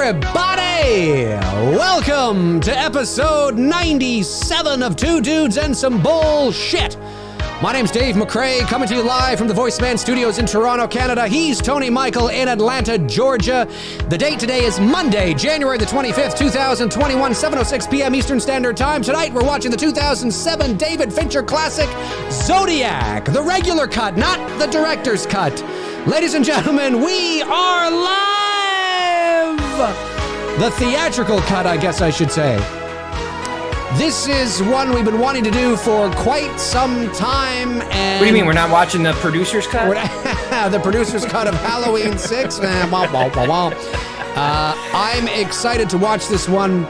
everybody! Welcome to episode 97 of Two Dudes and Some Bullshit. My name's Dave McRae, coming to you live from the VoiceMann Studios in Toronto, Canada. He's Tony Michael in Atlanta, Georgia. The date today is Monday, January the 25th, 2021, 7:06 p.m. Eastern Standard Time. Tonight, we're watching the 2007 David Fincher classic, Zodiac. The regular cut, not the director's cut. Ladies and gentlemen, we are live! The theatrical cut, I guess I should say. This is one we've been wanting to do for quite some time. And what do you mean, we're not watching the producer's cut? The producer's cut of Halloween 6. I'm excited to watch this one.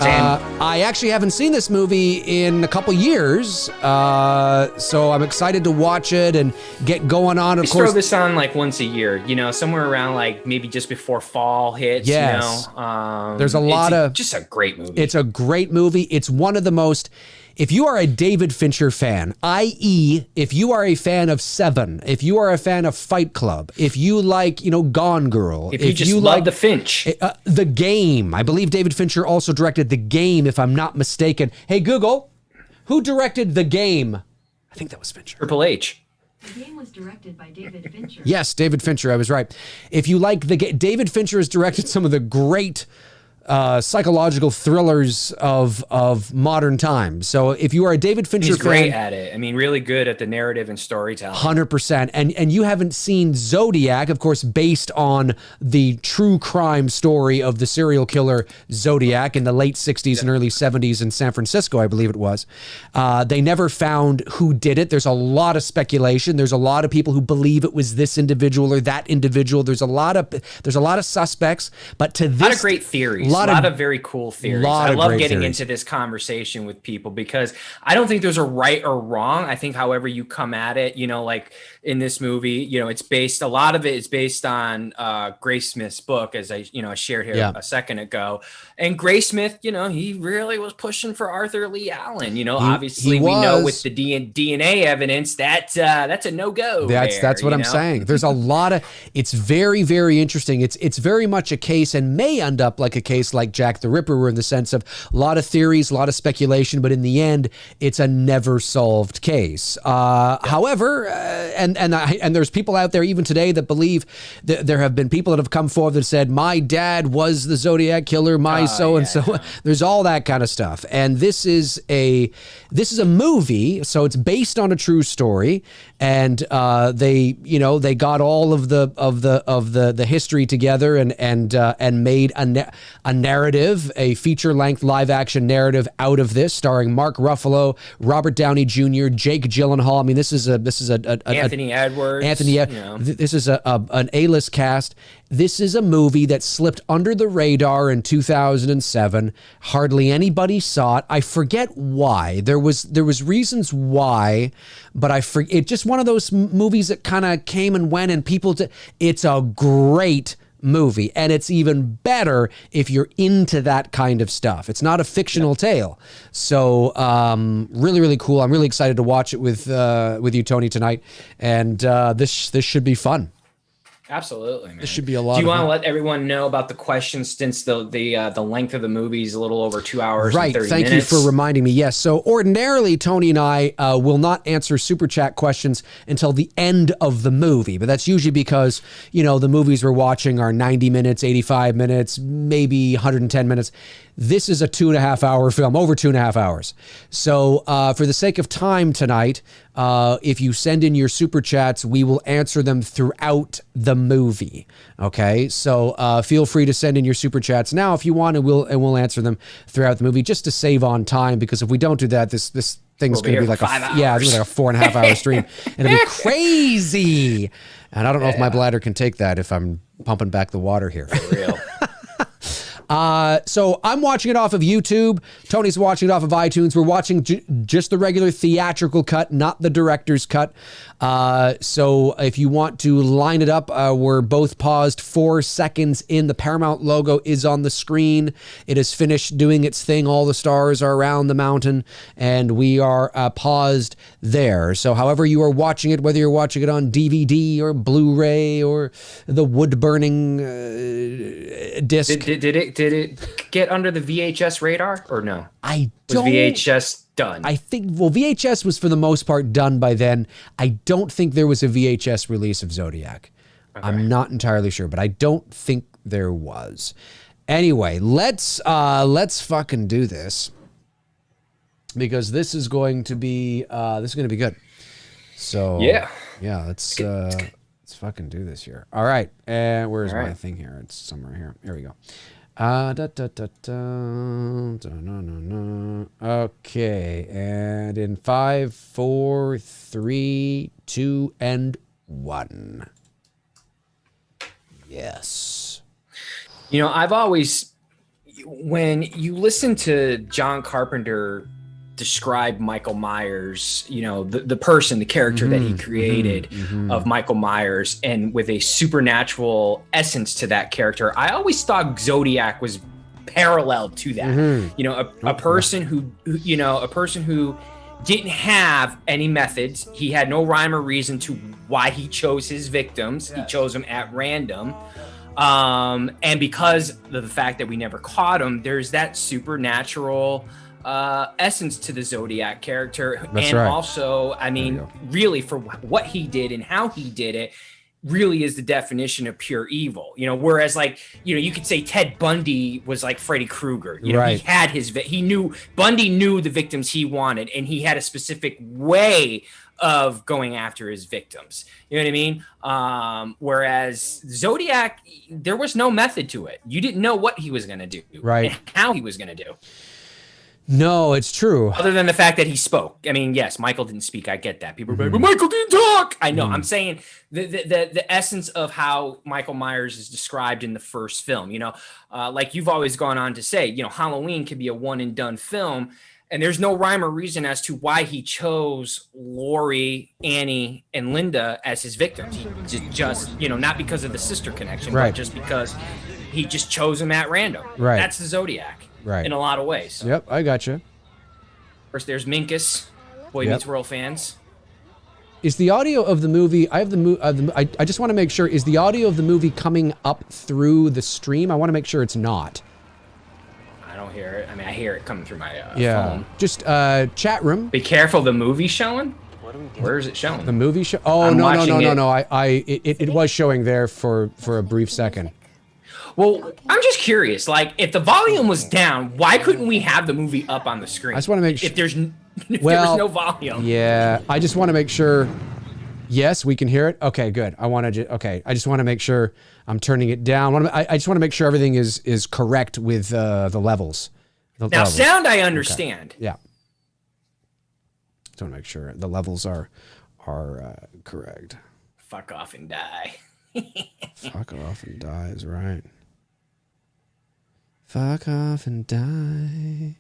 I actually haven't seen this movie in a couple years, so I'm excited to watch it and get going on. Of course, throw this on like once a year, you know, somewhere around like maybe just before fall hits. Yes. You know, there's a lot of just a great movie. It's a great movie. It's one of the most. If you are a David Fincher fan, i.e., if you are a fan of Seven, if you are a fan of Fight Club, if you like, Gone Girl, if you just love like the Finch, The Game. I believe David Fincher also directed The Game, if I'm not mistaken. Hey, Google, who directed The Game? I think that was Fincher. Triple H. The Game was directed by David Fincher. Yes, David Fincher. I was right. If you like The Game, David Fincher has directed some of the great psychological thrillers of modern times. So if you are a David Fincher He's fan, great at it. I mean, really good at the narrative and storytelling. 100%. And you haven't seen Zodiac, of course, based on the true crime story of the serial killer Zodiac in the late 60s and early 70s in San Francisco, I believe it was. They never found who did it. There's a lot of speculation. There's a lot of people who believe it was this individual or that individual. There's a lot of suspects, but to this, a lot of great theories. A lot of very cool theories. I love getting into this conversation with people because I don't think there's a right or wrong. I think however you come at it, like in this movie, a lot of it is based on Grace Smith's book, as I shared here a second ago. And Grace Smith, he really was pushing for Arthur Lee Allen. Obviously we know with the DNA evidence that's a no-go. That's what I'm saying. There's a lot of, it's very, very interesting. It's very much a case and may end up like a case like Jack the Ripper, in the sense of a lot of theories, a lot of speculation, but in the end, it's a never solved case. However, and there's people out there even today that believe that there have been people that have come forward that said, my dad was the Zodiac killer, so-and-so. There's all that kind of stuff. And this is a movie, so it's based on a true story. And they got all of the history together and made a narrative, a feature-length live-action narrative out of this, starring Mark Ruffalo, Robert Downey Jr., Jake Gyllenhaal. I mean, this is Anthony Edwards. This is an A-list cast. This is a movie that slipped under the radar in 2007. Hardly anybody saw it. I forget why. There was reasons why, but it's just one of those movies that kind of came and went, and it's a great movie, and it's even better if you're into that kind of stuff. It's not a fictional tale. So really, really cool. I'm really excited to watch it with you, Tony, tonight, and this should be fun. Absolutely, man. This should be a lot. Do you want to let everyone know about the questions, since the length of the movie is a little over 2 hours and 30 minutes? Right. Thank you for reminding me. Yes. So ordinarily, Tony and I will not answer Super Chat questions until the end of the movie, but that's usually because, the movies we're watching are 90 minutes, 85 minutes, maybe 110 minutes. This is a 2.5 hour film, over 2.5 hours. So for the sake of time tonight, if you send in your Super Chats, we will answer them throughout the movie. Okay, so feel free to send in your Super Chats now if you want, and we'll answer them throughout the movie, just to save on time, because if we don't do that, this thing's going to be like it's like a 4.5 hour stream, and it'll be crazy. And I don't know if my bladder can take that if I'm pumping back the water here. For real. So I'm watching it off of YouTube. Tony's watching it off of iTunes. We're watching just the regular theatrical cut, not the director's cut. So if you want to line it up, we're both paused 4 seconds in. The Paramount logo is on the screen. It has finished doing its thing. All the stars are around the mountain, and we are paused there. So however you are watching it, whether you're watching it on DVD or Blu-ray or the wood-burning disc. Did it get under the VHS radar or no? I don't. Was VHS done? I think, well, VHS was for the most part done by then. I don't think there was a VHS release of Zodiac. Okay. I'm not entirely sure, but I don't think there was. Anyway, let's fucking do this, because this is going to be good. So yeah, let's fucking do this here. All right, and where's my thing here? It's somewhere here. Here we go. Okay, and in 5, 4, 3, 2, and 1. Yes. You know, I've always, when you listen to John Carpenter describe Michael Myers, you know, the person, the character that he created of Michael Myers, and with a supernatural essence to that character, I always thought Zodiac was parallel to that. You know, a person who didn't have any methods. He had no rhyme or reason to why he chose his victims. He chose them at random. And because of the fact that we never caught him, there's that supernatural essence to the Zodiac character. That's right. Also, I mean, really, for what he did and how he did it, really is the definition of pure evil. You know, whereas, like, you know, you could say Ted Bundy was like Freddy Krueger. You know, he had Bundy knew the victims he wanted, and he had a specific way of going after his victims. You know what I mean? Whereas Zodiac, there was no method to it. You didn't know what he was going to do, and how he was going to do. No, it's true. Other than the fact that he spoke. I mean, yes, Michael didn't speak. I get that. People are like, but Michael didn't talk. I know. I'm saying the essence of how Michael Myers is described in the first film, you know, like you've always gone on to say, you know, Halloween can be a one and done film, and there's no rhyme or reason as to why he chose Laurie, Annie, and Linda as his victims. He just, you know, not because of the sister connection, but just because he just chose them at random. Right. That's the Zodiac. Right. In a lot of ways. So. Yep, I gotcha. First, there's Minkus, Boy Meets World fans. Is the audio of the movie? I have the I just want to make sure. Is the audio of the movie coming up through the stream? I want to make sure it's not. I don't hear it. I mean, I hear it coming through my phone. Just chat room. Be careful. The movie's showing. Where is it showing? The movie show. Oh, no. It was showing there for a brief second. Well, I'm just curious. Like, if the volume was down, why couldn't we have the movie up on the screen? I just want to make sure. If there was no volume. Yeah, I just want to make sure. Yes, we can hear it. Okay, good. I just want to make sure I'm turning it down. I just want to make sure everything is correct with the levels. Sound I understand. Okay. Yeah. Just want to make sure the levels are correct. Fuck off and die. Fuck off and die is right. Fuck off and die.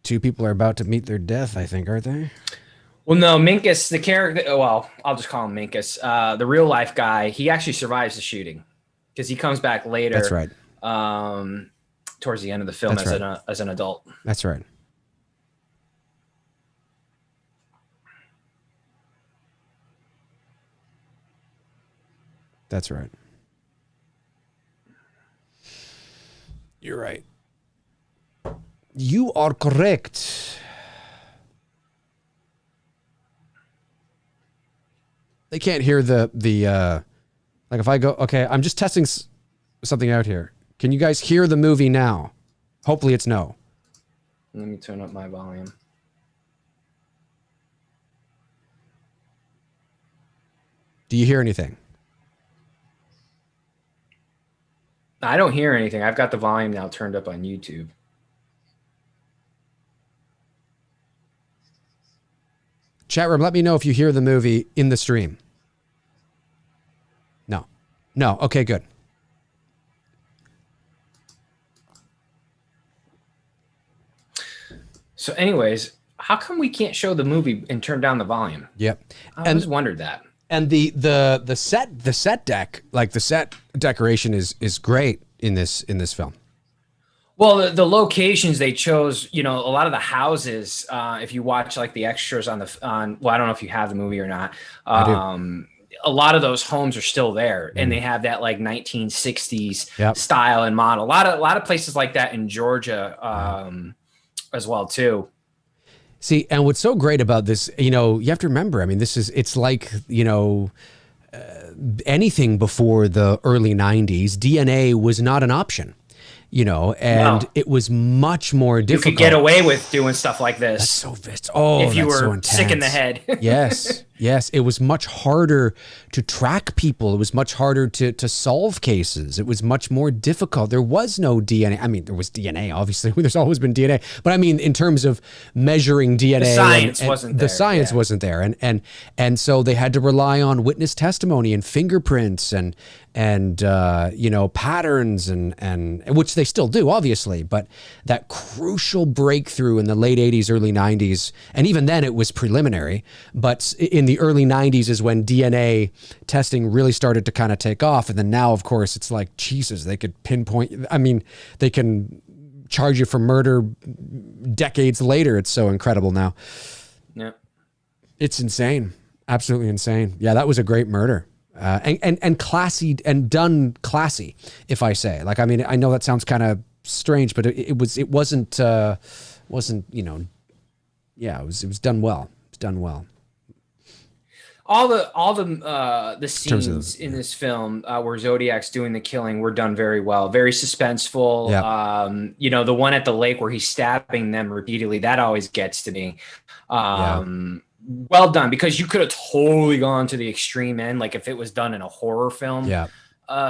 Two people are about to meet their death, I think, aren't they? Well, no, Minkus, the character, well, I'll just call him Minkus. The real life guy, he actually survives the shooting because he comes back later. That's right. Towards the end of the film as an adult. That's right. That's right. You're right. You are correct. They can't hear the like if I go, okay, I'm just testing something out here. Can you guys hear the movie now? Hopefully it's no. Let me turn up my volume. Do you hear anything? I don't hear anything. I've got the volume now turned up on YouTube. Chat room, let me know if you hear the movie in the stream. No. Okay, good. So anyways, how come we can't show the movie and turn down the volume? Yep. I always wondered that. And the set deck, like the set decoration is great in this film. Well, the locations they chose, a lot of the houses, if you watch like the extras well, I don't know if you have the movie or not. I do. A lot of those homes are still there, and they have that like 1960s style and model. A lot of places like that in Georgia as well too. See, and what's so great about this, you have to remember, I mean, it's like, anything before the early 90s, DNA was not an option. It was much more difficult. You could get away with doing stuff like this. That's so if you were sick in the head. Yes. It was much harder to track people. It was much harder to solve cases. It was much more difficult. There was no DNA. I mean, there was DNA, obviously. There's always been DNA. But I mean, in terms of measuring DNA, the science wasn't there. The science wasn't there. And so they had to rely on witness testimony and fingerprints and patterns and which they still do, obviously, but that crucial breakthrough in the late 80s, early 90s, and even then it was preliminary, but in the early 90s is when DNA testing really started to kind of take off. And then now, of course, it's like, Jesus, they could pinpoint, I mean, they can charge you for murder decades later. It's so incredible now. Yeah. It's insane. Absolutely insane. Yeah, that was a great murder. And classy and done classy, if I say. Like, I mean, I know that sounds kind of strange, but it wasn't done well. It's done well. All the scenes in this film where Zodiac's doing the killing were done very well, very suspenseful. Yep. The one at the lake where he's stabbing them repeatedly, that always gets to me. Well done, because you could have totally gone to the extreme end, like if it was done in a horror film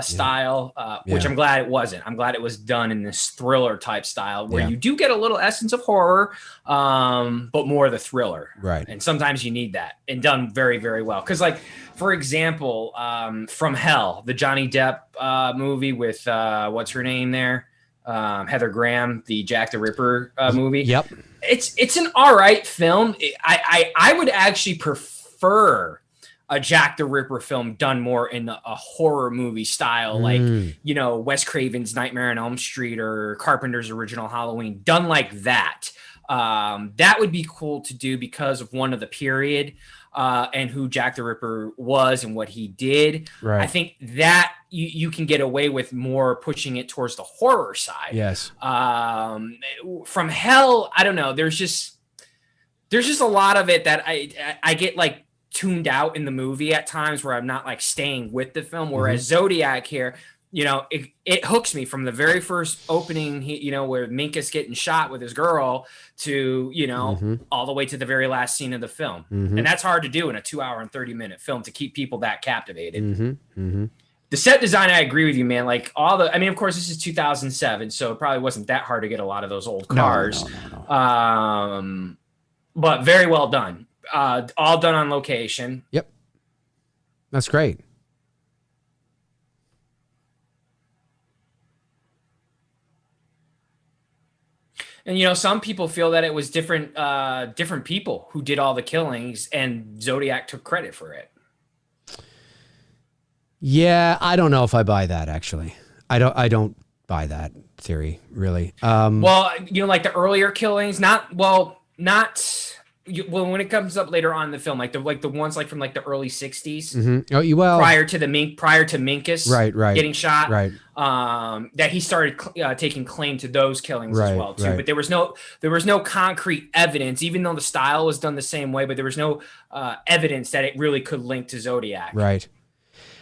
style, which I'm glad it wasn't. I'm glad it was done in this thriller type style where you do get a little essence of horror, but more the thriller. Right. And sometimes you need that, and done very, very well. Because, like, for example, From Hell, the Johnny Depp movie with what's her name there? Heather Graham, the Jack the Ripper movie. Yep. It's an all right film. I would actually prefer a Jack the Ripper film done more in a horror movie style, like, Wes Craven's Nightmare on Elm Street or Carpenter's original Halloween, done like that. That would be cool to do because of one of the period and who Jack the Ripper was and what he did. Right. I think that you can get away with more pushing it towards the horror side. Yes. From Hell, I don't know. There's just a lot of it that I get like tuned out in the movie at times where I'm not like staying with the film. Whereas Zodiac here, it hooks me from the very first opening, where Minkus getting shot with his girl to, all the way to the very last scene of the film. And that's hard to do in a 2 hour and 30-minute film, to keep people that captivated. The set design, I agree with you, man. Like of course this is 2007, so it probably wasn't that hard to get a lot of those old cars. No. But very well done. All done on location. Yep. That's great. And, some people feel that it was different people who did all the killings, and Zodiac took credit for it. Yeah, I don't know if I buy that, actually. I don't buy that theory, really. Like the earlier killings, when it comes up later on in the film, like the ones like from like the early 60s, prior to Minkus right getting shot, right, that he started taking claim to those killings as well too. Right. But there was no concrete evidence, even though the style was done the same way, but there was no evidence that it really could link to Zodiac. Right.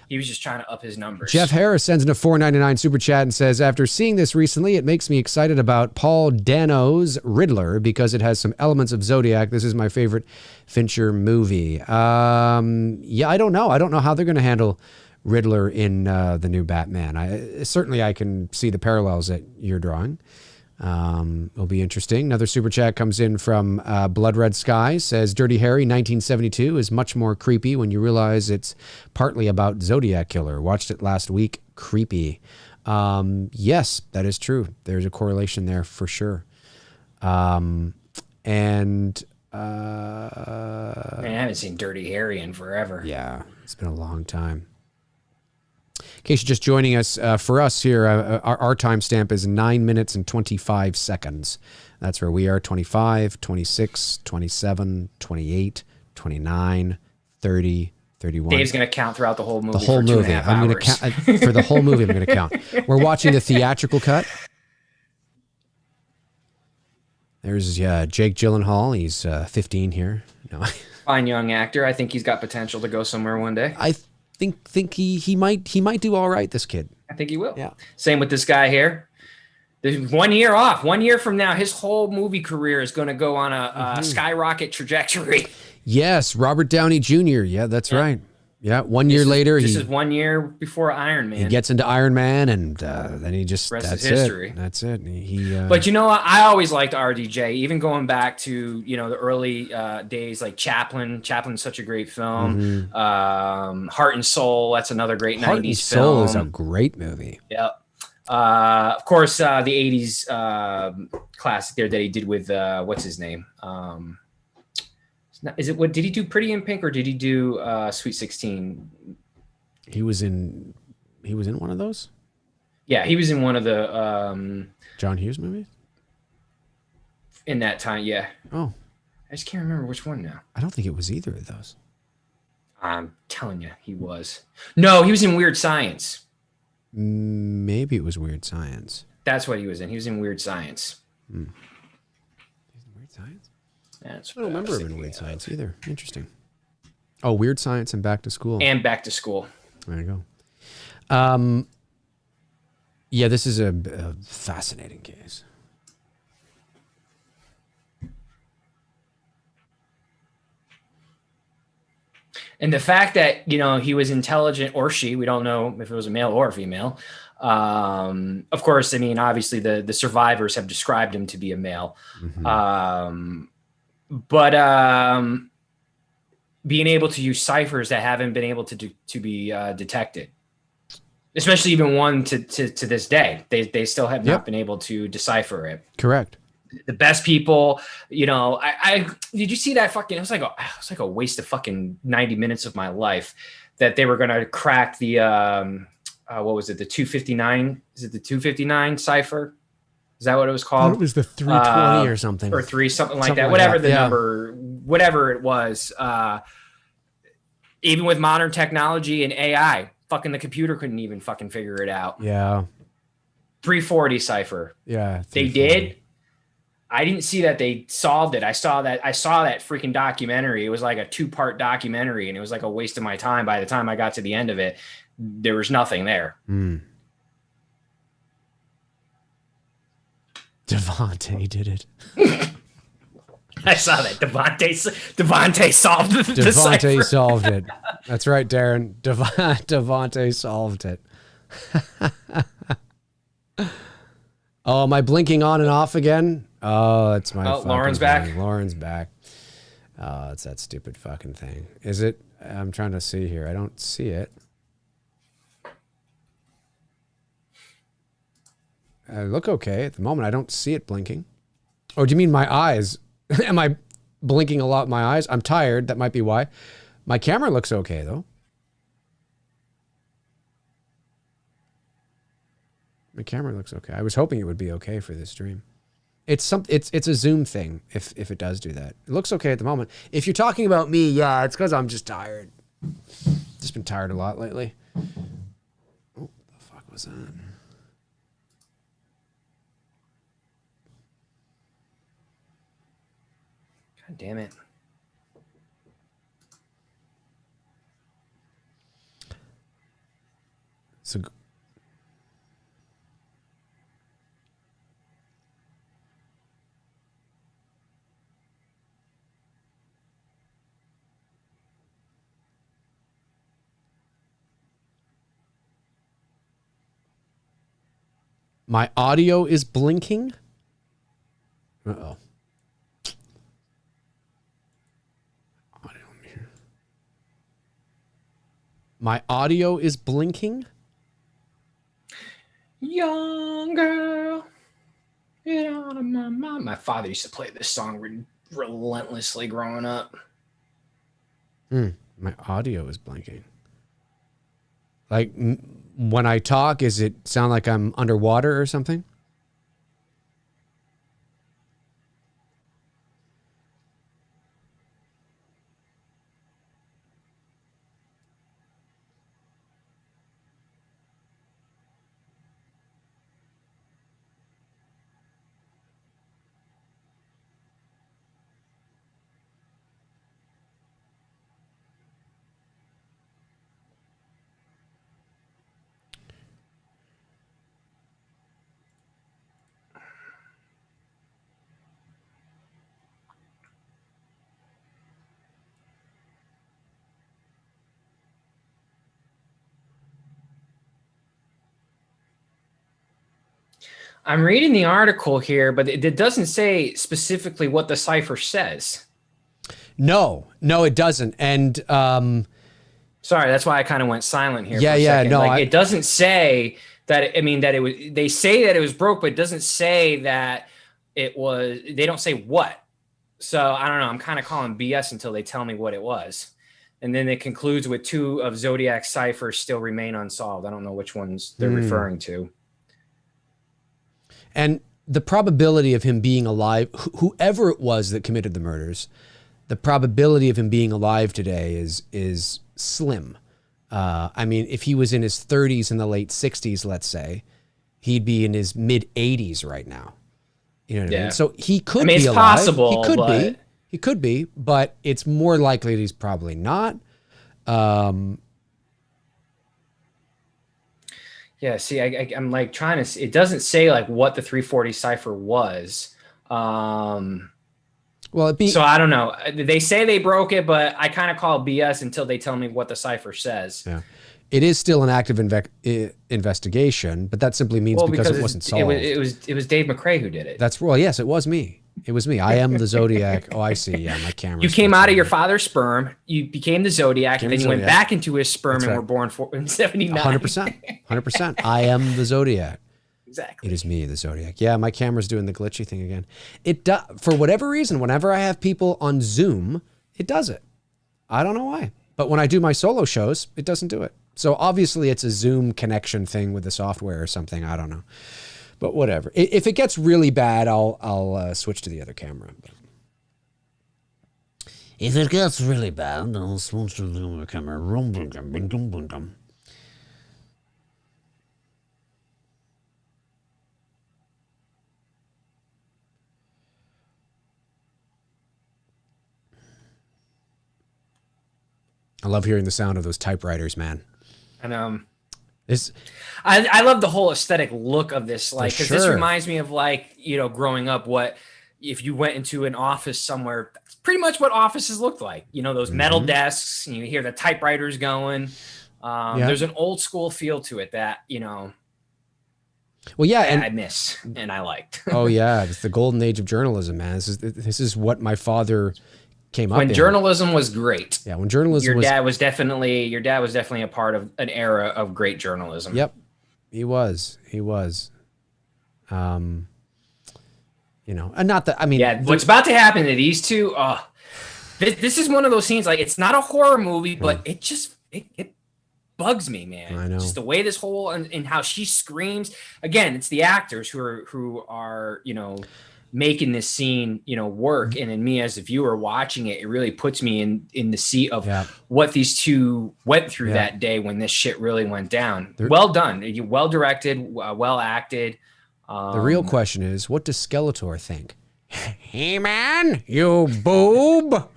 He was just trying to up his numbers. Jeff Harris sends in a $4.99 super chat and says, after seeing this recently, it makes me excited about Paul Dano's Riddler because it has some elements of Zodiac. This is my favorite Fincher movie. I don't know. I don't know how they're going to handle Riddler in the new Batman. I can see the parallels that you're drawing. It'll be interesting. Another super chat comes in from Blood Red Sky. Says, Dirty Harry 1972 is much more creepy when you realize it's partly about Zodiac Killer. Watched it last week. Creepy. Yes, that is true. There's a correlation there for sure. Man, I haven't seen Dirty Harry in forever. Yeah, it's been a long time. In case you're just joining us, for us here, our timestamp is 9 minutes and 25 seconds. That's where we are, 25, 26, 27, 28, 29, 30, 31. Dave's going to count throughout the whole movie. The whole movie. I'm going to count for the whole movie. I'm going to count. We're watching the theatrical cut. There's Jake Gyllenhaal. He's 15 here. No. Fine young actor. I think he's got potential to go somewhere one day. I think he might do all right, this kid. I think he will. Yeah. Same with this guy here. There's 1 year off. 1 year from now, his whole movie career is going to go on a skyrocket trajectory. Yes, Robert Downey Jr. Yeah, that's right. Yeah, 1 year later. This is 1 year before Iron Man. He gets into Iron Man, and then he just, rest that's is history. it. That's it. But you know what? I always liked RDJ, even going back to, the early days, like Chaplin. Chaplin's such a great film. Heart and Soul, that's another great 90s film. Heart and Soul is a great movie. Yep. Of course, the 80s classic there that he did with, what's his name? Did he do Pretty in Pink or did he do Sweet 16? He was in one of those? Yeah, he was in one of the John Hughes movies? In that time, yeah. Oh. I just can't remember which one now. I don't think it was either of those. I'm telling you, he was. No, he was in Weird Science. Maybe it was Weird Science. That's what he was in. He was in Weird Science. He's in Weird Science? That's I don't remember him in Weird Science either. Interesting. Oh, Weird Science and Back to School. And Back to School. There you go. Yeah, this is a fascinating case. And the fact that, he was intelligent, or she, we don't know if it was a male or a female. Of course, I mean, obviously the survivors have described him to be a male. But being able to use ciphers that haven't been able to be detected, especially even one to this day, they still have not been able to decipher it. Correct. The best people, I did you see that fucking? It was like a waste of fucking 90 minutes of my life that they were gonna crack the what was it? The 259? Is it the 259 cipher? Is that what it was called? It was the 320 or something. Or something like that. Whatever the number, whatever it was. Even with modern technology and AI, fucking the computer couldn't even fucking figure it out. Yeah. 340 cipher. Yeah. They did. I didn't see that they solved it. I saw that freaking documentary. It was like a 2-part documentary, and it was like a waste of my time. By the time I got to the end of it, there was nothing there. Devontae did it. I saw that. Devontae solved the cipher. Devontae solved it. That's right, Darren. Devontae solved it. Oh, am I blinking on and off again? Oh, it's my Lauren's back. Lauren's back. Oh, it's that stupid fucking thing. Is it? I'm trying to see here. I don't see it. I look okay at the moment. I don't see it blinking. Oh, do you mean my eyes? Am I blinking a lot in my eyes? I'm tired. That might be why. My camera looks okay, though. My camera looks okay. I was hoping it would be okay for this stream. It's a Zoom thing if it does do that. It looks okay at the moment. If you're talking about me, yeah, it's because I'm just tired. Just been tired a lot lately. Oh, what the fuck was that? God damn it. So my audio is blinking. Uh-oh. My audio is blinking. Young girl, get out of my mind. My father used to play this song relentlessly growing up. My audio is blinking. Like when I talk, does it sound like I'm underwater or something? I'm reading the article here, but it doesn't say specifically what the cipher says. No, it doesn't. And sorry, that's why I kind of went silent here. Yeah, for a second. No, like, it doesn't say that. I mean, that it was. They say that it was broke, but it doesn't say that it was. They don't say what. So I don't know. I'm kind of calling BS until they tell me what it was. And then it concludes with 2 of Zodiac's ciphers still remain unsolved. I don't know which ones they're referring to. And the probability of him being alive, whoever it was that committed the murders, the probability of him being alive today is slim. I mean, if he was in his 30s in the late 60s, let's say, he'd be in his mid 80s right now. You know what I mean? So he could be alive. It's possible. He could be, but it's more likely that he's probably not. Yeah, see, I'm like trying to. It doesn't say like what the 340 cipher was. So I don't know. They say they broke it, but I kind of call BS until they tell me what the cipher says. Yeah, it is still an active investigation, but that simply means because it wasn't solved. It was Dave McRae who did it. Yes, it was me. It was me. I am the Zodiac. Oh, I see. Yeah, my camera. You came out of your father's sperm. You became the Zodiac, and then you went back into his sperm and were born in 79. 100%. I am the Zodiac. Exactly. It is me, the Zodiac. Yeah, my camera's doing the glitchy thing again. It does, for whatever reason, whenever I have people on Zoom, it does it. I don't know why. But when I do my solo shows, it doesn't do it. So obviously it's a Zoom connection thing with the software or something. I don't know. But whatever. If it gets really bad, I'll switch to the other camera. But if it gets really bad, I'll switch to the other camera. I love hearing the sound of those typewriters, man. And I love the whole aesthetic look of this, like, because this reminds me of, like, you know, growing up, what if you went into an office somewhere, that's pretty much what offices looked like, you know, those metal desks, and you hear the typewriters going. There's an old school feel to it that, you know, and I miss and I liked. Oh yeah, it's the golden age of journalism, man. This is what my father came up when journalism was great. Yeah, when journalism your dad was definitely a part of an era of great journalism. Yep, he was. You know, and not that, I mean, what's about to happen to these two, this is one of those scenes, like, it's not a horror movie, but it just it bugs me, man. I know. Just the way this whole and how she screams. Again, it's the actors who are you know, making this scene, you know, work. And in me as a viewer watching it, it really puts me in the seat of what these two went through that day when this shit really went down. Well done. Well directed, well acted. The real question is, what does Skeletor think? Hey man, you boob.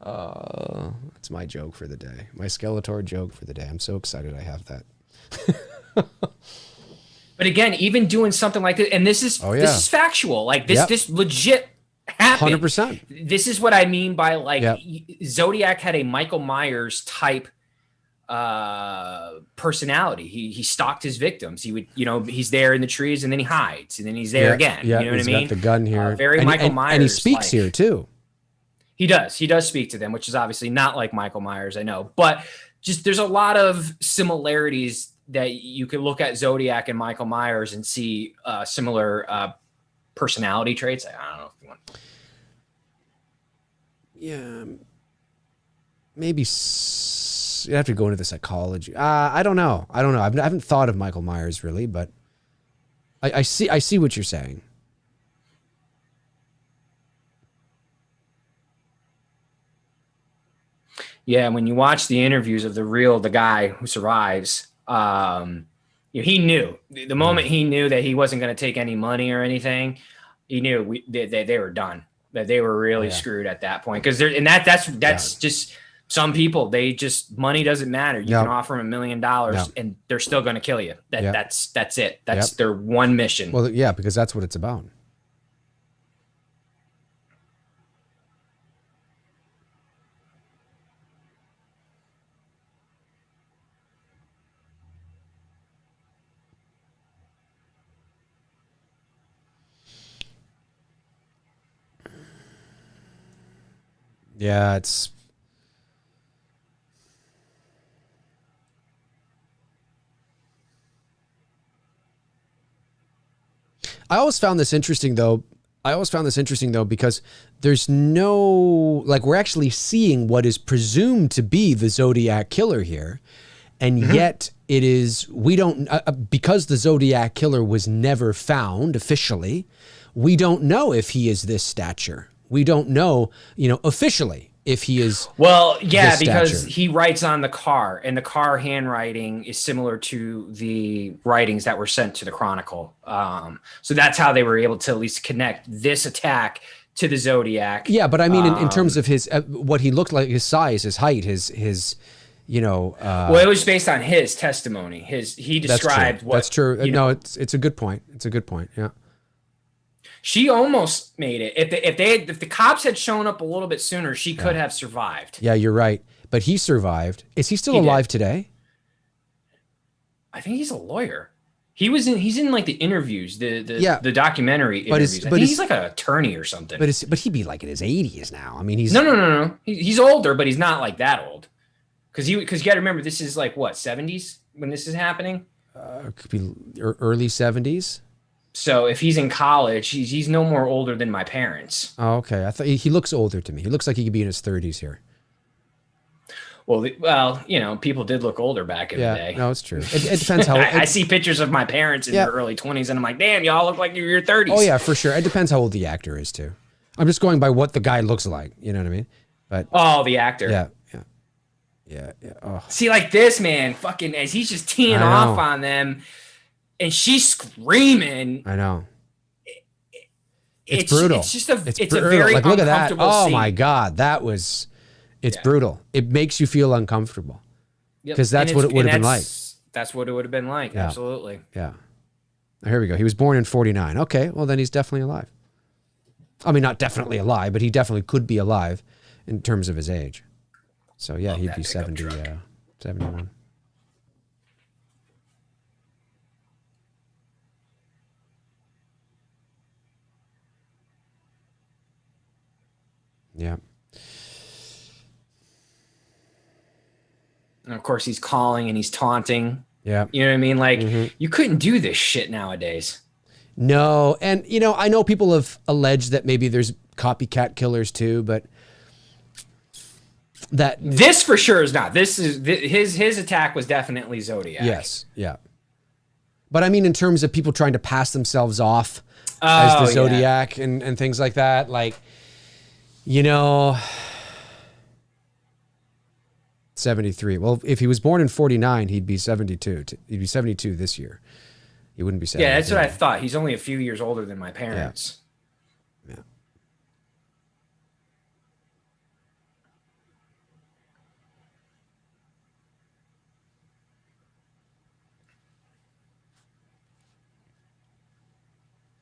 That's my joke for the day. My Skeletor joke for the day. I'm so excited I have that. But again, even doing something like this, and this is factual. Like this legit happened. 100%. This is what I mean by, like, Zodiac had a Michael Myers type personality. He stalked his victims. He would, he's there in the trees and then he hides and then he's there again. Yeah, you know what I mean? He's got the gun here. Very Michael Myers. And he speaks here too. He does speak to them, which is obviously not like Michael Myers, I know, but just there's a lot of similarities that you could look at Zodiac and Michael Myers and see similar personality traits. I don't know if you want. Yeah, maybe you have to go into the psychology. I don't know. I haven't thought of Michael Myers really, but I see what you're saying. Yeah, when you watch the interviews of the guy who survives, he knew the moment he knew that he wasn't going to take any money or anything. He knew they were done. That they were really screwed at that point. Because that's just some people. They just money doesn't matter. You can offer them $1 million and they're still going to kill you. That's it. That's their one mission. Well, yeah, because that's what it's about. Yeah, it's I always found this interesting though because there's no, like, we're actually seeing what is presumed to be the Zodiac killer here. And yet it is, we don't, because the Zodiac killer was never found officially, we don't know if he is this stature. We don't know, officially if he is. Well, yeah, because he writes on the car, and the car handwriting is similar to the writings that were sent to the Chronicle. So that's how they were able to at least connect this attack to the Zodiac. Yeah, but I mean, in terms of his, what he looked like, his size, his height, his well, it was based on his testimony. He described that's true. No, it's a good point. It's a good point. Yeah. She almost made it. If the cops had shown up a little bit sooner, she could have survived. Yeah, you're right. But he survived. Is he still alive today? I think he's a lawyer. He's in like the interviews, the documentary interviews. I think he's like an attorney or something. But he'd be like in his 80s now. I mean, he's no. He's older, but he's not like that old. Because you got to remember, this is like what, 70s when this is happening? Could be early 70s. So if he's in college, he's no more older than my parents. Oh, okay. I thought he looks older to me. He looks like he could be in his 30s here. Well, people did look older back in the day. No, it's true. It depends how. I see pictures of my parents in their early 20s, and I'm like, damn, y'all look like you're in your 30s. Oh yeah, for sure. It depends how old the actor is too. I'm just going by what the guy looks like. You know what I mean? But the actor. Yeah. Oh. See, like this man, fucking, as he's just teeing off on them, and she's screaming. I know. It's brutal. It's just a very like, look at that. Oh scene. My God, it's brutal. It makes you feel uncomfortable because that's what it would have been like. That's what it would have been like. Yeah. Absolutely. Yeah. Here we go. He was born in 49. Okay. Well, then he's definitely alive. I mean, not definitely alive, but he definitely could be alive in terms of his age. So yeah, he'd be 70, 71. Yeah. And of course, he's calling and he's taunting. Yeah. You know what I mean? Like, you couldn't do this shit nowadays. No. And, I know people have alleged that maybe there's copycat killers too, but this for sure is not. His attack was definitely Zodiac. Yes. Yeah. But I mean, in terms of people trying to pass themselves off as the Zodiac and things like that, like, 73. Well, if he was born in 49, he'd be 72. He'd be 72 this year. He wouldn't be 70. Yeah, that's what I thought. He's only a few years older than my parents. Yeah.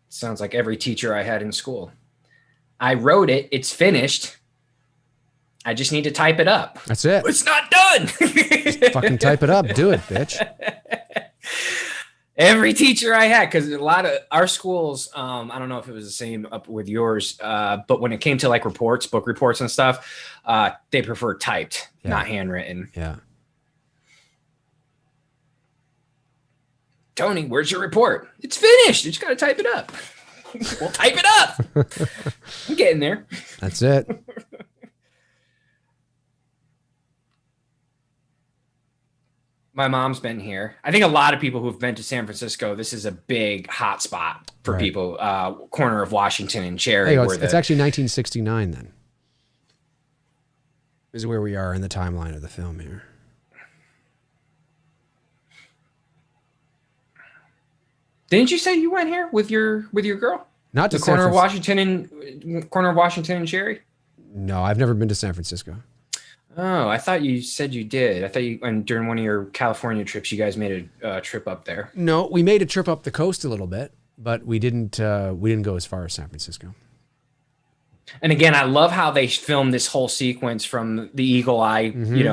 Sounds like every teacher I had in school. I wrote it. It's finished. I just need to type it up. That's it. It's not done. Fucking type it up. Do it, bitch. Every teacher I had, because a lot of our schools, I don't know if it was the same up with yours, but when it came to like reports, book reports and stuff, they prefer typed, not handwritten. Yeah. Tony, where's your report? It's finished. You just got to type it up. Well, type it up. I'm getting there. That's it. My mom's been here. I think a lot of people who've been to San Francisco, this is a big hot spot for people. Corner of Washington and Cherry. Hey, it's actually 1969 then. This is where we are in the timeline of the film here. Didn't you say you went here with your girl? Not to the corner of Washington and Cherry? No, I've never been to San Francisco. Oh, I thought you said you did. I thought you, and during one of your California trips, you guys made a trip up there. No, we made a trip up the coast a little bit, but we didn't go as far as San Francisco. And again, I love how they filmed this whole sequence from the eagle eye. We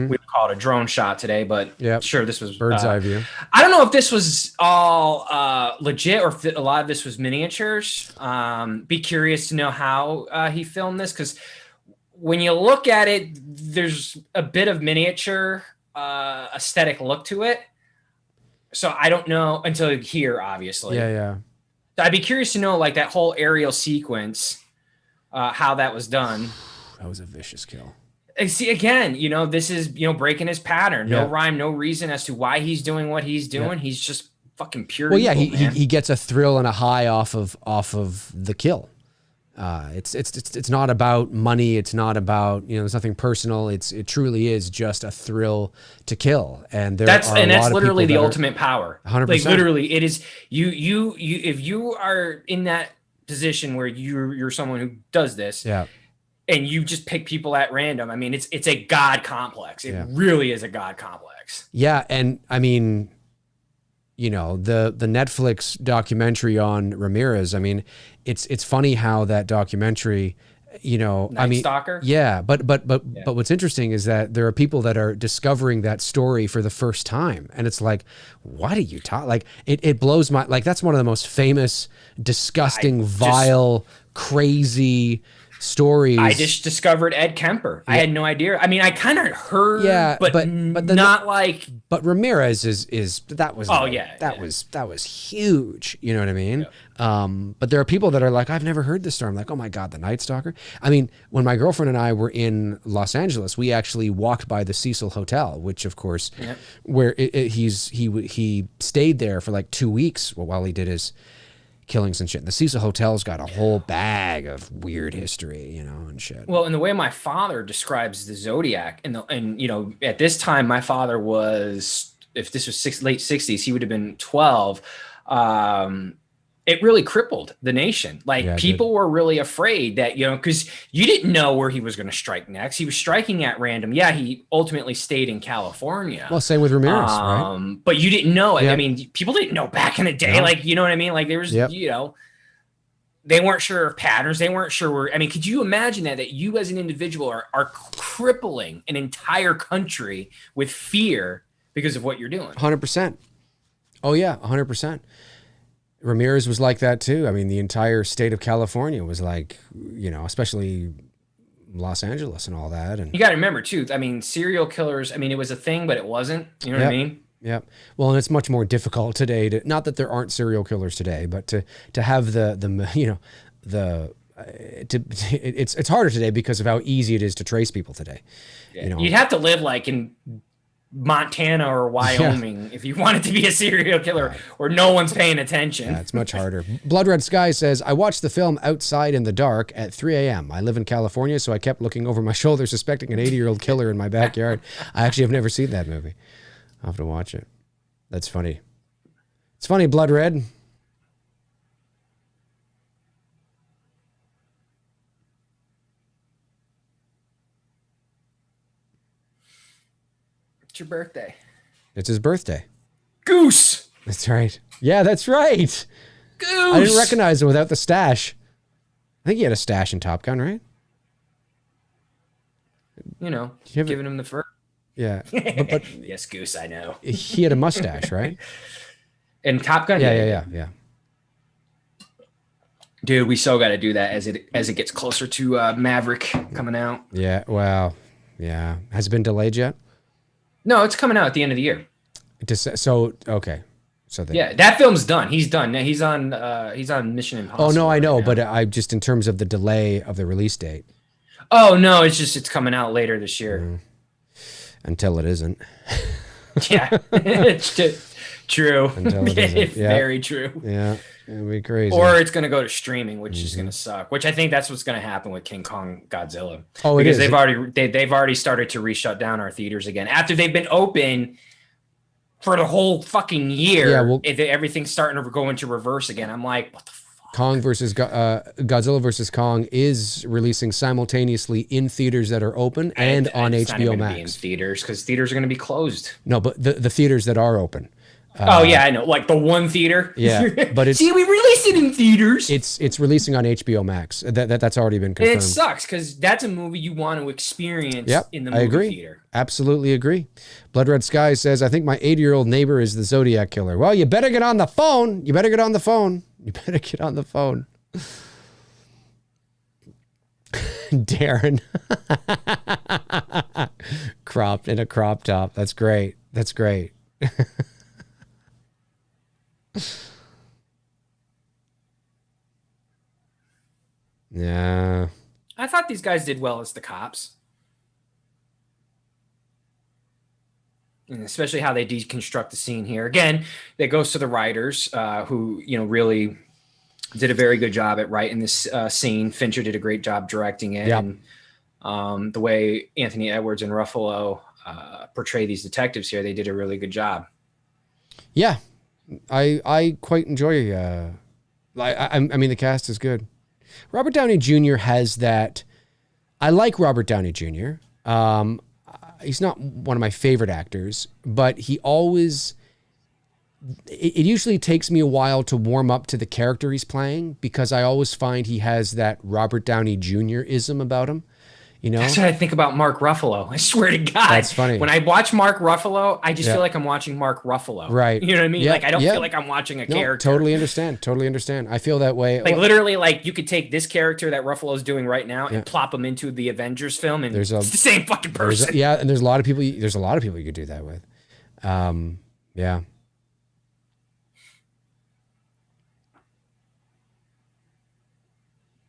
would call it a drone shot today, but sure, this was bird's eye view. I don't know if this was all legit or if a lot of this was miniatures. Be curious to know how he filmed this, because when you look at it, there's a bit of miniature aesthetic look to it. So I don't know until here, obviously. Yeah. So I'd be curious to know, like, that whole aerial sequence, how that was done. That was a vicious kill. And see, again, this is, breaking his pattern. No rhyme, no reason as to why he's doing what he's doing. He's just fucking pure. Well, yeah, evil, he gets a thrill and a high off of the kill. It's not about money. It's not about, there's nothing personal. It truly is just a thrill to kill. And that's literally the ultimate power. 100%. Like, literally, it is you if you are in that position where you're someone who does this, and you just pick people at random. I mean, it's a God complex. It really is a God complex. Yeah, and I mean, the Netflix documentary on Ramirez, I mean, it's funny how that documentary, Night Stalker? Yeah, but what's interesting is that there are people that are discovering that story for the first time, and it's like, why do you talk? Like, it blows my, like, that's one of the most famous, disgusting, vile, crazy stories. I just discovered Ed Kemper. I had no idea. I mean, I kind of heard, but not like. But Ramirez is that was. Oh yeah, that was huge. You know what I mean? But there are people that are like, I've never heard this story. I'm like, oh my God, the Night Stalker. I mean, when my girlfriend and I were in Los Angeles, we actually walked by the Cecil Hotel, which of course, where he stayed there for like 2 weeks while he did his killings and shit. And the Cecil Hotel's got a whole bag of weird history, and shit. Well, and the way my father describes the Zodiac, and at this time, my father was, if this was late 60s, he would have been 12. It really crippled the nation. Like, people were really afraid that, because you didn't know where he was going to strike next. He was striking at random. Yeah, he ultimately stayed in California. Well, same with Ramirez, right? But you didn't know. I mean, people didn't know back in the day. Like, you know what I mean? Like, there was, they weren't sure of patterns. They weren't sure where. I mean, could you imagine that you as an individual are crippling an entire country with fear because of what you're doing? 100%. Oh, yeah, 100%. Ramirez was like that too. I mean, the entire state of California was like, especially Los Angeles and all that. And you got to remember too, I mean, serial killers, I mean, it was a thing, but it wasn't, you know what I mean? Yep. Well, and it's much more difficult today to, not that there aren't serial killers today, but to have it's harder today because of how easy it is to trace people today. Yeah. You'd have to live like in Montana or Wyoming if you wanted to be a serial killer or no one's paying attention. Yeah, it's much harder. Blood Red Sky says, I watched the film outside in the dark at 3 a.m. I live in California, so I kept looking over my shoulder suspecting an 80-year-old killer in my backyard. I actually have never seen that movie. I'll have to watch it. That's funny. It's funny, Blood Red. It's your birthday. It's his birthday. Goose. That's right. Yeah, that's right. Goose. I didn't recognize him without the stash. I think he had a stash in Top Gun, right? giving him the fur. Yeah. But yes, Goose, I know. He had a mustache, right? In Top Gun? Yeah. Dude, we so got to do that as it gets closer to Maverick coming out. Yeah, well, yeah. Has it been delayed yet? No, it's coming out at the end of the year. Okay. So that film's done. He's done. He's on Mission Impossible. Oh no, I know, but I just in terms of the delay of the release date. Oh no, it's coming out later this year. Until it isn't. Yeah, it's true. Until it isn't. Yeah. Very true. Yeah, it'd be crazy. Or it's going to go to streaming, which is going to suck. Which I think that's what's going to happen with King Kong Godzilla. Oh, because they've already started to re-shut down our theaters again after they've been open for the whole fucking year. Yeah, well, everything's starting to go into reverse again. I'm like, what the fuck? Godzilla versus Kong is releasing simultaneously in theaters that are open and on HBO Max. In theaters, because theaters are going to be closed. No, but the theaters that are open. I know, like the one theater. Yeah, but it's we released it in theaters. It's releasing on HBO Max. That's already been confirmed. And it sucks because that's a movie you want to experience in the movie theater. Absolutely agree. Blood Red Sky says, I think my 80-year-old neighbor is the Zodiac killer. Well, you better get on the phone. You better get on the phone. Darren. Cropped in a crop top. That's great. Yeah. I thought these guys did well as the cops. And especially how they deconstruct the scene here. Again, that goes to the writers who, really did a very good job at writing this scene. Fincher did a great job directing it. Yep. And the way Anthony Edwards and Ruffalo portray these detectives here, they did a really good job. Yeah. I quite enjoy I mean the cast is good. Robert Downey Jr. has that. I like Robert Downey Jr. He's not one of my favorite actors, but he always it usually takes me a while to warm up to the character he's playing because I always find he has that Robert Downey Jr.-ism about him. That's what I think about Mark Ruffalo. I swear to God. That's funny. When I watch Mark Ruffalo, I just feel like I'm watching Mark Ruffalo. Right. You know what I mean? Yeah. Like I don't feel like I'm watching a character. Totally understand. I feel that way. Like literally, like you could take this character that Ruffalo's doing right now and plop him into the Avengers film, and it's the same fucking person. And there's a lot of people. You could do that with. Yeah.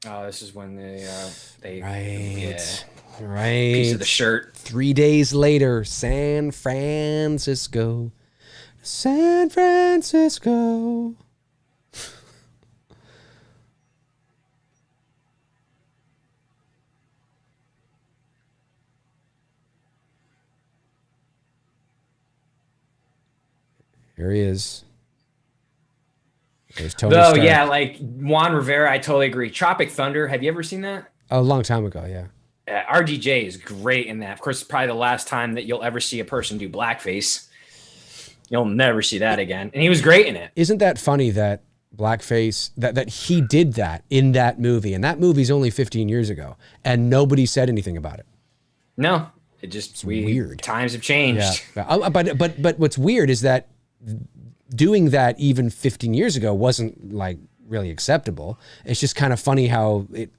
Oh, this is when they right. Piece of the shirt. 3 days later, San Francisco. Here he is. There's Tony Stark. Yeah, like Juan Rivera, I totally agree. Tropic Thunder, have you ever seen that? A long time ago, yeah. RDJ is great in that. Of course, it's probably the last time that you'll ever see a person do blackface. You'll never see that again. And he was great in it. Isn't that funny that blackface, that he did that in that movie? And that movie's only 15 years ago. And nobody said anything about it. No. It just, weird. Times have changed. Yeah. But what's weird is that doing that even 15 years ago wasn't like really acceptable. It's just kind of funny how it,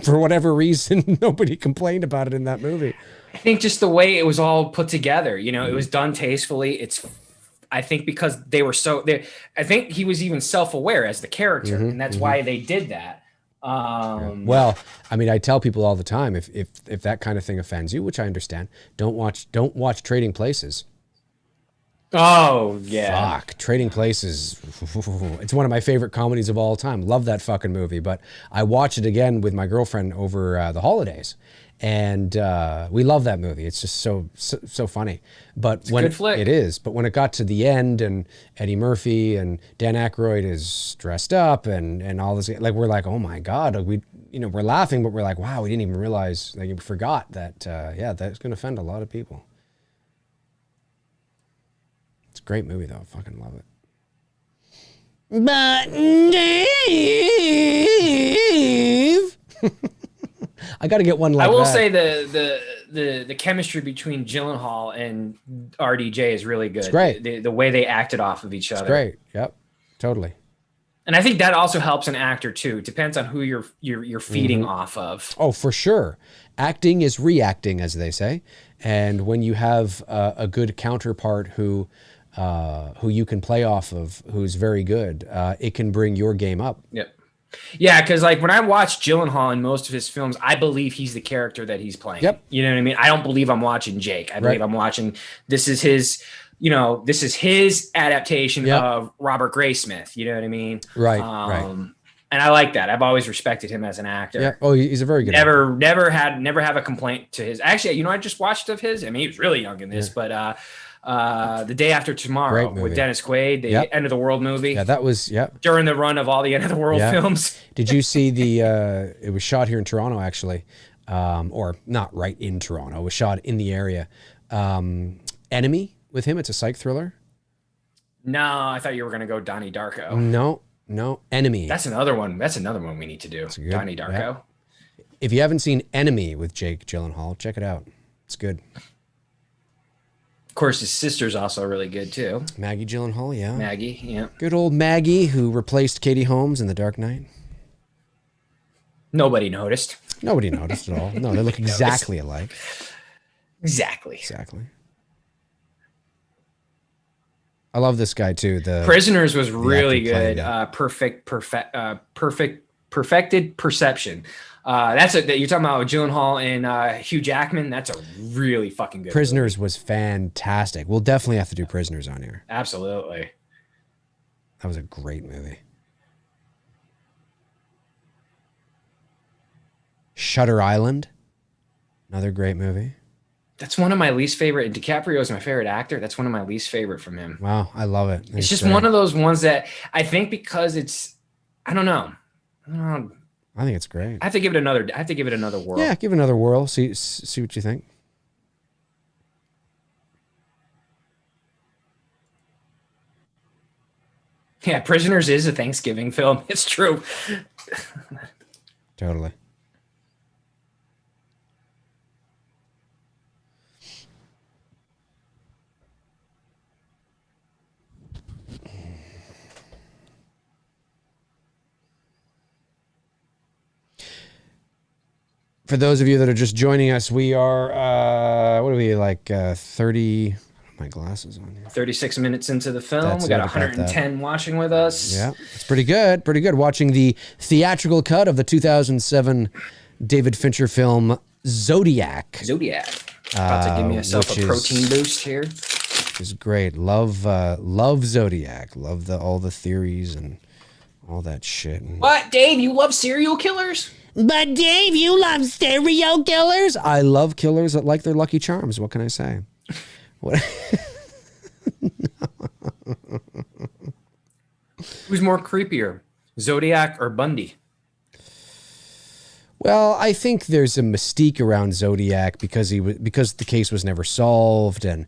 for whatever reason, nobody complained about it in that movie. I think just the way it was all put together, it was done tastefully. I think because they were I think he was even self-aware as the character, and that's why they did that. Well, I mean, I tell people all the time, if that kind of thing offends you, which I understand, don't watch Trading Places. Oh, yeah. Fuck. Trading Places. It's one of my favorite comedies of all time. Love that fucking movie. But I watched it again with my girlfriend over the holidays. And we love that movie. It's just so funny. But it's a good flick. It is. But when it got to the end and Eddie Murphy and Dan Aykroyd is dressed up and all this, like, we're like, oh my God. We're laughing, but we're like, wow, we didn't even realize, like, we forgot that, that's going to offend a lot of people. It's a great movie, though. I fucking love it. But Dave, I got to get one like that. I will say the the chemistry between Gyllenhaal and RDJ is really good. It's great. The way they acted off of each other. It's great. Yep. Totally. And I think that also helps an actor too. It depends on who you're feeding off of. Oh, for sure. Acting is reacting, as they say. And when you have a good counterpart who you can play off of, who's very good, it can bring your game up. Yep. Yeah, because like when I watch Gyllenhaal in most of his films, I believe he's the character that he's playing. Yep. You know what I mean? I don't believe I'm watching Jake. I believe I'm watching, this is his adaptation of Robert Graysmith. You know what I mean? Right, right. And I like that. I've always respected him as an actor. Yeah. Oh, he's a very good actor. Never have a complaint to his. Actually, I just watched of his. I mean, he was really young in this, but The Day After Tomorrow with Dennis Quaid, the End of the World movie. Yeah, that was during the run of all the End of the World films. Did you see it was shot here in Toronto, actually, or not right in Toronto. It was shot in the area. Enemy with him. It's a psych thriller. No, I thought you were going to go Donnie Darko. No, Enemy. That's another one. That's another one we need to do. Donnie Darko. Yeah. If you haven't seen Enemy with Jake Gyllenhaal, check it out. It's good. Of course, his sister's also really good too. Maggie Gyllenhaal, yeah. Maggie, yeah. Good old Maggie, who replaced Katie Holmes in The Dark Knight. Nobody noticed. Nobody noticed at all. No, they look exactly alike. Exactly. I love this guy too. The Prisoners was really good. Perfected Perception. You're talking about Gyllenhaal and Hugh Jackman. That's a really fucking good. Prisoners was fantastic. We'll definitely have to do Prisoners on here. Absolutely. That was a great movie. Shutter Island, another great movie. That's one of my least favorite. DiCaprio is my favorite actor. That's one of my least favorite from him. Wow, I love it. It's just one of those ones that I think because it's, I don't know. I think it's great. I have to give it another whirl. Yeah, give it another whirl. See what you think. Yeah, Prisoners is a Thanksgiving film. It's true. Totally. For those of you that are just joining us, we are, 30, my glasses on here. 36 minutes into the film. We got 110 watching with us. Yeah, it's pretty good. Pretty good. Watching the theatrical cut of the 2007 David Fincher film Zodiac. About to give myself a protein boost here. Which is great. Love Zodiac. Love all the theories and all that shit. What, Dave? You love serial killers? But Dave, you love serial killers? I love killers that like their Lucky Charms. What can I say? What? Who's more creepier, Zodiac or Bundy? Well, I think there's a mystique around Zodiac because the case was never solved, and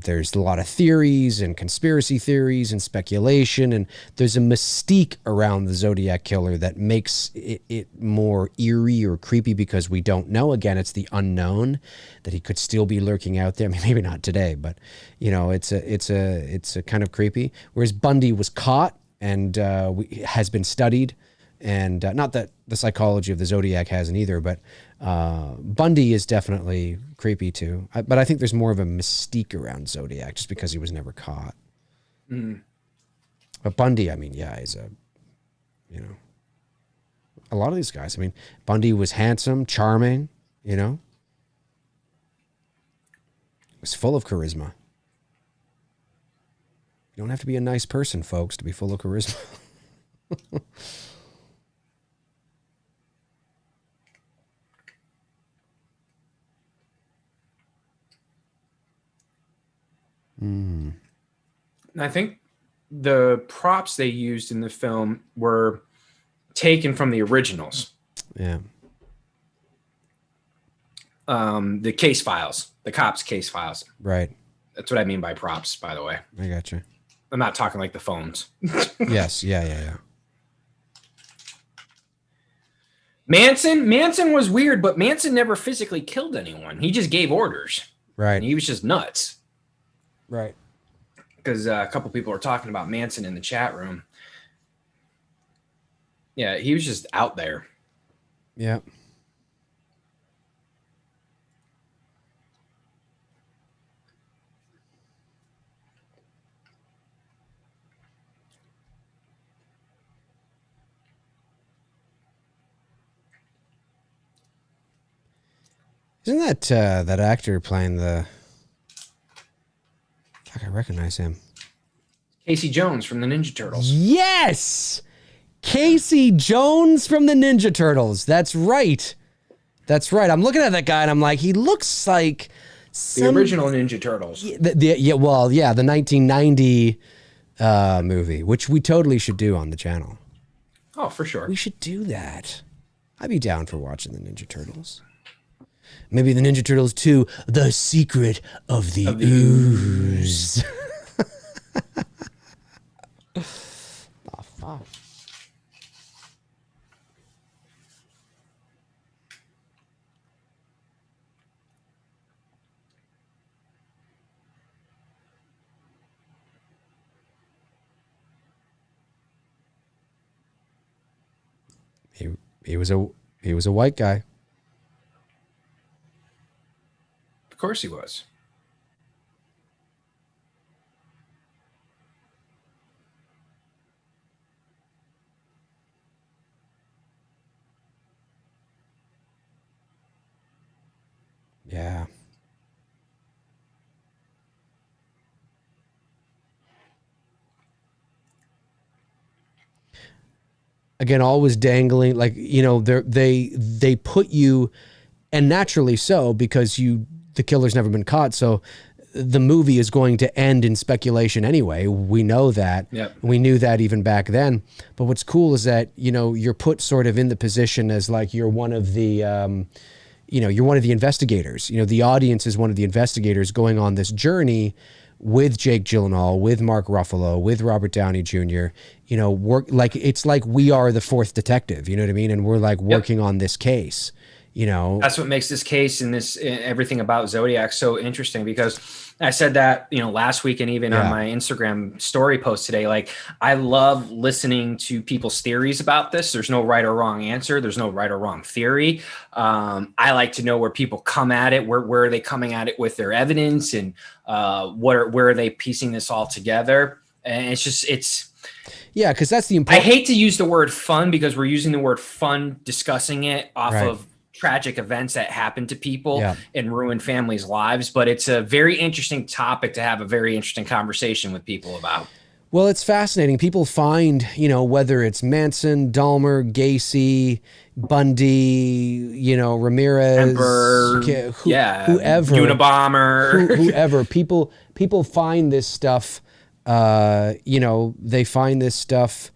there's a lot of theories and conspiracy theories and speculation, and there's a mystique around the Zodiac killer that makes it more eerie or creepy because we don't know. Again, it's the unknown that he could still be lurking out there. I mean, maybe not today, but it's a kind of creepy. Whereas Bundy was caught and has been studied. And not that the psychology of the Zodiac hasn't either, but Bundy is definitely creepy too. But I think there's more of a mystique around Zodiac just because he was never caught. Mm. But Bundy, I mean, yeah, he's a lot of these guys. I mean, Bundy was handsome, charming, was full of charisma. You don't have to be a nice person, folks, to be full of charisma. I think the props they used in the film were taken from the originals. Yeah. The case files, the cops' case files. Right. That's what I mean by props, by the way. I got you. I'm not talking like the phones. Yes. Yeah. Manson was weird, but Manson never physically killed anyone. He just gave orders. Right. And he was just nuts. Right. Because a couple people are talking about Manson in the chat room. Yeah, he was just out there. Yeah. Isn't that actor playing the... Fuck, I recognize him. Casey Jones from the Ninja Turtles. Yes! Casey Jones from the Ninja Turtles. That's right. That's right. I'm looking at that guy and I'm like, he looks like... The original Ninja Turtles. The 1990 movie, which we totally should do on the channel. Oh, for sure. We should do that. I'd be down for watching the Ninja Turtles. Maybe the Ninja Turtles 2, The Secret of the Ooze. Oh, fuck. He was a white guy. Of course he was. Yeah. Again, always dangling, like, you know, they put you, and naturally so, because the killer's never been caught, so the movie is going to end in speculation anyway. We know that. Yep. We knew that even back then. But what's cool is that, you know, you're put sort of in the position as like you're one of the, you're one of the investigators. You know, the audience is one of the investigators going on this journey with Jake Gyllenhaal, with Mark Ruffalo, with Robert Downey Jr., you know, it's like we are the fourth detective, you know what I mean? And we're like working on this case, you know. That's what makes this case and everything about Zodiac so interesting, because I said that, you know, last week and even on my Instagram story post today, like, I love listening to people's theories about this. There's no right or wrong answer. There's no right or wrong theory. I like to know where people come at it. Where are they coming at it with their evidence, and where are they piecing this all together? And it's yeah, because that's the important. I hate to use the word fun, because we're using the word fun discussing it off of tragic events that happen to people and ruin families' lives. But it's a very interesting topic to have a very interesting conversation with people about. Well, it's fascinating. People find, you know, whether it's Manson, Dahmer, Gacy, Bundy, you know, Ramirez, Emperor, whoever, Unabomber, whoever. People find this stuff. You know, they find this stuff.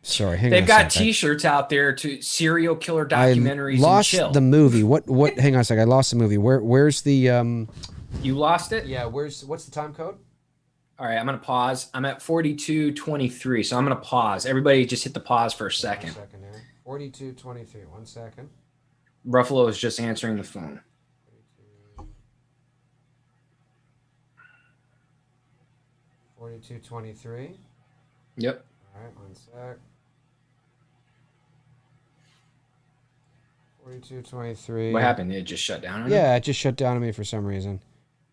Sorry, hang on. They've got T-shirts out there to serial killer documentaries. I lost and chill. the movie. What? Hang on a second. I lost the movie. Where's the? You lost it? Yeah. What's the time code? All right, I'm gonna pause. I'm at 42:23, so I'm gonna pause. Everybody, just hit the pause for a second. 42:23. 1 second. Ruffalo is just answering the phone. 42:23. Yep. All right, 1 sec. 42:23. What happened? It just shut down on you? Yeah, it just shut down on me for some reason.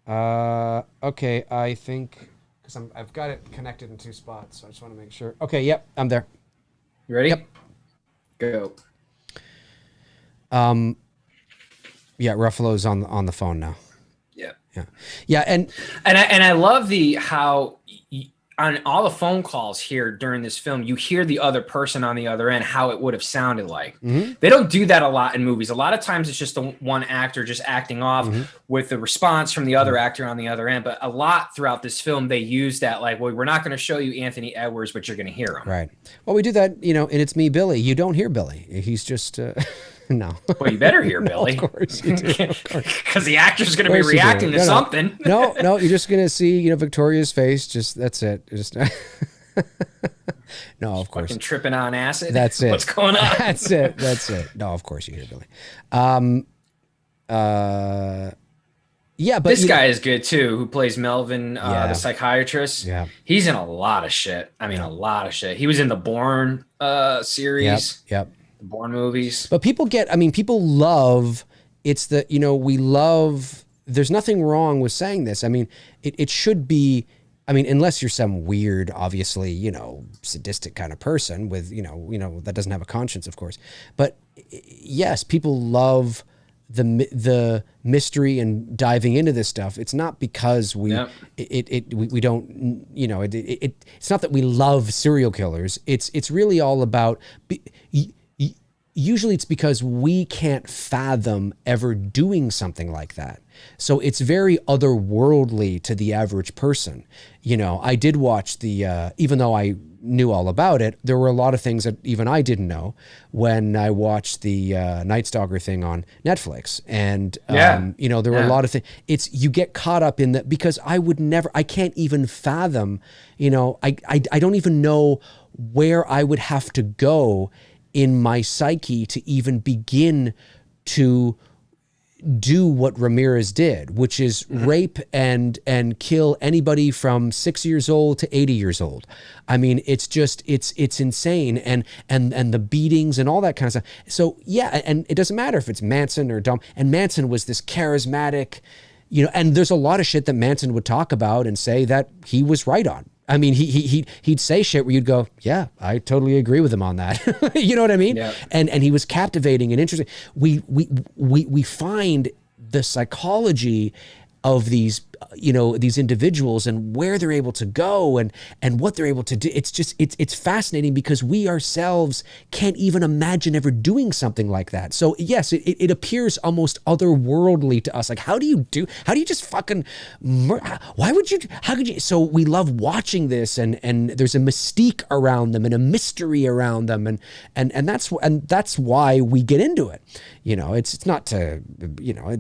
Okay, I think because I've got it connected in two spots, so I just want to make sure. Okay, yep, I'm there. You ready? Yep. Go. Yeah, Ruffalo's on the phone now. Yeah, and I love how on all the phone calls here during this film, you hear the other person on the other end, how it would have sounded like. Mm-hmm. They don't do that a lot in movies. A lot of times it's just the one actor just acting off with the response from the other actor on the other end. But a lot throughout this film, they use that like, well, we're not going to show you Anthony Edwards, but you're going to hear him. Right. Well, we do that, you know, and It's Me, Billy. You don't hear Billy. He's just... No. Well, you better hear Billy. Of course you do. Because the actor's going to be reacting to something. No, you're just going to see, you know, Victoria's face. Just that's it. Just No, of course. Fucking tripping on acid. That's it. What's going on? That's it. No, of course you hear Billy. Yeah, but this guy is good too, who plays Melvin, the psychiatrist. Yeah. He's in a lot of shit. I mean, a lot of shit. He was in the Bourne series. Yep. The Bourne movies. But people love, we love, there's nothing wrong with saying this. I mean, it should be, I mean, unless you're some weird, obviously, sadistic kind of person with, that doesn't have a conscience, of course. But yes, people love the mystery and diving into this stuff. It's not because we don't, it's not that we love serial killers. It's really all about, usually it's because we can't fathom ever doing something like that. So it's very otherworldly to the average person. I did watch even though I knew all about it, there were a lot of things that even I didn't know when I watched the Night Stalker thing on Netflix. And, there were a lot of things. You get caught up in that because I can't even fathom, I don't even know where I would have to go in my psyche to even begin to do what Ramirez did, which is rape and kill anybody from 6 years old to 80 years old. I mean, it's just, it's insane. And the beatings and all that kind of stuff. So yeah, and it doesn't matter if it's Manson or Dom. And Manson was this charismatic, and there's a lot of shit that Manson would talk about and say that he was right on. I mean, he'd say shit where you'd go, yeah, I totally agree with him on that. You know what I mean? Yeah. And he was captivating and interesting. We find the psychology of these individuals and where they're able to go and what they're able to do. It's just, it's fascinating because we ourselves can't even imagine ever doing something like that. So yes, it appears almost otherworldly to us. Like, how do you just fucking, how could you? So we love watching this and there's a mystique around them and a mystery around them. And that's why we get into it. It's not to,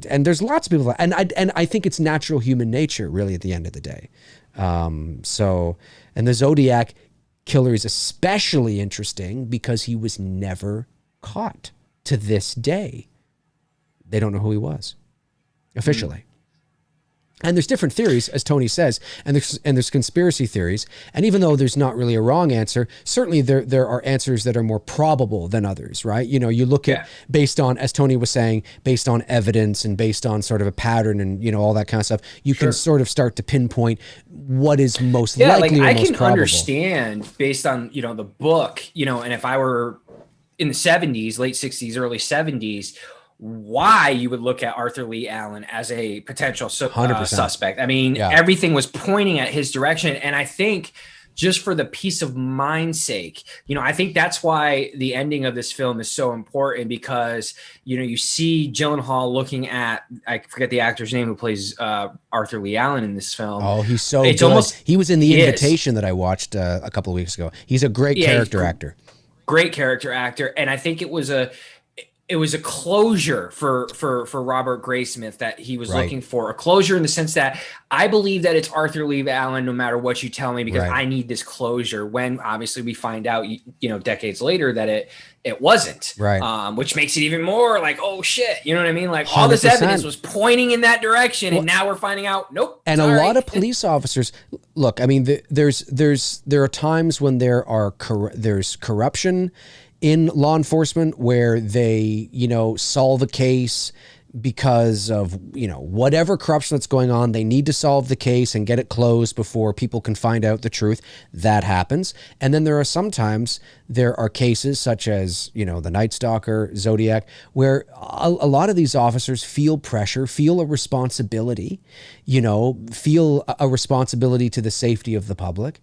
and there's lots of people, and I think it's natural human nature, really, at the end of the day. And the Zodiac killer is especially interesting because he was never caught to this day. They don't know who he was officially. And there's different theories, as Tony says, and there's conspiracy theories. And even though there's not really a wrong answer, certainly there are answers that are more probable than others, right? You look at, based on, as Tony was saying, based on evidence and based on sort of a pattern and, all that kind of stuff, you can sort of start to pinpoint what is most likely or most probable. I can understand based on, the book, and if I were in the 70s, late 60s, early 70s, why you would look at Arthur Lee Allen as a potential suspect. I mean, everything was pointing at his direction. And I think just for the peace of mind's sake, I think that's why the ending of this film is so important because, you see Gyllenhaal looking at, I forget the actor's name who plays Arthur Lee Allen in this film. Oh, he's so good. He was in The Invitation that I watched a couple of weeks ago. He's a great character actor. Great character actor. And I think it was a closure for Robert Graysmith that he was looking for. A closure in the sense that I believe that it's Arthur Lee Allen no matter what you tell me because I need this closure, when obviously we find out decades later that it wasn't. Right. Which makes it even more like, oh shit, you know what I mean? Like 100%. All this evidence was pointing in that direction and now we're finding out nope. And a lot of police officers, look, I mean there are times when there's corruption in law enforcement where they, solve a case because of, whatever corruption that's going on. They need to solve the case and get it closed before people can find out the truth. That happens. And then there are cases such as, the Night Stalker, Zodiac, where a lot of these officers feel pressure, feel a responsibility, feel a responsibility to the safety of the public,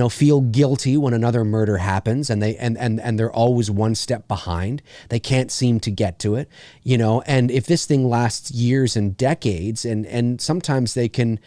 feel guilty when another murder happens and they're always one step behind. They can't seem to get to it, and if this thing lasts years and decades and sometimes they can,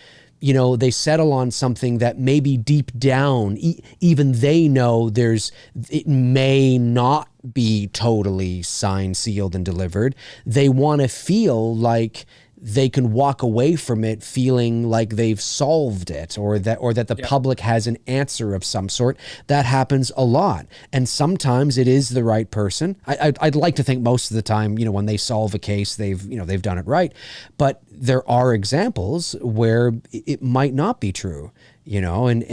they settle on something that maybe deep down, even they know it may not be totally signed, sealed, and delivered. They want to feel like they can walk away from it feeling like they've solved it, or that the public has an answer of some sort. That happens a lot. And sometimes it is the right person. I'd like to think most of the time, when they solve a case, they've done it right. But there are examples where it might not be true, I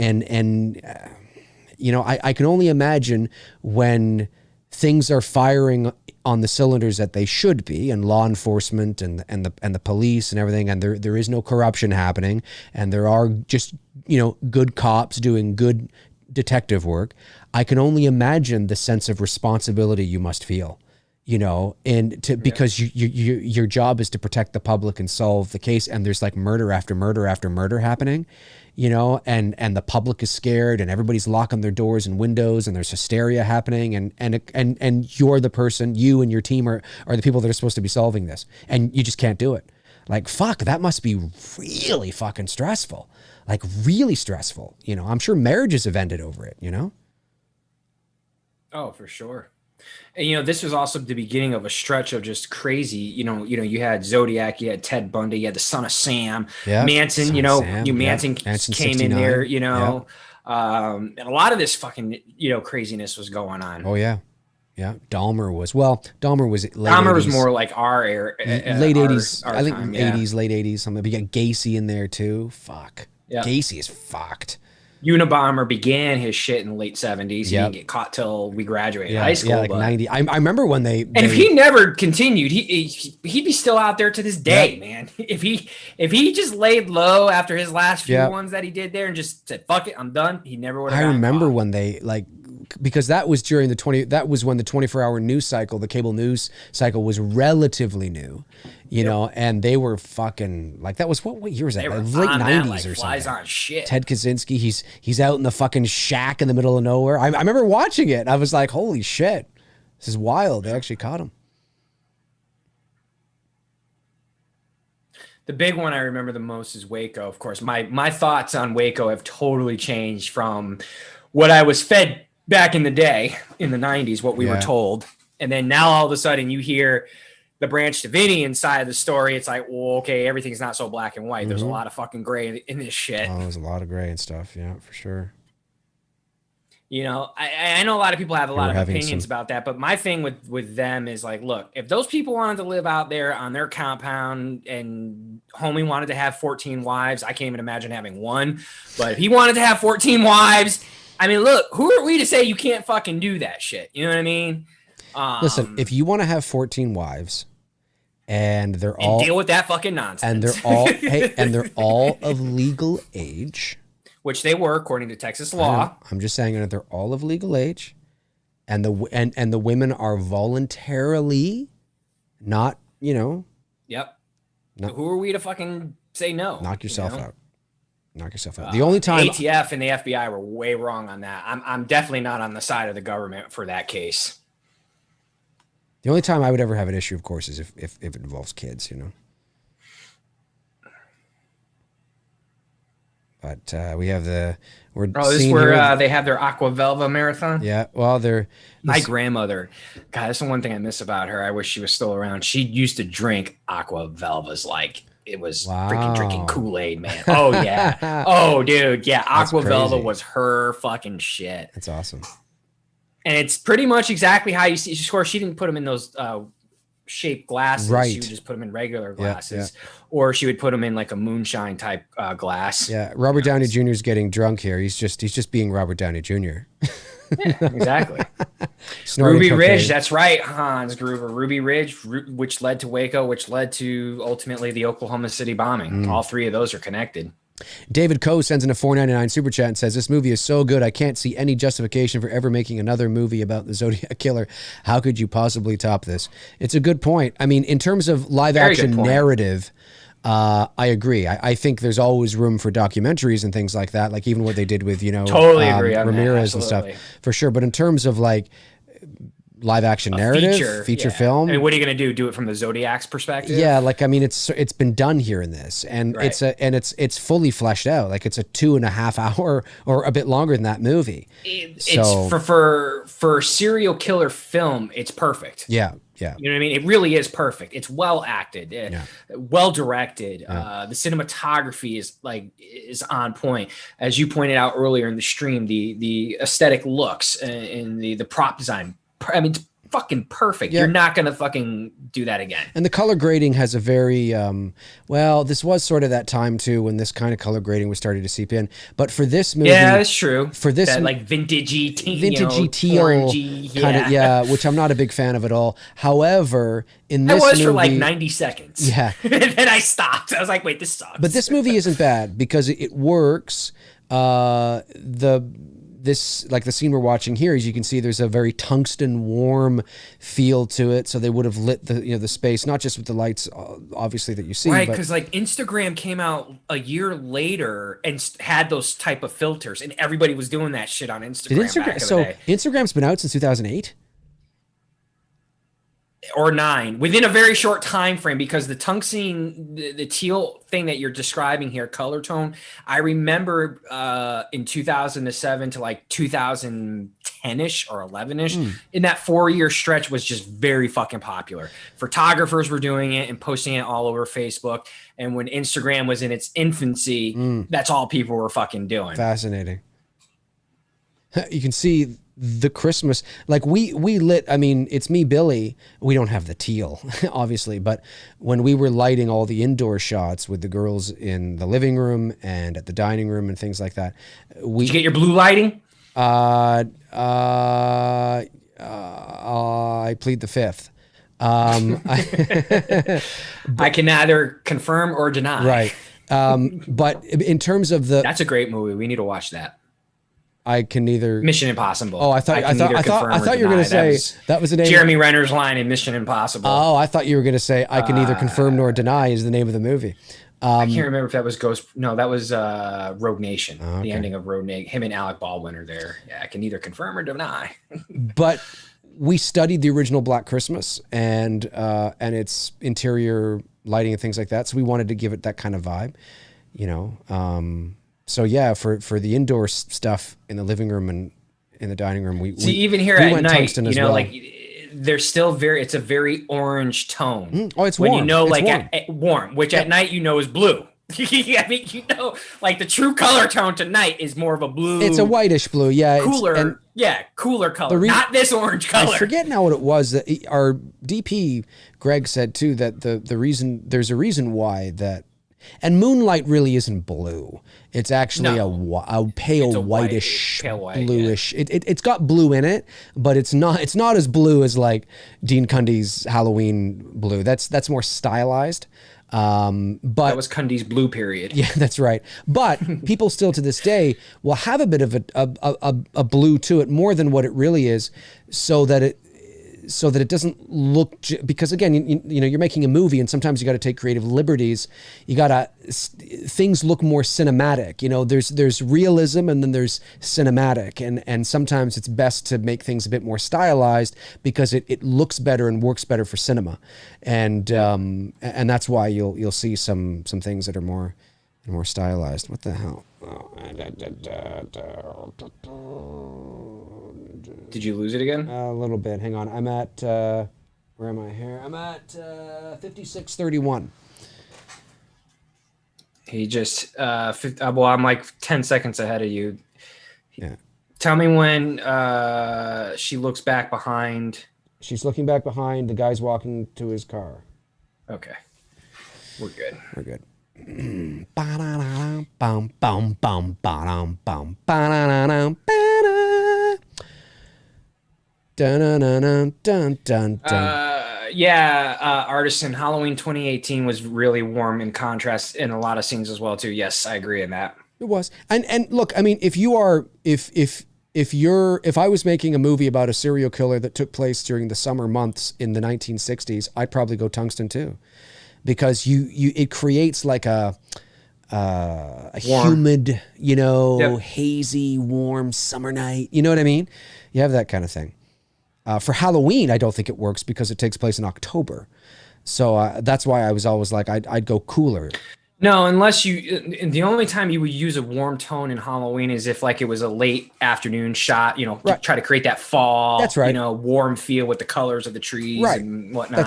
can only imagine when things are firing on the cylinders that they should be, and law enforcement and the police and everything, and there is no corruption happening, and there are just good cops doing good detective work. I can only imagine the sense of responsibility you must feel, because your job is to protect the public and solve the case, and there's like murder after murder after murder happening. And the public is scared, and everybody's locking their doors and windows, and there's hysteria happening, and you're the person, you and your team are the people that are supposed to be solving this, and you just can't do it. Like, fuck, that must be really fucking stressful. Like, really stressful. I'm sure marriages have ended over it, Oh, for sure. And, this was also the beginning of a stretch of just crazy, you had Zodiac, you had Ted Bundy, you had the Son of Sam, Manson, Manson came in there, and a lot of this fucking, craziness was going on. Oh, yeah. Yeah. Dahmer was more like our era, late 80s. I think 80s, late 80s, something. But you got Gacy in there too. Fuck. Yeah. Gacy is fucked. Unabomber began his shit in the late 70s. He didn't get caught till we graduated high school. Yeah, like 90. I remember when they if he never continued, he'd be still out there to this day, man. If he just laid low after his last few ones that he did there and just said, fuck it, I'm done, he never would have. I remember when they because that was when the 24-hour news cycle, the cable news cycle, was relatively new, and they were fucking that was what year was that? Late 90s or something. On shit. Ted Kaczynski, he's out in the fucking shack in the middle of nowhere. I remember watching it. I was like, holy shit, this is wild. They actually caught him. The big one I remember the most is Waco. Of course, my thoughts on Waco have totally changed from what I was fed back in the day, in the 90s, what we were told. And then now all of a sudden you hear the Branch Davidian side of the story. It's like, well, okay, everything's not so black and white. There's a lot of fucking gray in this shit. Oh, there's a lot of gray and stuff. Yeah, for sure. I know a lot of people have a lot of opinions about that, but my thing with them is like, look, if those people wanted to live out there on their compound and homie wanted to have 14 wives, I can't even imagine having one, but if he wanted to have 14 wives, I mean, look, who are we to say you can't fucking do that shit? You know what I mean? Listen, if you want to have 14 wives and they're all deal with that fucking nonsense, and they're all of legal age, which they were according to Texas law. I'm just saying that they're all of legal age, and the women are voluntarily not, Yep. Who are we to fucking say no? Knock yourself out. Knock yourself out. The only time ATF and the FBI were way wrong on that. I'm definitely not on the side of the government for that case. The only time I would ever have an issue, of course, is if it involves kids, But we have this is where they have their Aqua Velva marathon. Yeah, well, my grandmother. God, that's the one thing I miss about her. I wish she was still around. She used to drink Aqua Velvas like it was freaking drinking Kool-Aid, man. Oh yeah. Oh dude, yeah. Aqua Velva was her fucking shit. That's awesome. And it's pretty much exactly how you see. Of course, she didn't put them in those shaped glasses. Right. She would just put them in regular glasses, or she would put them in like a moonshine type glass. Yeah, Robert Downey Jr. is getting drunk here. He's just being Robert Downey Jr. Yeah, exactly. Ruby Ridge, that's right, Hans Gruber. Ruby Ridge, which led to Waco, which led to ultimately the Oklahoma City bombing. All three of those are connected. David Coe sends in a $4.99 super chat and says, this movie is so good, I can't see any justification for ever making another movie about the Zodiac Killer. How could you possibly top this? It's a good point. I mean, in terms of live action narrative, I agree. I think there's always room for documentaries and things like that, like even what they did with, totally agree on Ramirez and stuff, for sure. But in terms of like live action narrative, feature film. I mean, what are you going to do? Do it from the Zodiac's perspective? Yeah, like I mean, it's been done here in this, and it's fully fleshed out. Like it's a 2.5 hour or a bit longer than that movie. It's for serial killer film. It's perfect. Yeah. Yeah. You know what I mean? It really is perfect. It's well acted, well directed. The cinematography is on point. As you pointed out earlier in the stream, the aesthetic looks and the prop design. I mean, it's fucking perfect. You're not gonna fucking do that again. And the color grading has a very this was sort of that time too when this kind of color grading was starting to seep in. But for this movie, that's true. For this, that like vintagey teal kind of, which I'm not a big fan of at all. However, in this movie, for like 90 seconds. Yeah, and then I stopped. I was like, wait, this sucks. But this movie isn't bad because it works. Like the scene we're watching here, as you can see, there's a very tungsten warm feel to it. So they would have lit the space, not just with the lights, obviously, that you see. Right, because like Instagram came out a year later and had those type of filters, and everybody was doing that shit on Instagram. Instagram's been out since 2008? Or 9, within a very short time frame, because the tungsten, the teal thing that you're describing here, color tone, I remember in 2007 to like 2010-ish or 11-ish, in that 4-year stretch was just very fucking popular. Photographers were doing it and posting it all over Facebook. And when Instagram was in its infancy, that's all people were fucking doing. Fascinating. You can see the Christmas, like we lit, I mean, it's me, Billy. We don't have the teal, obviously, but when we were lighting all the indoor shots with the girls in the living room and at the dining room and things like that, did you get your blue lighting? I plead the fifth. I can neither confirm or deny. Right. But in terms of that's a great movie. We need to watch that. I can neither Mission Impossible. Oh, I thought you were going to say that was the name. Jeremy Renner's line in Mission Impossible. Oh, I thought you were going to say I can neither confirm nor deny is the name of the movie. I can't remember if that was Ghost. No, that was Rogue Nation. Oh, okay. The ending of Rogue Nation. Him and Alec Baldwin are there. Yeah, I can neither confirm or deny. But we studied the original Black Christmas and its interior lighting and things like that. So we wanted to give it that kind of vibe, you know. So yeah, for the indoor stuff in the living room and in the dining room, we even here at night, you know, like there's still it's a very orange tone. Oh, it's warm. When you know, it's like warm. Warm, which at night you know is blue. I mean, you know, like the true color tone tonight is more of a blue. It's a whitish blue, yeah. Cooler, cooler color, not this orange color. I forget now what it was that our DP Greg said too, that there's a reason why that. And Moonlight really isn't blue. It's actually a pale whitish, bluish. Yeah. It's got blue in it, but it's not as blue as like Dean Cundy's Halloween blue. That's more stylized. But that was Cundy's blue period. Yeah, that's right. But people still to this day will have a bit of a blue to it, more than what it really is, so that it doesn't look, because again, you know, you're making a movie and sometimes you got to take creative liberties. Things look more cinematic, you know, there's realism and then there's cinematic, and sometimes it's best to make things a bit more stylized because it looks better and works better for cinema. And that's why you'll see some things that are more stylized. What the hell? Did you lose it again? A little bit. Hang on. I'm at, where am I here? I'm at 56:31. He just, well, I'm like 10 seconds ahead of you. Yeah. Tell me when she looks back behind. She's looking back behind. The guy's walking to his car. Okay. We're good. We're good. Artisan Halloween 2018 was really warm in contrast in a lot of scenes as well too. Yes, I agree in that. It was. And look, I mean, if I was making a movie about a serial killer that took place during the summer months in the 1960s, I'd probably go tungsten too, because it creates like a humid, you know, hazy, warm summer night. You know what I mean? You have that kind of thing. For Halloween, I don't think it works because it takes place in October. So that's why I was always like, I'd go cooler. No, unless the only time you would use a warm tone in Halloween is if like it was a late afternoon shot, to try to create that fall, That's right. Warm feel with the colors of the trees and whatnot.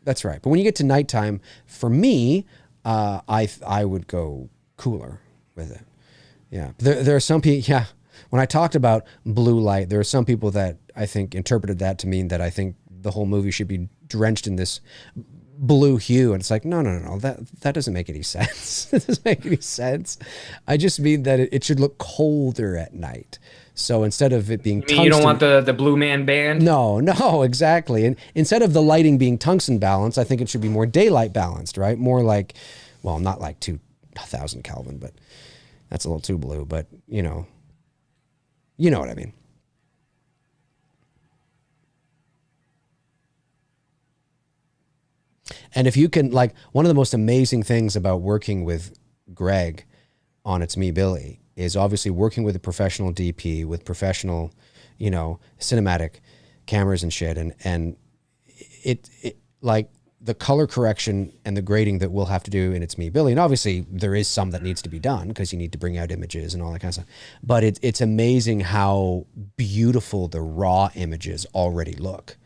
That's right. But when you get to nighttime, for me, I would go cooler with it. Yeah. There are some people, when I talked about blue light, there are some people that I think interpreted that to mean that I think the whole movie should be drenched in this blue hue, and it's like no, that doesn't make any sense. It doesn't make any sense. I just mean that it should look colder at night. So instead of it being tungsten, you don't want the Blue Man Band? No, exactly. And instead of the lighting being tungsten balanced, I think it should be more daylight balanced, right? More like, well, not like 2000 Kelvin, but that's a little too blue, but you know what I mean. And if you can, like, one of the most amazing things about working with Greg on It's Me, Billy is obviously working with a professional DP, with professional, cinematic cameras and shit. And it like the color correction and the grading that we'll have to do in It's Me, Billy. And obviously there is some that needs to be done because you need to bring out images and all that kind of stuff. But it's amazing how beautiful the raw images already look.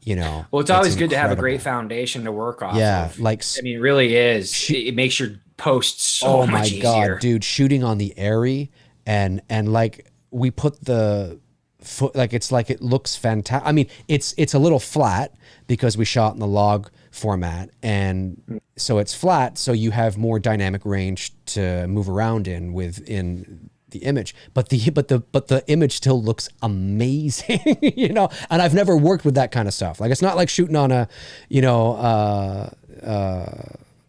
Well, it's always good to have a great foundation to work off of. It really is. It makes your post so much easier. Oh my God, dude, shooting on the Airy and like we put the foot, like it's like it looks fantastic. I mean, it's a little flat because we shot in the log format, and so it's flat, so you have more dynamic range to move around in the image, but the image still looks amazing, and I've never worked with that kind of stuff. Like, it's not like shooting on a,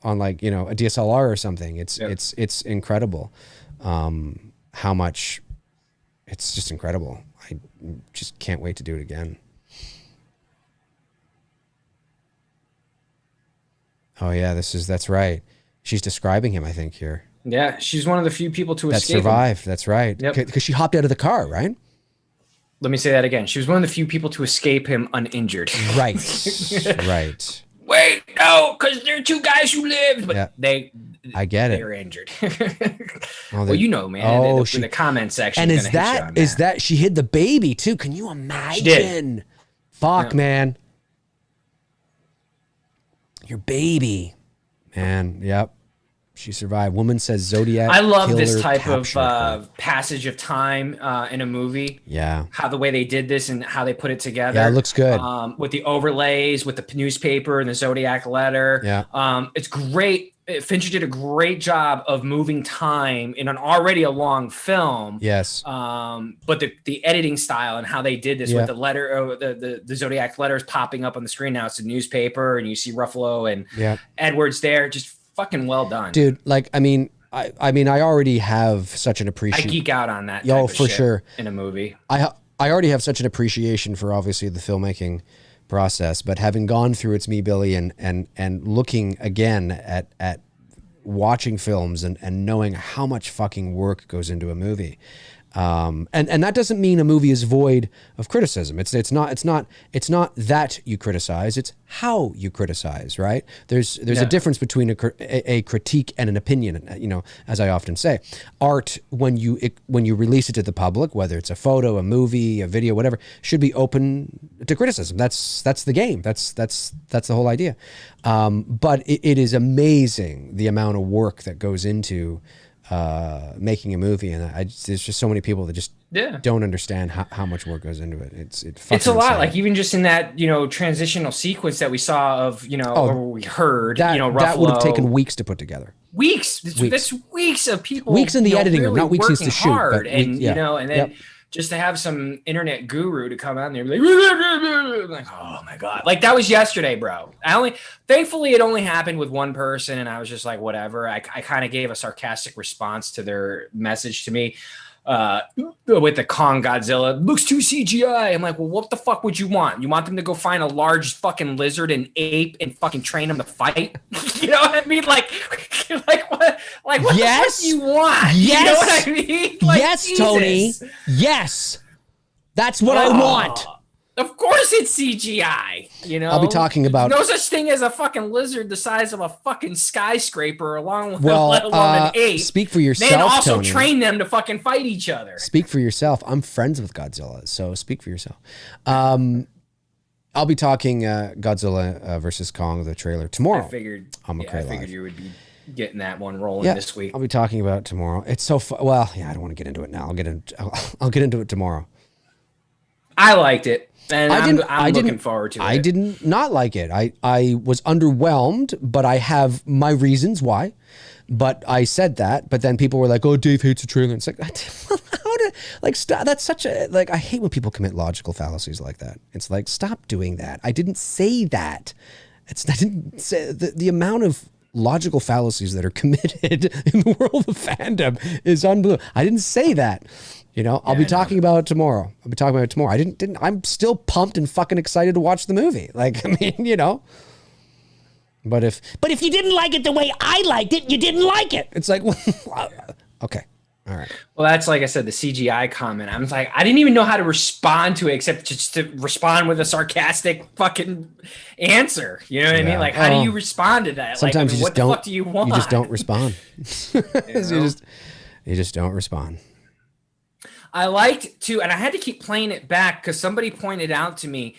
on like, a DSLR or something. It's incredible. How much it's just incredible. I just can't wait to do it again. Oh yeah, that's right. She's describing him, I think, here. Yeah, she's one of the few people to escape. That survived. That's right. Because she hopped out of the car, right? Let me say that again. She was one of the few people to escape him uninjured. Right. Right. Wait, no, because there are two guys who lived, but I get it. They were injured. Man. In the comment section. And is that she hid the baby too? Can you imagine? She did. Fuck, man. Your baby, man. Yep. She survived. Woman says Zodiac. I love this type of passage of time in a movie. Yeah. How the way they did this and how they put it together. Yeah, it looks good. With the overlays, with the newspaper and the Zodiac letter. Yeah. It's great. Fincher did a great job of moving time in an already a long film. Yes. But the editing style and how they did this with the letter, the Zodiac letters popping up on the screen. Now it's a newspaper and you see Ruffalo and Edwards there. Just fucking well done, dude. Like, I mean, I already have such an appreciation. I geek out on that. Yo, for sure. In a movie, I already have such an appreciation for obviously the filmmaking process, but having gone through It's Me, Billy, and looking again at watching films and knowing how much fucking work goes into a movie. And that doesn't mean a movie is void of criticism. It's not that you criticize, it's how you criticize, right? There's a difference between a critique and an opinion, as I often say. Art, when you release it to the public, whether it's a photo, a movie, a video, whatever, should be open to criticism. That's the game. That's the whole idea. But it is amazing the amount of work that goes into making a movie, and there's just so many people that just don't understand how much work goes into it. It's a lot. insane. Like, even just in that transitional sequence that we saw of or we heard that Ruffalo, that would have taken weeks to put together. Weeks. That's weeks of people. Weeks in the editing room, really not weeks to shoot. Hard, but and and then. Just to have some internet guru to come out and they're like, oh my God. Like, that was yesterday, bro. Thankfully it only happened with one person and I was just like, whatever. I kind of gave a sarcastic response to their message to me with the Kong Godzilla. Looks too CGI. I'm like, well, what the fuck would you want? You want them to go find a large fucking lizard and ape and fucking train them to fight? You know what I mean? Like what? Like, what the fuck do you want? Yes. You know what I mean? Like, yes, Jesus. Tony. Yes. That's what I want. Of course knows it's CGI. You know, I'll be talking about no such thing as a fucking lizard the size of a fucking skyscraper, let alone an ape. Speak for yourself. Then also Tony. train them to fucking fight each other. Speak for yourself. I'm friends with Godzilla, so speak for yourself. I'll be talking Godzilla versus Kong, the trailer, tomorrow. I figured Live. you would be getting that one rolling this week. I'll be talking about it tomorrow. It's so well, I don't want to get into it now. I'll get into it tomorrow. I liked it, and I'm looking forward to it. I didn't not like it. I was underwhelmed, but I have my reasons why. But I said that, but then people were like, "Oh, Dave hates the trailer." It's like, how did stop? That's such a I hate when people commit logical fallacies like that. It's like, stop doing that. I didn't say that. I didn't say the amount of logical fallacies that are committed in the world of fandom is unbelievable. I didn't say that. I'll be talking about it tomorrow. I'm still pumped and fucking excited to watch the movie. But if you didn't like it the way I liked it, you didn't like it. It's like, well, okay. All right. Well, that's like I said, the CGI comment. I'm like, I didn't even know how to respond to it except just to respond with a sarcastic fucking answer. You know what I mean? Like, how do you respond to that? Sometimes what the fuck do you want? You just don't respond. You just don't respond. I liked too, and I had to keep playing it back because somebody pointed out to me,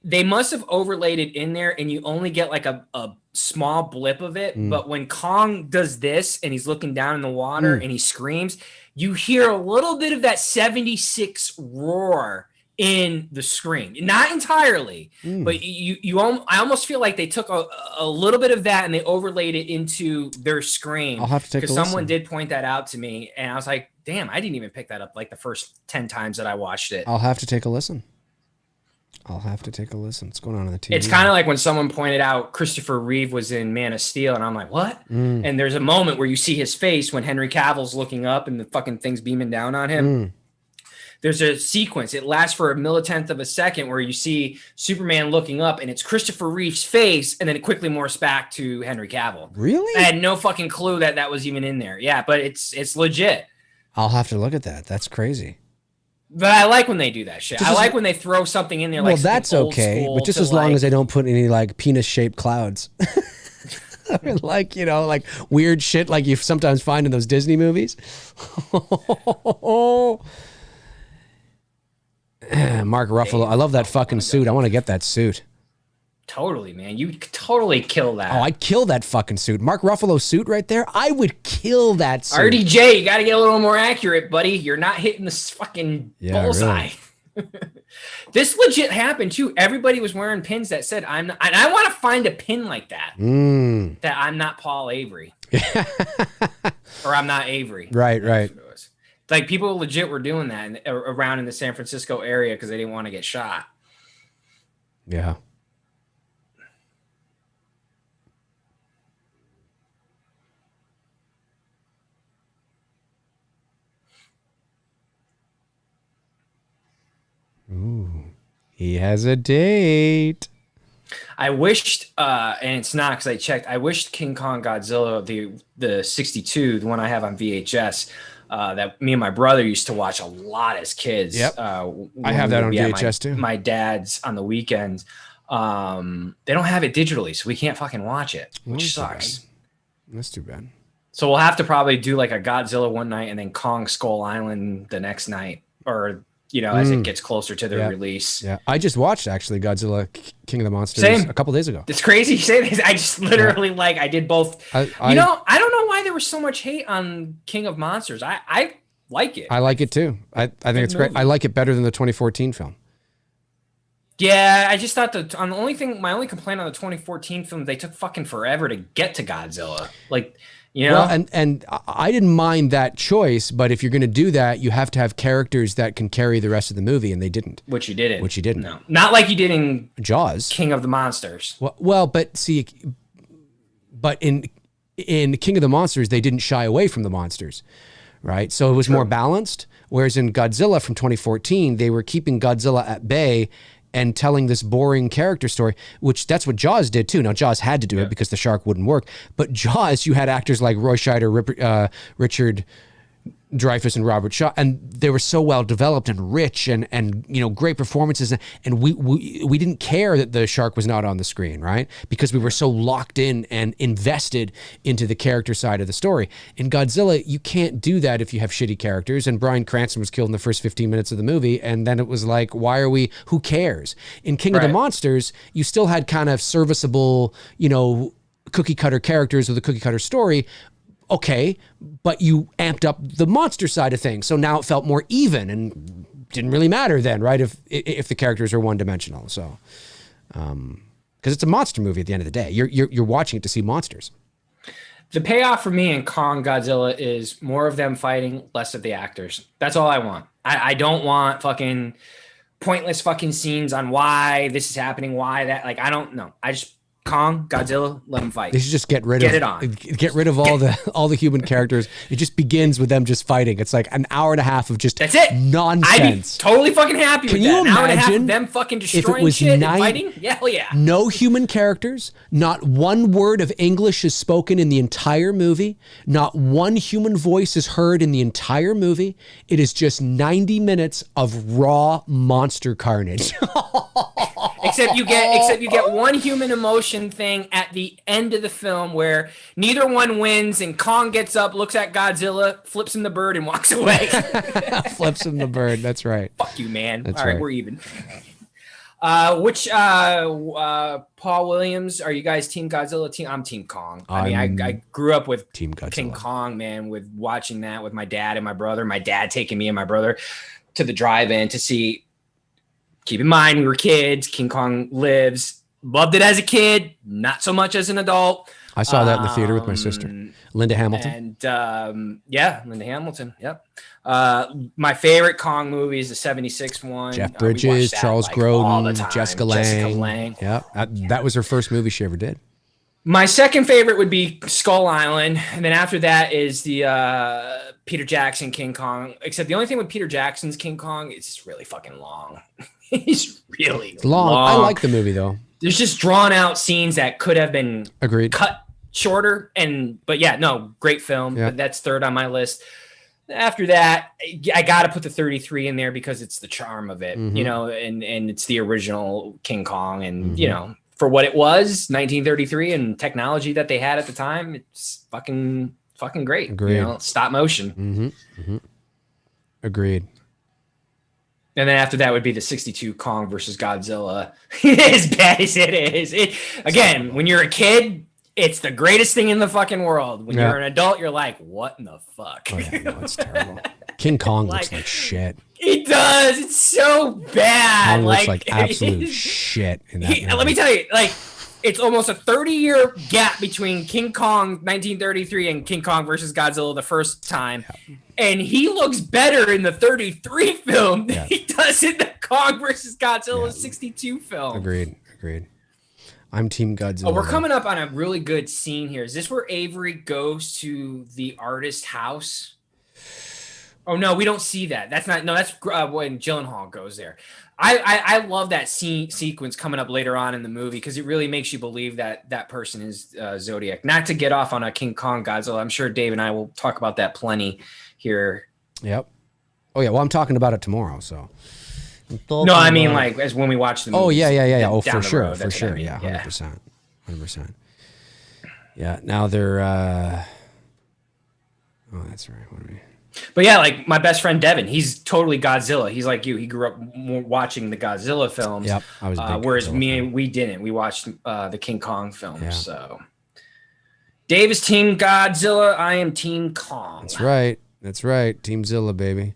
they must have overlaid it in there and you only get like a small blip of it. But when Kong does this and he's looking down in the water and he screams, you hear a little bit of that 76 roar in the screen. Not entirely, but I almost feel like they took a little bit of that and they overlaid it into their scream. I'll have to take a listen. Because someone did point that out to me and I was like, damn, I didn't even pick that up like the first 10 times that I watched it. I'll have to take a listen. What's going on the TV? It's kind of like when someone pointed out Christopher Reeve was in Man of Steel, and I'm like, what? And there's a moment where you see his face when Henry Cavill's looking up and the fucking thing's beaming down on him. There's a sequence. It lasts for a millitenth of a second where you see Superman looking up, and it's Christopher Reeve's face, and then it quickly morphs back to Henry Cavill. Really? I had no fucking clue that was even in there. Yeah, but it's legit. I'll have to look at that. That's crazy. But I like when they do that shit. I like when they throw something in there. Like, well, that's okay, but just as long as they don't put any like penis-shaped clouds, like weird shit like you sometimes find in those Disney movies. Mark Ruffalo, I love that fucking suit. I want to get that suit. Totally, man. You could totally kill that. Oh, I'd kill that fucking suit. Mark Ruffalo suit right there. I would kill that suit. RDJ, you got to get a little more accurate, buddy. You're not hitting this fucking bullseye. Really. This legit happened too. Everybody was wearing pins that said "I'm not," and I want to find a pin like that. That I'm not Paul Avery, or I'm not Avery. Right. Like people legit were doing that around in the San Francisco area because they didn't want to get shot. Yeah. Ooh, he has a date. I wished, and it's not because I checked. I wished King Kong Godzilla, the 62, the one I have on VHS, that me and my brother used to watch a lot as kids. Yep. I have that on VHS too. My dad's on the weekends. They don't have it digitally, so we can't fucking watch it, which sucks. That's too bad. So we'll have to probably do like a Godzilla one night and then Kong Skull Island the next night, or as it gets closer to the release. Yeah, I just watched actually Godzilla King of the Monsters a couple days ago. It's crazy you say this. I just literally I did both. I don't know why there was so much hate on King of Monsters. I like it. I like it too. I think it's great. I like it better than the 2014 film. Yeah, I just thought my only complaint on the 2014 film, they took fucking forever to get to Godzilla. Well, and I didn't mind that choice, but if you're going to do that, you have to have characters that can carry the rest of the movie, and they didn't. Which you didn't. No, not like you did in Jaws, King of the Monsters. Well, but in King of the Monsters, they didn't shy away from the monsters, right? So it was more balanced. Whereas in Godzilla from 2014, they were keeping Godzilla at bay and telling this boring character story, which that's what Jaws did too. Now, Jaws had to do it because the shark wouldn't work. But Jaws, you had actors like Roy Scheider, Richard Dreyfuss and Robert Shaw, and they were so well developed and rich and great performances, and we didn't care that the shark was not on the screen, right? Because we were so locked in and invested into the character side of the story. In Godzilla, you can't do that if you have shitty characters, and Bryan Cranston was killed in the first 15 minutes of the movie, and then it was like, who cares? In King of the Monsters, you still had kind of serviceable, cookie cutter characters with a cookie cutter story. Okay, but you amped up the monster side of things, so now it felt more even and didn't really matter then, right? If the characters are one dimensional, so because it's a monster movie at the end of the day, you're watching it to see monsters. The payoff for me in Kong Godzilla is more of them fighting, less of the actors. That's all I want. I don't want fucking pointless fucking scenes on why this is happening, why that. Like, I don't know. I just Kong, Godzilla, let them fight. They should just get rid of all the human characters. It just begins with them just fighting. It's like an hour and a half of just that's it. Nonsense. I'd be totally fucking happy with that. Can you an hour and a half imagine of them fucking if destroying it was shit and fighting? Yeah, hell yeah. No human characters, not one word of English is spoken in the entire movie. Not one human voice is heard in the entire movie. It is just 90 minutes of raw monster carnage. Except you get one human emotion thing at the end of the film where neither one wins, and Kong gets up, looks at Godzilla, flips him the bird, and walks away. Flips him the bird. That's right. Fuck you, man. That's All right, right. we're even. Paul Williams, are you guys Team Godzilla? I'm Team Kong. I grew up with Team Godzilla. King Kong, man, with watching that with my dad and my brother. My dad taking me and my brother to the drive-in to see. Keep in mind, we were kids. King Kong Lives. Loved it as a kid, not so much as an adult. I saw that in the theater with my sister, Linda Hamilton. And Linda Hamilton. Yep. My favorite Kong movie is the '76 one. Jeff Bridges, Charles Grodin, Jessica Lange. Lange. Yeah, that was her first movie she ever did. My second favorite would be Skull Island, and then after that is the Peter Jackson King Kong. Except the only thing with Peter Jackson's King Kong, it's really fucking long. He's really long. I like the movie though. There's just drawn out scenes that could have been cut shorter, but yeah, no, great film. Yeah. But that's third on my list. After that, I got to put the 33 in there because it's the charm of it, and it's the original King Kong, and for what it was, 1933, and technology that they had at the time, it's fucking great. Agreed. Stop motion. Agreed. And then after that would be the 62 Kong versus Godzilla. As bad as it is. Again, when you're a kid, it's the greatest thing in the fucking world. When you're an adult, you're like, what in the fuck? Oh, yeah, no, it's terrible. King Kong looks like shit. It does. It's so bad. Kong looks like absolute shit in that movie. Let me tell you, it's almost a 30-year gap between King Kong 1933 and King Kong versus Godzilla the first time. Yeah. And he looks better in the 33 film than he does in the Kong versus Godzilla 62 film. Agreed. I'm Team Godzilla. Oh, we're coming up on a really good scene here. Is this where Avery goes to the artist house? Oh, no, we don't see that. That's when Gyllenhaal goes there. I love that sequence coming up later on in the movie because it really makes you believe that that person is Zodiac. Not to get off on a King Kong Godzilla. I'm sure Dave and I will talk about that plenty here. Yep. Oh, yeah. Well, I'm talking about it tomorrow, so. No, I mean as when we watch the movie. Oh, yeah. Oh, for sure. Road, for sure. I mean. Yeah, 100%. Yeah, now they're... Oh, that's right. What are we... But yeah, my best friend Devin, he's totally Godzilla. He's like you. He grew up watching the Godzilla films. Yep, I was. Whereas we didn't. We watched the King Kong films. Yeah. So, Dave is Team Godzilla. I am Team Kong. That's right. Team Zilla, baby.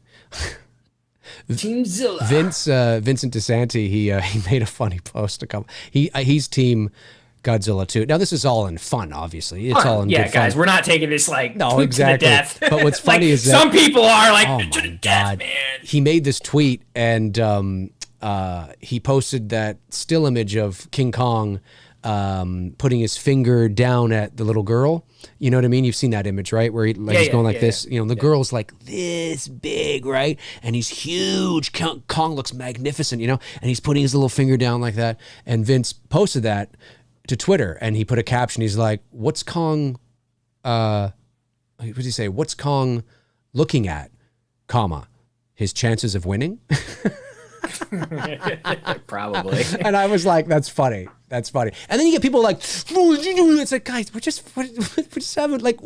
Team Zilla. Vincent DeSanti. He made a funny post. He's Team Godzilla too. Now this is all in fun, obviously. It's all in good guys. fun. We're not taking this no, exactly. to the death. But what's funny is that some people are to the death, man. He made this tweet and he posted that still image of King Kong putting his finger down at the little girl. You know what I mean? You've seen that image, right? Where he's going like this. You know, the girl's like this big, right? And he's huge. Kong looks magnificent, and he's putting his little finger down like that. And Vince posted that to Twitter, and he put a caption. He's like, "What's Kong? What did he say? What's Kong looking at, comma, his chances of winning. Probably. And I was like, that's funny. That's funny. And then you get people like, it's like, guys, we're just having, like,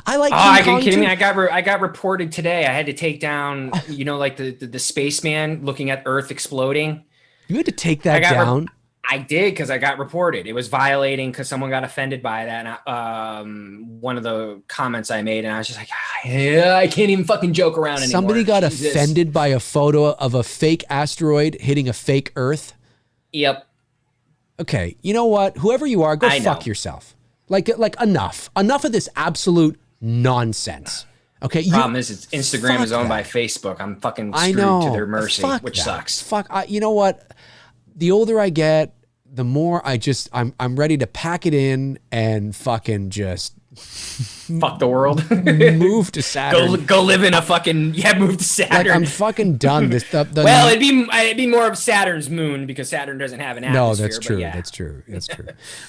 I like. Oh, are you kidding me? I got reported today. I had to take down, like the spaceman looking at Earth exploding. You had to take that down. I did, because I got reported. It was violating because someone got offended by that. And one of the comments I made, and I was just like, yeah, I can't even fucking joke around anymore. Somebody got offended by a photo of a fake asteroid hitting a fake Earth. Yep. Okay, you know what? Whoever you are, go fuck yourself. Like enough of this absolute nonsense. Okay. Problem is, Instagram is owned by Facebook. I'm fucking screwed to their mercy, which sucks. You know what? The older I get, the more I'm ready to pack it in and fucking just fuck the world. Move to Saturn. Go live in a fucking move to Saturn. Like, I'm fucking done. Well, it'd be more of Saturn's moon, because Saturn doesn't have an atmosphere. No, that's true. Yeah. That's true.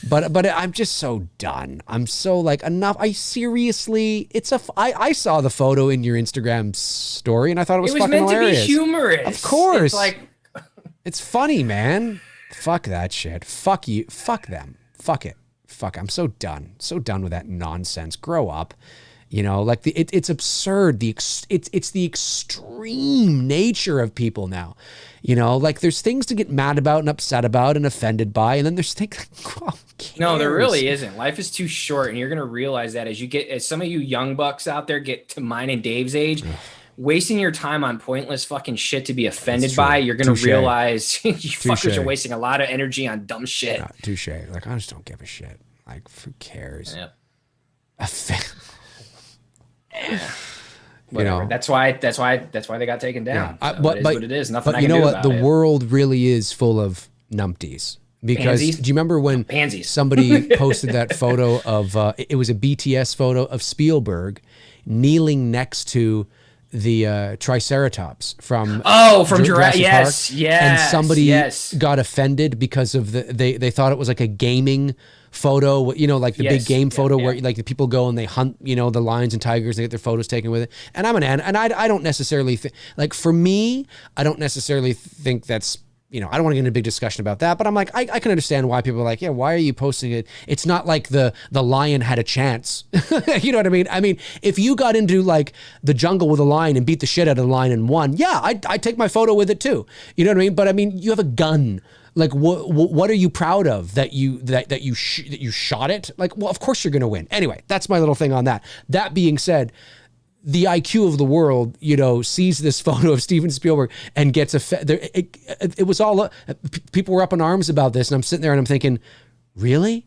But I'm just so done. I'm so like, enough. I seriously, I saw the photo in your Instagram story and I thought it was fucking hilarious. It was meant to be humorous. Of course. It's like, it's funny, man. Fuck that shit. Fuck you. Fuck them. Fuck it. Fuck. I'm so done. So done with that nonsense. Grow up. Like it's absurd. It's the extreme nature of people now. Like there's things to get mad about and upset about and offended by, and then there's things like, no, there really isn't. Life is too short, and you're gonna realize that as some of you young bucks out there get to mine and Dave's age. Wasting your time on pointless fucking shit to be offended by, you're going to realize you fuckers are wasting a lot of energy on dumb shit. Touche. Like, I just don't give a shit. Like, who cares? Yep. Whatever. That's why they got taken down. Yeah. So but, it is what it is. Nothing but I can do about the world really is full of numpties. Because pansies? Do you remember when somebody posted that photo of, it was a BTS photo of Spielberg kneeling next to the Triceratops from Jurassic Park. And somebody got offended because of they thought it was like a gaming photo, like the big game photo where like the people go and they hunt, the lions and tigers, they get their photos taken with it. And I don't necessarily like, for me, I don't necessarily think that's, I don't want to get into a big discussion about that, but I'm like, I can understand why people are like, yeah, why are you posting it? It's not like the lion had a chance. You know what I mean? I mean, if you got into like the jungle with a lion and beat the shit out of the lion and won, yeah, I'd take my photo with it too. You know what I mean? But I mean, you have a gun. Like, what are you proud of that you shot it? Like, well, of course you're going to win. Anyway, that's my little thing on that. That being said, the IQ of the world, sees this photo of Steven Spielberg and gets it was all, people were up in arms about this, and I'm sitting there and I'm thinking, really?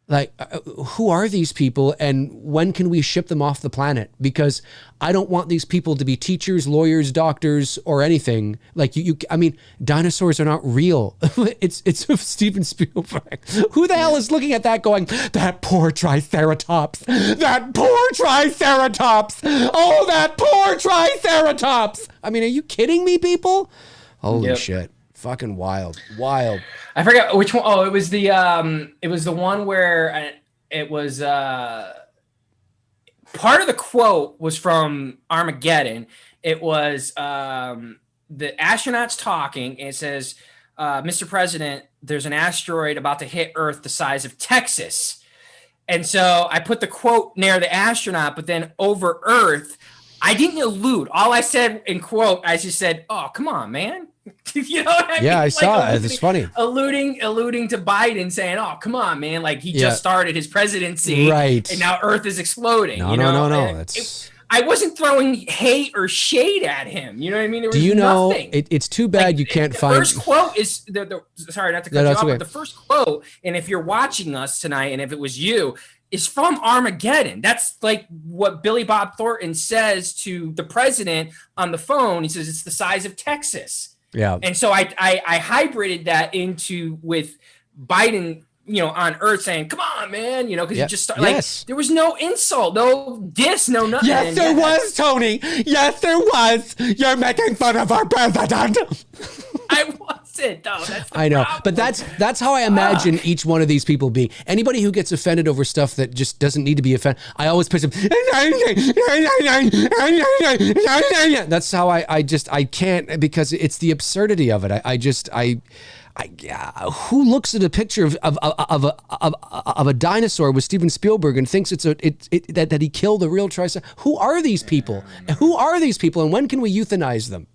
Like, who are these people, and when can we ship them off the planet? Because I don't want these people to be teachers, lawyers, doctors, or anything. Like I mean, dinosaurs are not real. It's Steven Spielberg. Who the hell is looking at that going, that poor Triceratops, that poor Triceratops, oh, that poor Triceratops. I mean, are you kidding me, people? Holy shit. Fucking wild. I forgot which one. Oh, it was the one where it was part of the quote was from Armageddon. It was the astronauts talking, and it says, "Mr. President, there's an asteroid about to hit Earth the size of Texas." And so I put the quote near the astronaut, but then over Earth, I didn't allude. All I said in quote, I just said, "Oh, come on, man." You know what I mean? Yeah, I saw it. It's funny. Alluding to Biden saying, "Oh, come on, man! Like he just started his presidency, right? And now Earth is exploding." No. I wasn't throwing hate or shade at him. You know what I mean? There was nothing. It's too bad you can't find. The first quote is sorry, not to cut you off, but the first quote, and if you're watching us tonight, and if it was you, is from Armageddon. That's like what Billy Bob Thornton says to the president on the phone. He says it's the size of Texas. Yeah. And so I hybrided that into with Biden, on Earth saying, "Come on, man," because he just started, like, there was no insult, no diss, no nothing. Yes, there was, Tony. Yes, there was. You're making fun of our president. I was. opposite, though. That's the I know, problem. but that's how I imagine each one of these people being. Anybody who gets offended over stuff that just doesn't need to be offended, I always push them. That's how I can't, because it's the absurdity of it. Who looks at a picture of a dinosaur with Steven Spielberg and thinks that he killed a real triceratops? Who are these people? Who are these people, and when can we euthanize them?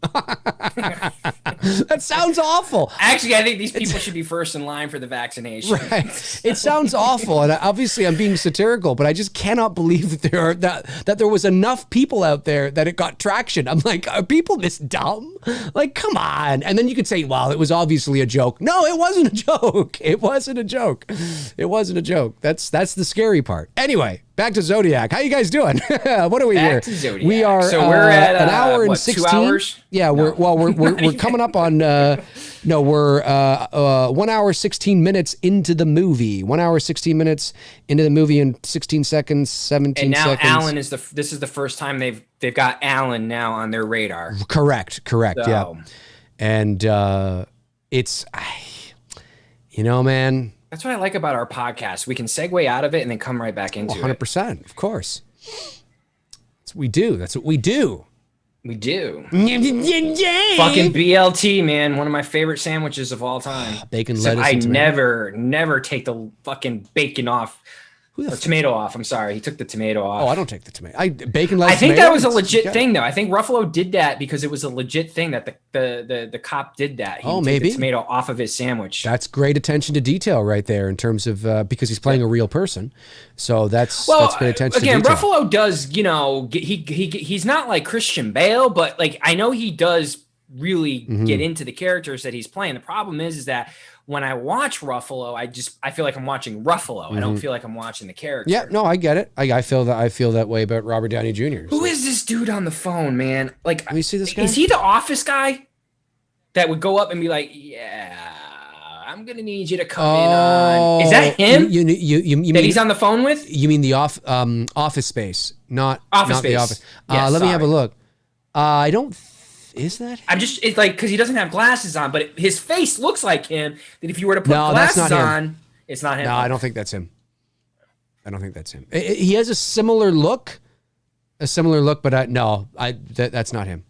That sounds awful. Actually, I think these people should be first in line for the vaccination. Right. It sounds awful, and obviously I'm being satirical, but I just cannot believe that there was enough people out there that it got traction. I'm like, are people this dumb? Like, come on. And then you could say, well, it was obviously a joke. No, it wasn't a joke. It wasn't a joke. It wasn't a joke. That's the scary part. Anyway, back to Zodiac. How you guys doing? What are we here? Back to Zodiac. We are. So we're at an hour and what, 16. 2 hours. Yeah, we're coming up on. We're 1 hour 16 minutes into the movie. 1 hour 16 minutes into the movie in 16 seconds, 17 and now seconds. Alan is this is the first time they've got Alan now on their radar. Correct. So. Yeah, and it's, man. That's what I like about our podcast. We can segue out of it and then come right back into 100%, of course. That's what we do. That's what we do. We do. Fucking BLT, man. One of my favorite sandwiches of all time. Bacon, lettuce, I and tomato. never take the fucking bacon off. Or tomato off. I'm sorry. He took the tomato off. Oh, I don't take the tomato. Bacon, lettuce, I think tomato, that was a legit thing, though. I think Ruffalo did that because it was a legit thing that the cop did that. He maybe the tomato off of his sandwich. That's great attention to detail right there in terms of because he's playing a real person. So that's great attention to detail. Ruffalo does, he's not like Christian Bale, but like I know he does really get into the characters that he's playing. The problem is that when I watch Ruffalo, I feel like I'm watching Ruffalo. I don't feel like I'm watching the character. Yeah, no, I get it. I feel that way about Robert Downey Jr. Who is this dude on the phone, man? Like, let me see this guy. Is he the office guy that would go up and be like, "Yeah, I'm gonna need you to come in on"? Is that him? You mean he's on the phone with? You mean the Office Space, not Office Space. The Office. Yes, let me have a look. I don't. Is that? It's like because he doesn't have glasses on, but his face looks like him. That if you were to put glasses on, it's not him. No, I don't think that's him. He has a similar look, but no, that's not him.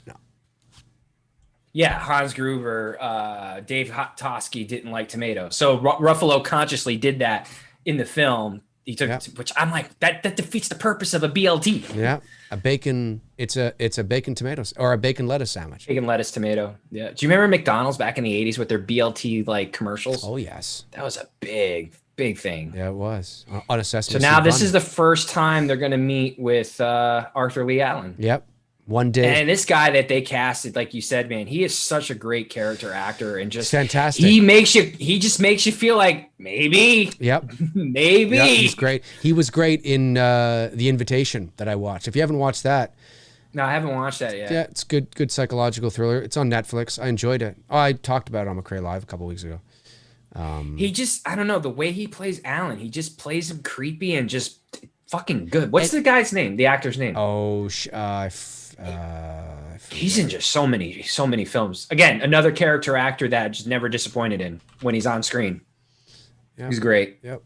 No. Yeah, Hans Gruber, Dave Tosky didn't like tomatoes, so Ruffalo consciously did that in the film. He took, which I'm like, that defeats the purpose of a BLT. Yeah, a bacon. It's a bacon tomatoes or a bacon lettuce sandwich. Bacon lettuce tomato. Yeah. Do you remember McDonald's back in the '80s with their BLT like commercials? Oh yes, that was a big thing. Yeah, it was on a Sesame. So now this is the first time they're going to meet with Arthur Lee Allen. Yep. One day. And this guy that they casted, like you said, man, he is such a great character actor and just fantastic. He just makes you feel like maybe. Yep. Maybe. Yep, he's great. He was great in The Invitation that I watched. If you haven't watched that. No, I haven't watched that yet. Yeah, it's good psychological thriller. It's on Netflix. I enjoyed it. Oh, I talked about it on McRae Live a couple weeks ago. He just, I don't know, the way he plays Alan, he just plays him creepy and just fucking good. What's the guy's name? The actor's name? Oh, he's in just so many films. Again, another character actor that just never disappointed in when he's on screen. Yep. He's great. Yep.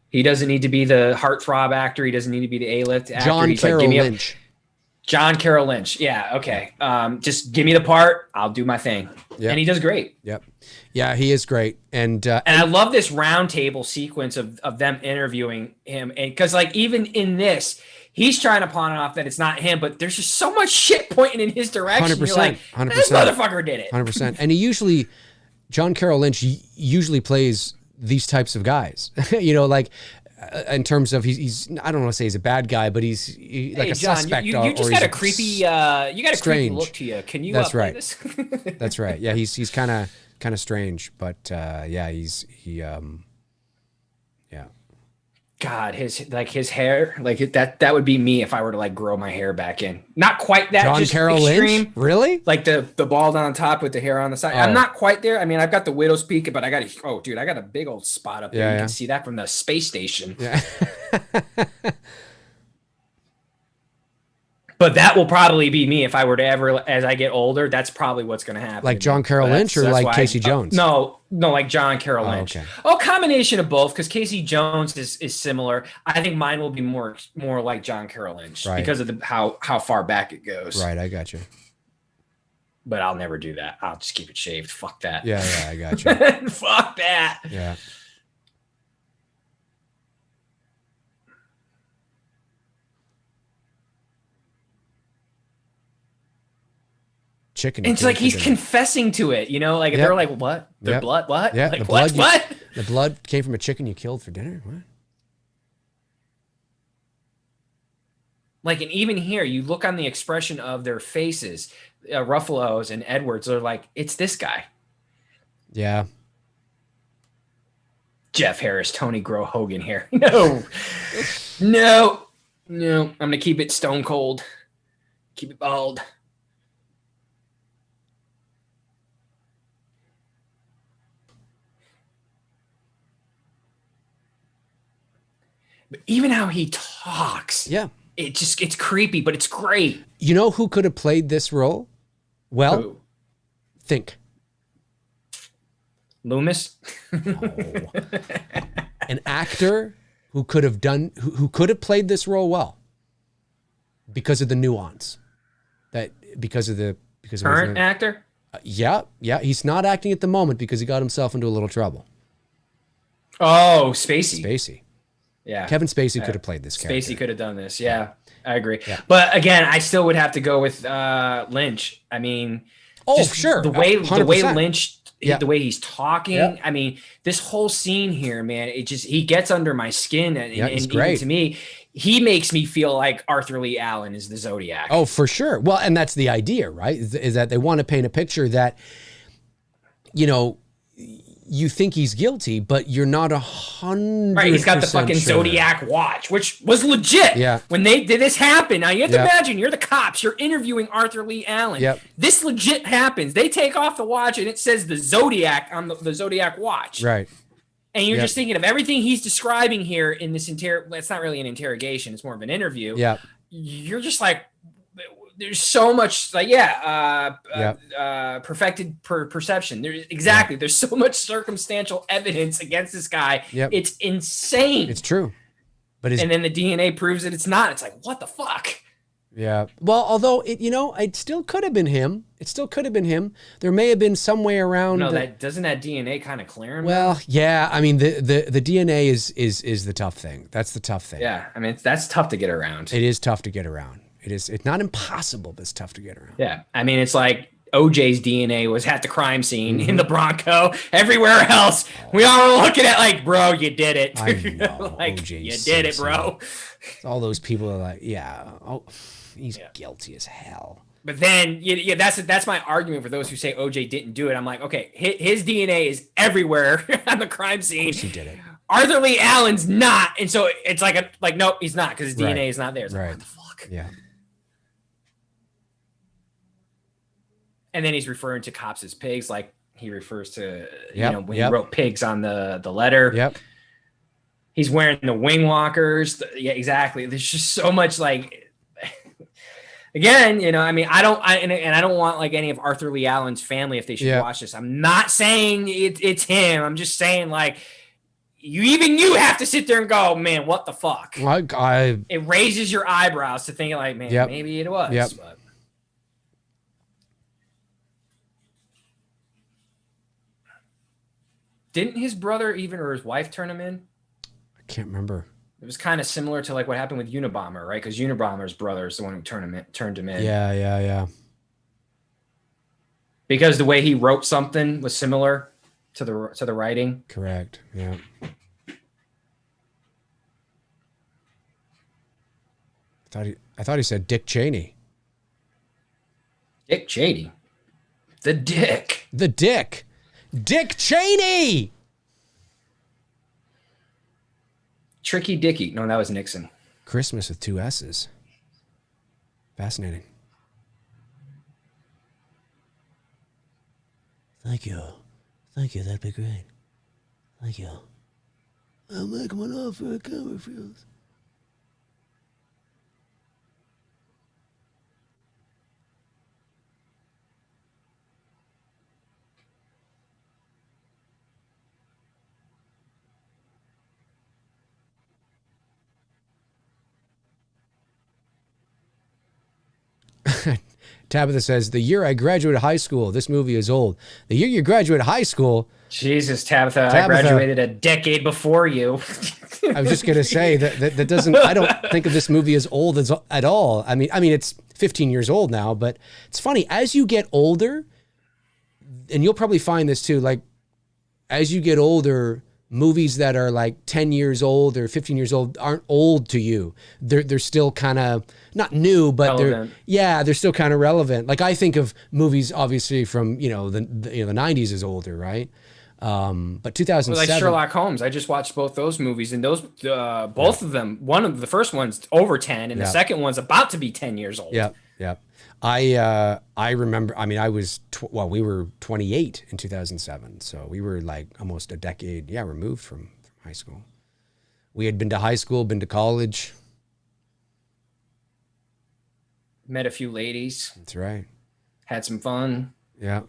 He doesn't need to be the heartthrob actor. He doesn't need to be the A-list actor. John Carroll Lynch. John Carroll Lynch. Yeah. Okay. Just give me the part. I'll do my thing. Yep. And he does great. Yep. Yeah, he is great. And I love this round table sequence of them interviewing him. And because like even in this, he's trying to pawn it off that it's not him, but there's just so much shit pointing in his direction. 100%. You're like, 100%. This motherfucker did it. 100%. And John Carroll Lynch usually plays these types of guys. Like in terms of he's I don't want to say he's a bad guy, but he's like a John, suspect. You just got a creepy creepy look to you. Can you? That's right. This? That's right. Yeah, he's kind of strange, but yeah, yeah. God, his hair, like that would be me if I were to like grow my hair back in. Not quite that. John Carroll Lynch, really? Like the bald on top with the hair on the side. Oh. I'm not quite there. I mean, I've got the widow's peak, but I got a big old spot up there. You can see that from the space station. Yeah. But that will probably be me if I were to ever, as I get older, that's probably what's going to happen. Like John Carroll Lynch or like Casey Jones? No, like John Carroll Lynch. Okay. Oh, combination of both, because Casey Jones is similar. I think mine will be more like John Carroll Lynch because of how far back it goes. Right, I got you. But I'll never do that. I'll just keep it shaved. Fuck that. Yeah, I got you. Fuck that. Yeah. Chicken. And it's like he's confessing to it, like they're like, what? The blood? What? Yeah, like, the blood. What? The blood came from a chicken you killed for dinner? What? Like, and even here, you look on the expression of their faces, Ruffalo's and Edwards, they're like, it's this guy. Yeah. Jeff Harris, Tony Grow Hogan here. No. I'm going to keep it stone cold. Keep it bald. But even how he talks. Yeah. It's creepy, but it's great. You know who could have played this role? Well, Who? think. Loomis? No. An actor who could have played this role well because of the nuance. Current actor? Yeah. He's not acting at the moment because he got himself into a little trouble. Oh, Spacey. Yeah. Kevin Spacey could have played this character. Spacey could have done this. Yeah, I agree. Yeah. But again, I still would have to go with Lynch. I mean, sure. The way 100%. Lynch, the way he's talking. Yeah. I mean, this whole scene here, man, he gets under my skin. And he's great. To me, he makes me feel like Arthur Lee Allen is the Zodiac. Oh, for sure. Well, and that's the idea, right? Is that they want to paint a picture that, you think he's guilty, but you're not 100%. Right, he's got the fucking Zodiac watch, which was legit. Yeah. When did this happen? Now you have to imagine you're the cops, you're interviewing Arthur Lee Allen. Yep. This legit happens. They take off the watch and it says the Zodiac on the Zodiac watch. Right. And you're just thinking of everything he's describing here in this it's not really an interrogation, it's more of an interview. Yeah. You're just like, there's so much perfected perception. There's so much circumstantial evidence against this guy. Yep. It's insane. It's true. And then the DNA proves that it's not. It's like, what the fuck? Yeah. Well, although it still could have been him. There may have been some way around. No, doesn't that DNA kind of clear him? Well, yeah. I mean, the DNA is the tough thing. That's the tough thing. Yeah. I mean, that's tough to get around. It is tough to get around. It's not impossible, but it's tough to get around. Yeah. I mean, it's like OJ's DNA was at the crime scene in the Bronco. Everywhere else, we all were looking at like, bro, you did it. I know. Like, OJ you Simpson. did it, bro. All those people are like, he's guilty as hell. But then, that's my argument for those who say OJ didn't do it. I'm like, okay, his DNA is everywhere on the crime scene. Of course he did it. Arthur Lee Allen's not, and so it's like nope, he's not because his DNA is not there. It's like, what the fuck? Yeah. And then he's referring to cops as pigs, like he refers to when he wrote pigs on the letter. Yep. He's wearing the wing walkers. Yeah, exactly. There's just so much like. Again, I mean, I don't want like any of Arthur Lee Allen's family if they should watch this. I'm not saying it's him. I'm just saying like you have to sit there and go, man, what the fuck? It raises your eyebrows to think like, man, maybe it was. Yep. But. Didn't his brother or his wife turn him in? I can't remember. It was kind of similar to like what happened with Unabomber, right? Because Unabomber's brother is the one who turned him in. Yeah. Because the way he wrote something was similar to the writing. Correct. Yeah. I thought he said Dick Cheney. Dick Cheney. The Dick. Dick Cheney. Tricky Dicky. No, that was Nixon. Christmas with 2 S's. Fascinating. Thank you. That'd be great. Thank you. I'll make one offer at Coverfields. Tabitha says, the year I graduated high school, this movie is old. The year you graduated high school. Jesus, Tabitha, I graduated a decade before you. I was just going to say that doesn't, I don't think of this movie as old at all. I mean, it's 15 years old now, but it's funny, as you get older, and you'll probably find this too, like as you get older, movies that are like 10 years old or 15 years old aren't old to you. They're still kind of not new, but relevant. They're still kind of relevant. Like I think of movies obviously from, the 90s is older, right? But 2007, like Sherlock Holmes, I just watched both those movies, and those both of them. One of the first one's over 10, and the second one's about to be 10 years old. Yeah. I remember. I mean, we were 28 in 2007, so we were like almost a decade, removed from high school. We had been to high school, been to college, met a few ladies. That's right. Had some fun. Yeah.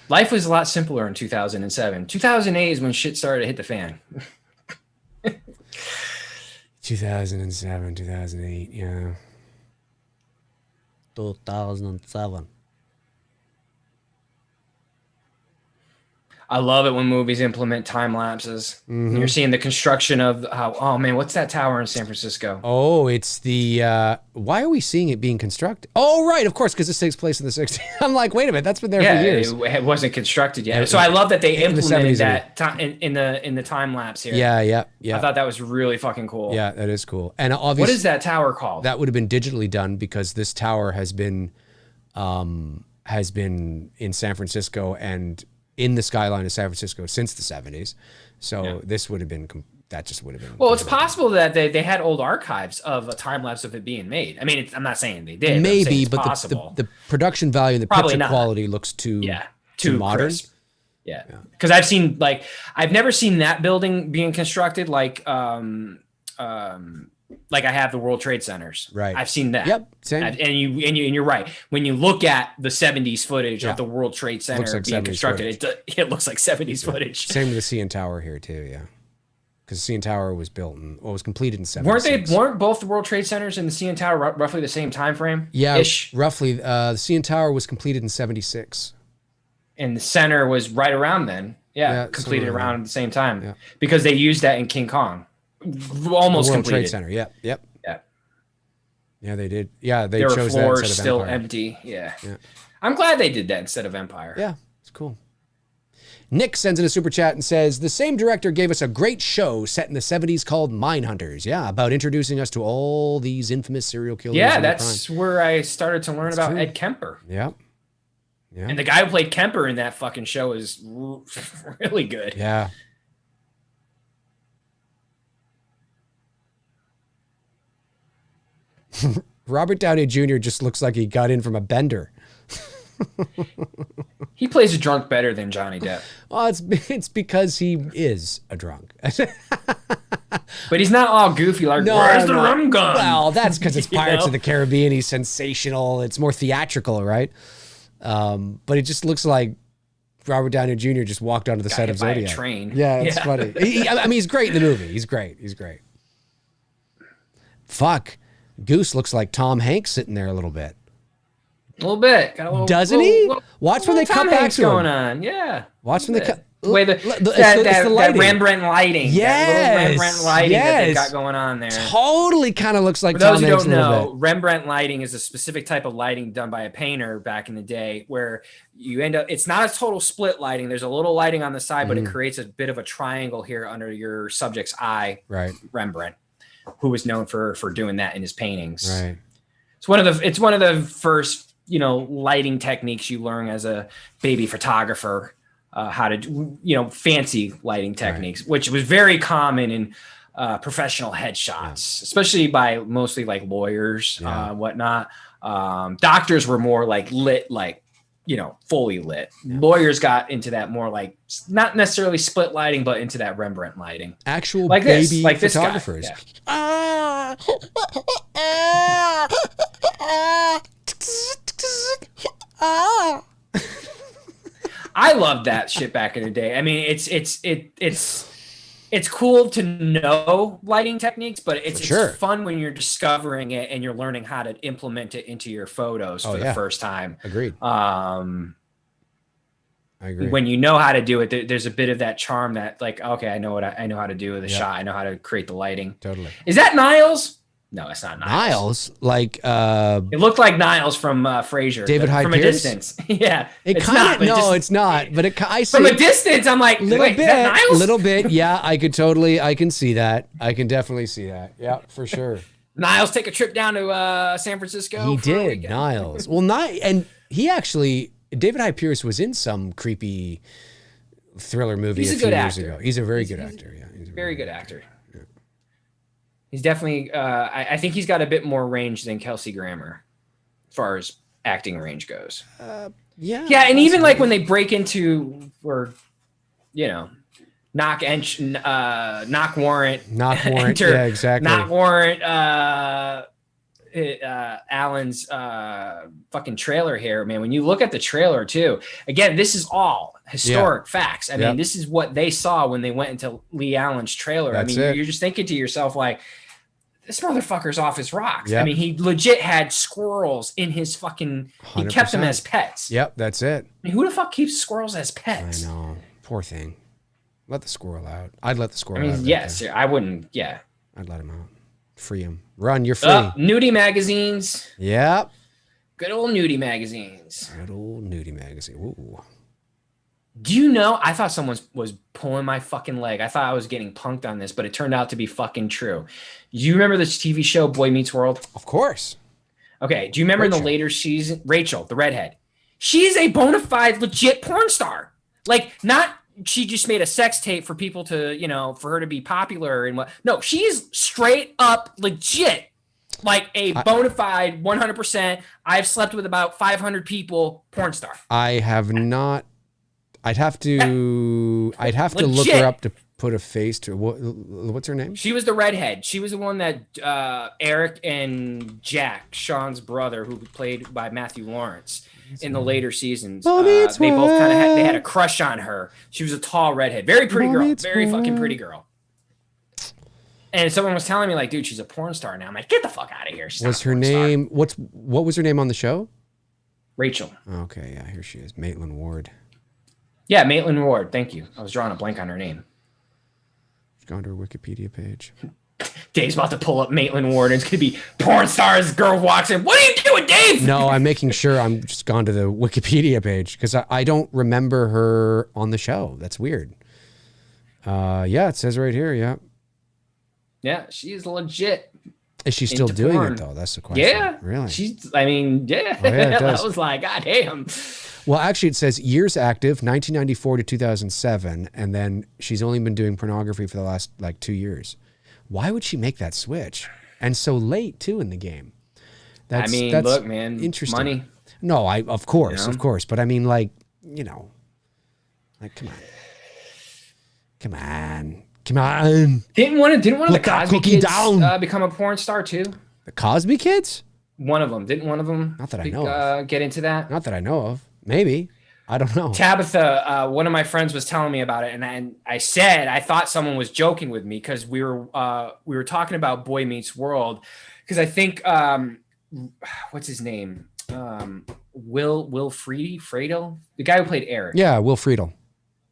Life was a lot simpler in 2007. 2008 is when shit started to hit the fan. 2007, 2008, yeah. 2007. I love it when movies implement time lapses. Mm-hmm. You're seeing the construction of oh man, what's that tower in San Francisco? Oh, it's the, why are we seeing it being constructed? Oh, right, of course, because this takes place in the 60s. I'm like, wait a minute, that's been there for years. It wasn't constructed yet. So I love that they implemented that in the time lapse here. Yeah. I thought that was really fucking cool. Yeah, that is cool. And obviously, what is that tower called? That would have been digitally done because this tower has been in San Francisco and in the skyline of San Francisco since the 70s. So this would have been, that just would have been. Well, it's possible that they had old archives of a time lapse of it being made. I mean, I'm not saying they did. Maybe, but the production value and the probably picture not. Quality looks too modern. Crisp. Yeah. Because I've never seen that building being constructed like I have the World Trade Centers. Right. I've seen that. Yep. Same. And you're right. When you look at the 70s footage of the World Trade Center being constructed, it looks like 70s footage. Same with the CN Tower here too. Yeah. Because the CN Tower was was completed in 76. Weren't both the World Trade Centers and the CN Tower roughly the same time frame? Yeah. Ish? Roughly. The CN Tower was completed in 76. And the center was right around then. Yeah. Completed around the same time because they used that in King Kong. Almost the World completed. Trade Center. Yep. Yeah, they did. Yeah, they there chose were floors that instead of still Empire. empty. Yeah. I'm glad they did that instead of Empire. Yeah, it's cool. Nick sends in a super chat and says, the same director gave us a great show set in the 70s called Mindhunters. Yeah, about introducing us to all these infamous serial killers. Yeah, that's where I started to learn about Ed Kemper. Yeah. And the guy who played Kemper in that fucking show is really good. Yeah. Robert Downey Jr. just looks like he got in from a bender. He plays a drunk better than Johnny Depp. Well, it's because he is a drunk. But he's not all goofy like, where's the rum gun? Well, that's because it's Pirates of the Caribbean. He's sensational. It's more theatrical, right? But it just looks like Robert Downey Jr. just walked onto the set of Zodiac. By a train. Yeah, it's funny. I mean, he's great in the movie. He's great. Fuck. Goose looks like Tom Hanks sitting there a little bit. A little bit. Doesn't he? Watch when they cut back to him. Going on. Yeah. Watch when they cut. The way that Rembrandt lighting. Yes. That little Rembrandt lighting that they've got going on there. Totally kind of looks like For those Tom who Hanks don't know, bit. Rembrandt lighting is a specific type of lighting done by a painter back in the day where you end up, it's not a total split lighting. There's a little lighting on the side, but it creates a bit of a triangle here under your subject's eye. Right. Rembrandt, who was known for doing that in his paintings. Right. It's one of the first, lighting techniques you learn as a baby photographer, how to do, fancy lighting techniques, which was very common in professional headshots, especially by mostly like lawyers, whatnot. Doctors were more like lit, like, fully lit. Lawyers got into that more like not necessarily split lighting, but into that Rembrandt lighting. Actual like baby like photographers. This guy. I loved that shit back in the day. I mean, it's it's cool to know lighting techniques, but it's sure. fun when you're discovering it and you're learning how to implement it into your photos for the first time. Agreed. I agree. When you know how to do it, there's a bit of that charm that like, okay, I know how to do with a shot. I know how to create the lighting. Totally. Is that Niles? No, it's not Niles. Niles, like it looked like Niles from Frasier. David Hyde from Pierce? a distance. Yeah, it kind of it's not. But I see from a distance. I'm like, wait, is that Niles? Little bit. Yeah, I can see that. I can definitely see that. Yeah, for sure. Niles take a trip down to San Francisco. He did. Niles. Well, and he actually. David Hyde Pierce was in some creepy thriller movie a few years ago. He's a very good actor. Yeah, he's a very good actor. Yeah. He's definitely. I think he's got a bit more range than Kelsey Grammer, as far as acting range goes. Yeah, and even like when they break into knock warrant. Enter, yeah, exactly. Knock warrant. Alan's fucking trailer here, man. When you look at the trailer too, again, this is all historic facts. I mean, this is what they saw when they went into Lee Allen's trailer. That's you're just thinking to yourself like, this motherfucker's off his rocks. I mean, he legit had squirrels in his fucking. 100%. He kept them as pets. Yep, that's it. I mean, who the fuck keeps squirrels as pets? I know, poor thing. Let the squirrel out. I'd let the squirrel out. Yes, I wouldn't. Yeah, I'd let him out. Free him. Run, you're free. Nudie magazines. Yep. Good old nudie magazines. Good old nudie magazine. Ooh. Do you know, I thought someone was pulling my fucking leg. I thought I was getting punked on this, but it turned out to be fucking true. Do you remember this TV show, Boy Meets World? Of course. Okay. Do you remember in the later season, Rachel, the redhead? She's a bona fide legit porn star. Like, not she just made a sex tape for people to, for her to be popular and what. No, she's straight up legit, like a bona fide 100%. I've slept with about 500 people porn star. I have not. I'd have to look her up to put a face to. What's her name? She was the redhead. She was the one that Eric and Jack, Sean's brother, who played by Matthew Lawrence. In the later seasons, they both kind of had a crush on her. She was a tall redhead, very pretty girl, very fucking pretty girl. And someone was telling me like, dude, she's a porn star now. I'm like, get the fuck out of here. Was her name? What was her name on the show? Rachel. Okay, yeah, here she is, Maitland Ward. Yeah, Maitland Ward. Thank you. I was drawing a blank on her name. She's gone to her Wikipedia page. Dave's about to pull up Maitland Ward, and it's going to be porn stars. Girl walks in. What are you doing, Dave? No, I'm making sure I'm just gone to the Wikipedia page because I don't remember her on the show. That's weird. Yeah, it says right here. Yeah. Yeah, she's legit. Is she still doing porn. It, though? That's the question. Yeah. Really? Yeah. Oh, yeah, I was like, God damn. Well, actually, it says years active, 1994 to 2007, and then she's only been doing pornography for the last, 2 years. Why would she make that switch? And so late, too, in the game. That's look, man, interesting. Money. No, of course. But I mean, come on. Didn't one of the Cosby kids become a porn star, too? The Cosby kids? One of them. Didn't one of them Not that I know of. Get into that? Not that I know of. Maybe. I don't know. Tabitha, one of my friends was telling me about it, and I said I thought someone was joking with me because we were talking about Boy Meets World because I think what's his name, Will Friedle, the guy who played Eric. Yeah, Will Friedle.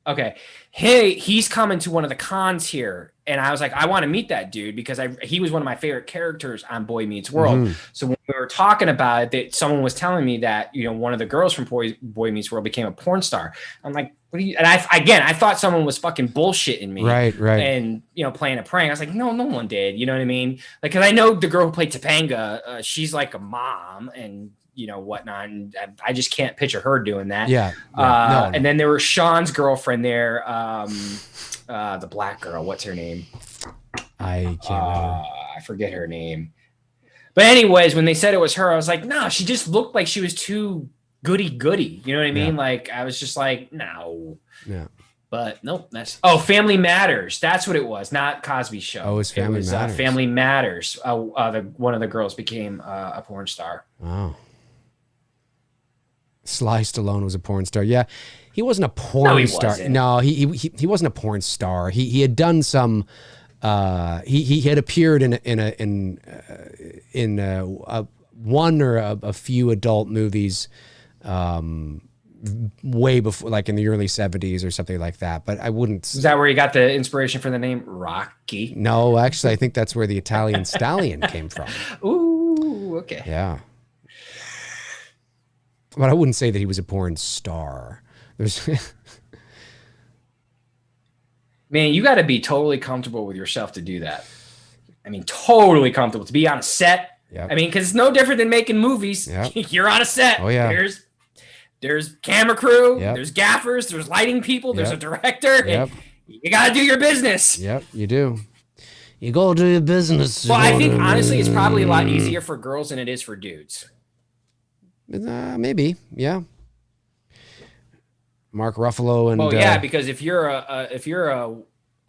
Okay, he's coming to one of the cons here, and I was like, I want to meet that dude because he was one of my favorite characters on Boy Meets World. Mm-hmm. So when we were talking about it, that someone was telling me that one of the girls from Boy Meets World became a porn star. I'm like, what are you? And I thought someone was fucking bullshitting me, right, and playing a prank. I was like, no one did. You know what I mean? Like, because I know the girl who played Topanga, she's like a mom and whatnot. And I just can't picture her doing that. Yeah. No. And then there was Sean's girlfriend there. The black girl, what's her name? I can't remember. I forget her name. But anyways, when they said it was her, I was like, no, she just looked like she was too goody. You know what I mean? Like, I was just like, no. Yeah. But nope, Family Matters. That's what it was, not Cosby Show. Oh, it was Matters. Family Matters. One of the girls became a porn star. Wow. Sly Stallone was a porn star. Yeah, he wasn't a porn star. Wasn't. No, he wasn't a porn star. He had done some. He had appeared in one or a few adult movies, way before, like in the early 70s or something like that. But I wouldn't. Is that where you got the inspiration for the name Rocky? No, actually, I think that's where the Italian stallion came from. Ooh, okay. Yeah. But I wouldn't say that he was a porn star. There's Man, you got to be totally comfortable with yourself to do that. I mean, totally comfortable to be on a set. Yep. I mean, because it's no different than making movies. Yep. You're on a set. Oh, yeah. There's camera crew. Yep. There's gaffers. There's lighting people. There's Yep. a director. Yep. You got to do your business. Yep, you do. You go do your business. Well, I think, honestly, it's probably a lot easier for girls than it is for dudes. Maybe, yeah. Mark Ruffalo and. Well, yeah, because if you're a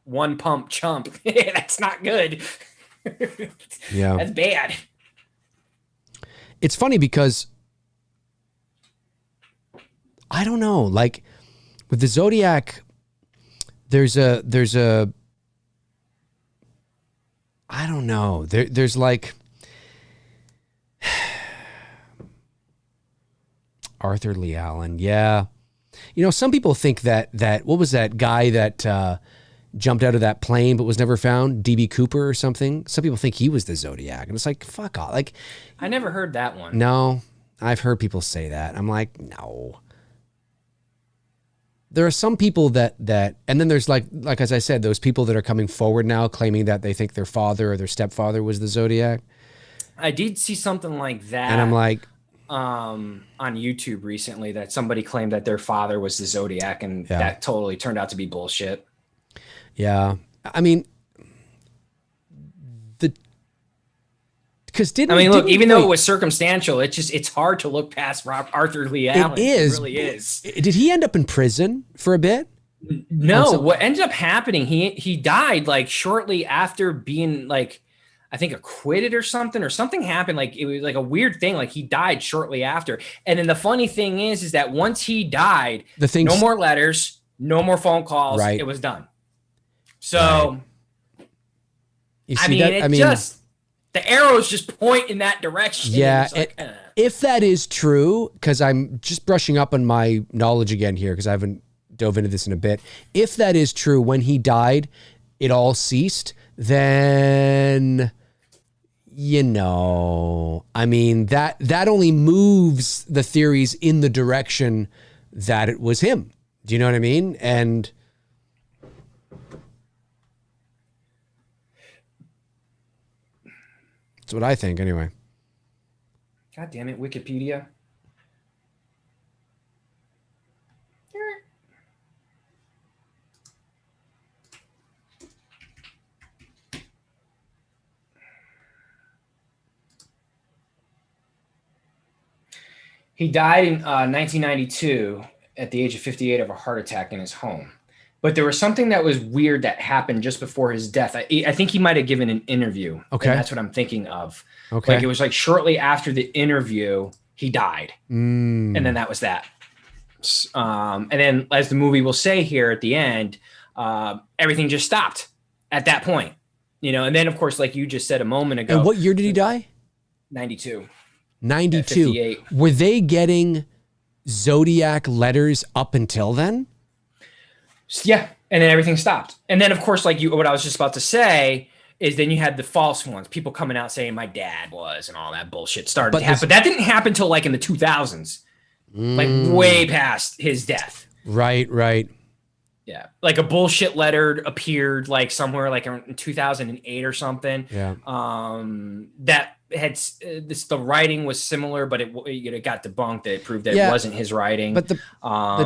one pump chump, that's not good. Yeah, that's bad. It's funny because I don't know, like with the Zodiac, there's a I don't know. There's like Arthur Lee Allen, yeah. You know, some people think that what was that guy that jumped out of that plane but was never found, DB Cooper or something? Some people think he was the Zodiac, and it's like, fuck off. Like, I never heard that one. No, I've heard people say that. I'm like, no. There are some people that, and then there's like as I said, those people that are coming forward now claiming that they think their father or their stepfather was the Zodiac. I did see something like that. And I'm like, on YouTube recently that somebody claimed that their father was the Zodiac, and that totally turned out to be bullshit. Yeah. I mean, look, even though it was circumstantial, it's hard to look past Arthur Lee Allen. It is. It really is. Did he end up in prison for a bit? No, what ended up happening, he died like shortly after being like, I think acquitted or something happened. Like it was like a weird thing. Like he died shortly after. And then the funny thing is that once he died, no more letters, no more phone calls. Right. It was done. So, right. The arrows just point in that direction. Yeah. If that is true, because I'm just brushing up on my knowledge again here, because I haven't dove into this in a bit. If that is true, when he died, it all ceased, then, you know, I mean, that only moves the theories in the direction that it was him. Do you know what I mean? And that's what I think anyway. God damn it, Wikipedia. He died in 1992 at the age of 58 of a heart attack in his home. But there was something that was weird that happened just before his death. I think he might have given an interview. Okay. And that's what I'm thinking of. Okay. Like it was like shortly after the interview, he died. And then that was that. And then as the movie will say here at the end, everything just stopped at that point. You know, and then of course, like you just said a moment ago. And what year did he die? 92. 92. Were they getting Zodiac letters up until then? Yeah. And then everything stopped. And then of course, like what I was just about to say is then you had the false ones, people coming out saying my dad was, and all that bullshit started to happen. But that didn't happen till like in the 2000s, like way past his death. Right. Yeah. Like a bullshit letter appeared like somewhere like in 2008 or something. Yeah. That had the writing was similar, but it got debunked. It proved that it wasn't his writing. But the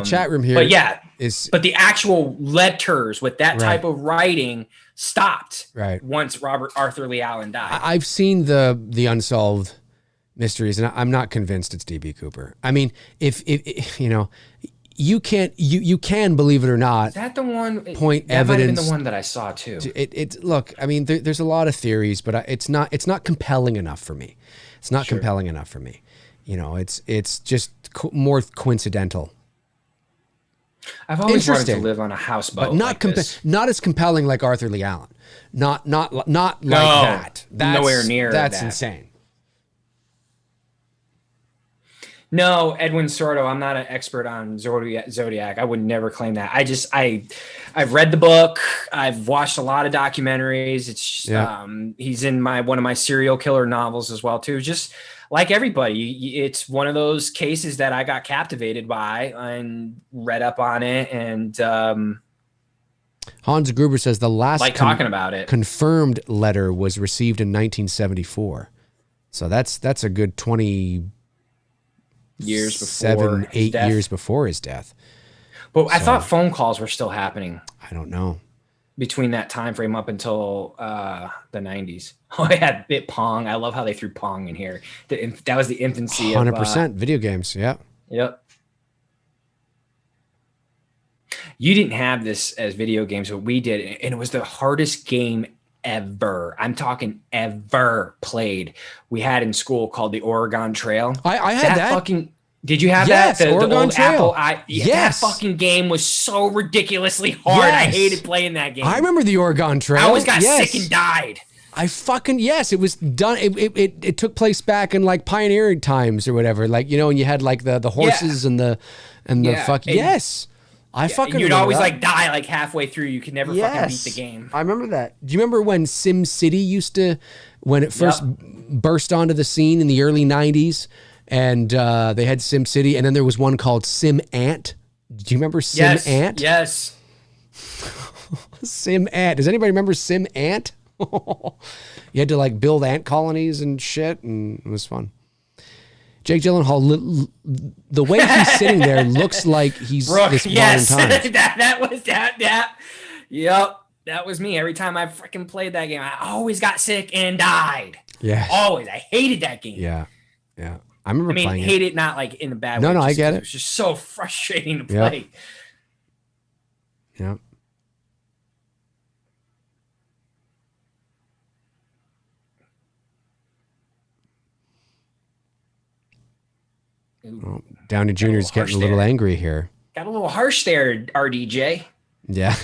chat room here, but the actual letters with that type of writing stopped. Right. Once Arthur Lee Allen died. I've seen the unsolved mysteries, and I'm not convinced it's DB Cooper. I mean, if you know. You can believe it or not. Is that the one? Point that evidence. Might have been the one that I saw too. Look. I mean, there's a lot of theories, but it's not compelling enough for me. It's not compelling enough for me. You know, it's just more coincidental. I've always wanted to live on a houseboat, but not not as compelling like Arthur Lee Allen. Not like that. That's nowhere near That's that. insane. No, Edwin Sordo. I'm not an expert on Zodiac. I would never claim that. I've read the book. I've watched a lot of documentaries. It's he's in one of my serial killer novels as well too. Just like everybody, it's one of those cases that I got captivated by and read up on it. And Hans Gruber says the last talking about it confirmed letter was received in 1974. So that's a good 20 years before 7-8 years before his death. But I thought phone calls were still happening. I don't know. Between that time frame up until the 90s. Oh, I had Bit Pong. I love how they threw Pong in here. That was the infancy 100% of video games. Yeah. Yep. You didn't have this as video games, but we did, and it was the hardest game ever. I'm talking ever played. We had in school called the Oregon Trail. I had that. Did you have yes, that? The Oregon old Trail. Apple. Yes. That fucking game was so ridiculously hard. Yes. I hated playing that game. I remember the Oregon Trail. I always got sick and died. It was done. It took place back in like pioneering times or whatever. Like, you know, and you had like the horses and the fucking, yes. I fucking you'd always like die like halfway through. You could never fucking beat the game. I remember that. Do you remember when Sim City when it first burst onto the scene in the early 90s? And they had Sim City, and then there was one called Sim Ant. Do you remember Sim Ant? Yes. Sim Ant. Does anybody remember Sim Ant? You had to like build ant colonies and shit, and it was fun. Jake Gyllenhaal, the way he's sitting there looks like he's this modern time. that was that. Yep, that was me. Every time I freaking played that game, I always got sick and died. Yeah, always. I hated that game. Yeah. I remember playing hate it not like in a bad way. No, I get it. It was just so frustrating to play. Yeah. Well, Downey Jr. is getting a little angry here. Got a little harsh there, RDJ. Yeah.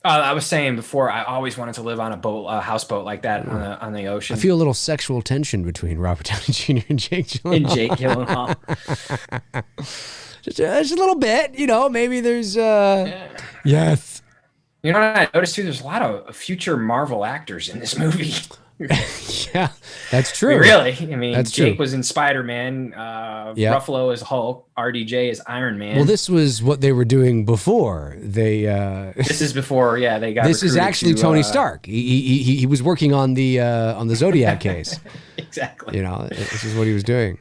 I was saying before, I always wanted to live on a houseboat like that on the ocean. I feel a little sexual tension between Robert Downey Jr. and Jake Gyllenhaal. just a little bit, you know. Maybe there's yes. You know what I noticed too? There's a lot of future Marvel actors in this movie. Yeah, that's true. Really? I mean, that's Jake true. was in Spider-Man, Ruffalo is Hulk, RDJ is Iron Man. Well, this was what they were doing before. They This is before, they got This is actually Tony Stark. He was working on the Zodiac case. Exactly. You know, this is what he was doing.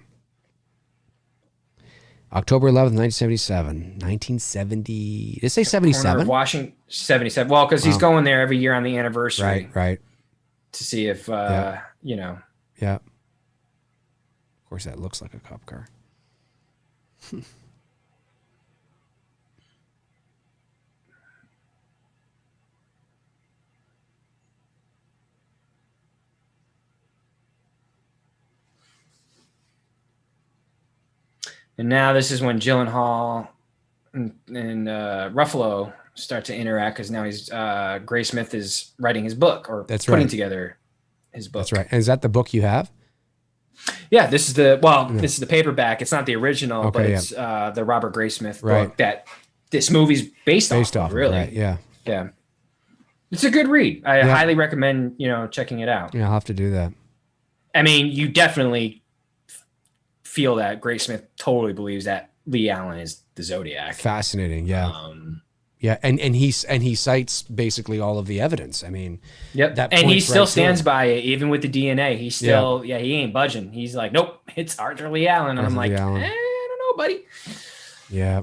October 11th, 1977. 1970. Did it say 77? Washington, 77. Well, because he's going there every year on the anniversary. Right. To see if, you know. Yeah. Of course, that looks like a cop car. And now this is when Gyllenhaal and Ruffalo start to interact, because now he's Gray Smith is writing his book, or putting together his book. That's right. And is that the book you have? Yeah, this is the this is the paperback. It's not the original, but it's the Robert Graysmith book that this movie's based off. Really, right? Yeah. It's a good read. I highly recommend checking it out. Yeah, I'll have to do that. I mean, you definitely feel that Graysmith totally believes that Lee Allen is the Zodiac. Fascinating, yeah. Yeah, and he cites basically all of the evidence. I mean, and he still stands by it, even with the DNA. He's still, he ain't budging. He's like, nope, it's Arthur Lee Allen. And I'm like, I don't know, buddy. Yeah.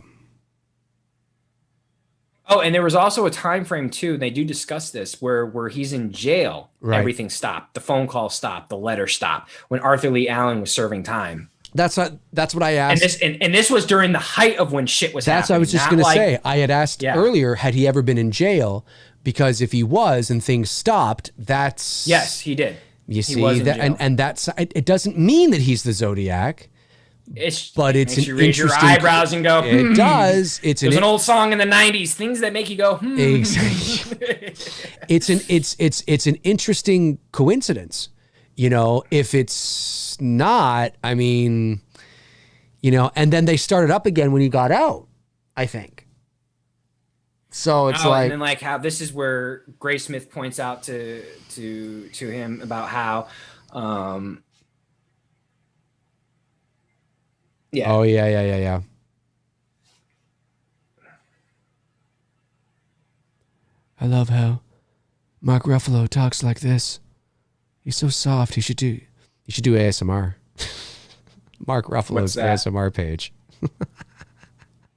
Oh, and there was also a time frame too, and they do discuss this, where he's in jail. Right. Everything stopped. The phone call stopped. The letter stopped when Arthur Lee Allen was serving time. That's what I asked. And this was during the height of when shit was happening. That's what I was just going to say. I had asked earlier, had he ever been in jail? Because if he was and things stopped, that's... Yes, he did. You see that, and that's it. Doesn't mean that he's the Zodiac. But it's makes you raise your eyebrows and go. It does. There's an old song in the '90s. Things that make you go. Exactly. It's an interesting coincidence. You know, if it's not, I mean, you know, and then they started up again when he got out, I think. So it's and then like how this is where Graysmith points out to him about how. Yeah. Oh, yeah. I love how Mark Ruffalo talks like this. He's so soft. You should do ASMR. Mark Ruffalo's ASMR page.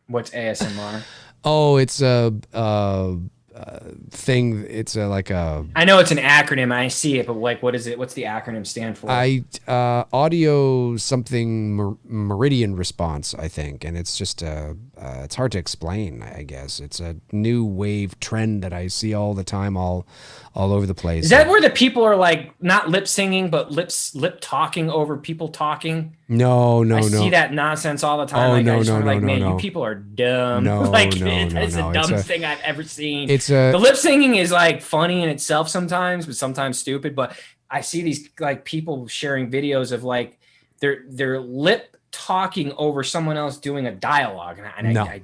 What's ASMR? Oh, it's a thing. It's like a. I know it's an acronym. I see it, but like, what is it? What's the acronym stand for? Audio something meridian response, I think, and it's just it's hard to explain. I guess it's a new wave trend that I see all the time, all over the place. Is that where the people are like not lip singing, but lip talking over people talking? No. I see that nonsense all the time. Oh, like, no, I just no, like, no, man, no. you people are dumb. No, like, no, it's no. the dumbest thing I've ever seen. The lip singing is like funny in itself sometimes, but sometimes stupid. But I see these like people sharing videos of like their lip talking over someone else doing a dialogue, and I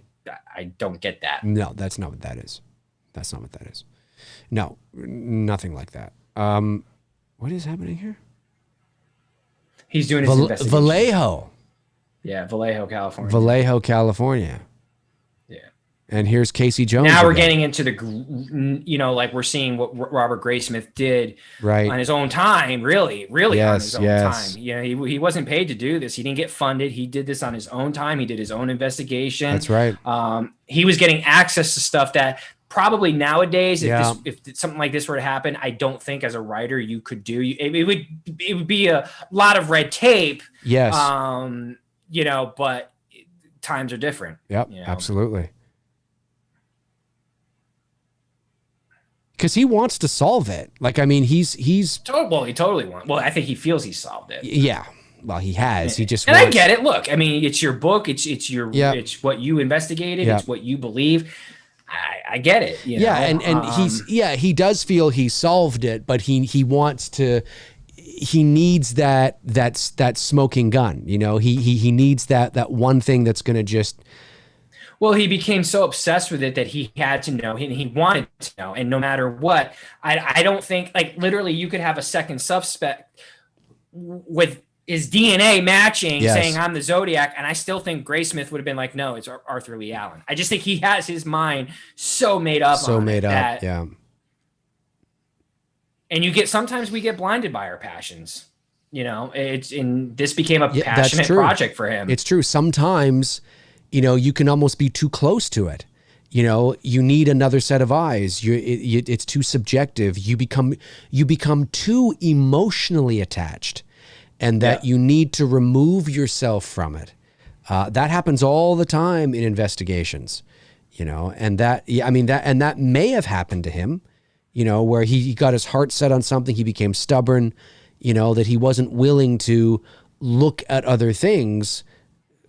don't get that. No, that's not what that is. That's not what that is. No, nothing like that. What is happening here? He's doing his investigation. Vallejo. Yeah, Vallejo, California. Vallejo, California. Yeah. And here's Casey Jones. Now we're getting into like we're seeing what Robert Graysmith did on his own time, really on his own time. Yeah, he wasn't paid to do this. He didn't get funded. He did this on his own time. He did his own investigation. That's right. He was getting access to stuff that probably nowadays, if something like this were to happen, I don't think as a writer you could do. It would be a lot of red tape. Yes. But times are different. Yep, absolutely. Because he wants to solve it. Like, I mean, he's he totally wants. Well, I think he feels he solved it. Yeah. Well, he has. He just I get it. Look, I mean, it's your book. It's it's what you investigated. Yep. It's what you believe. I get it. And he does feel he solved it, but he wants to. He needs that smoking gun. You know, he needs that one thing that's going to just. Well, he became so obsessed with it that he had to know, and he wanted to know. And no matter what, I don't think, like, literally you could have a second suspect with his DNA matching, saying I'm the Zodiac, and I still think Graysmith would have been like, no, it's Arthur Lee Allen. I just think he has his mind so made up. Yeah. And sometimes we get blinded by our passions. You know, this became a passionate project for him. It's true. Sometimes, you can almost be too close to it. You need another set of eyes. It's too subjective. You become too emotionally attached, and that you need to remove yourself from it. That happens all the time in investigations, and that may have happened to him, where he got his heart set on something. He became stubborn, that he wasn't willing to look at other things,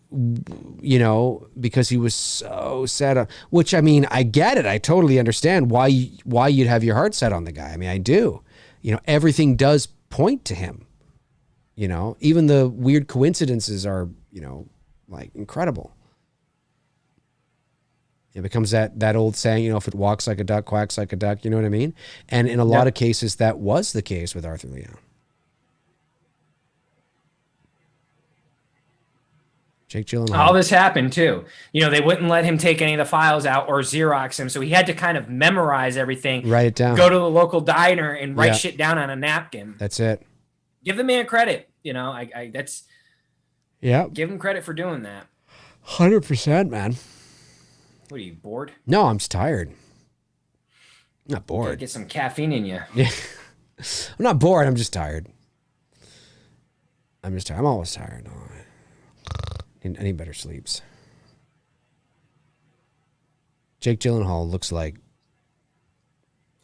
because he was so set on, which, I mean, I get it. I totally understand why you'd have your heart set on the guy. I mean, I do. Everything does point to him. Even the weird coincidences are, like, incredible. It becomes that old saying, if it walks like a duck, quacks like a duck, you know what I mean? And in a lot of cases, that was the case with Arthur Lee Allen. Jake Gyllenhaal. All this happened too. They wouldn't let him take any of the files out or Xerox him, so he had to kind of memorize everything. Write it down. Go to the local diner and write shit down on a napkin. That's it. Give the man credit. That's. Yeah. Give him credit for doing that. 100%, man. What are you, bored? No, I'm just tired. I'm not bored. Get some caffeine in you. Yeah. I'm not bored. I'm just tired. I'm always tired. I need better sleeps. Jake Gyllenhaal looks like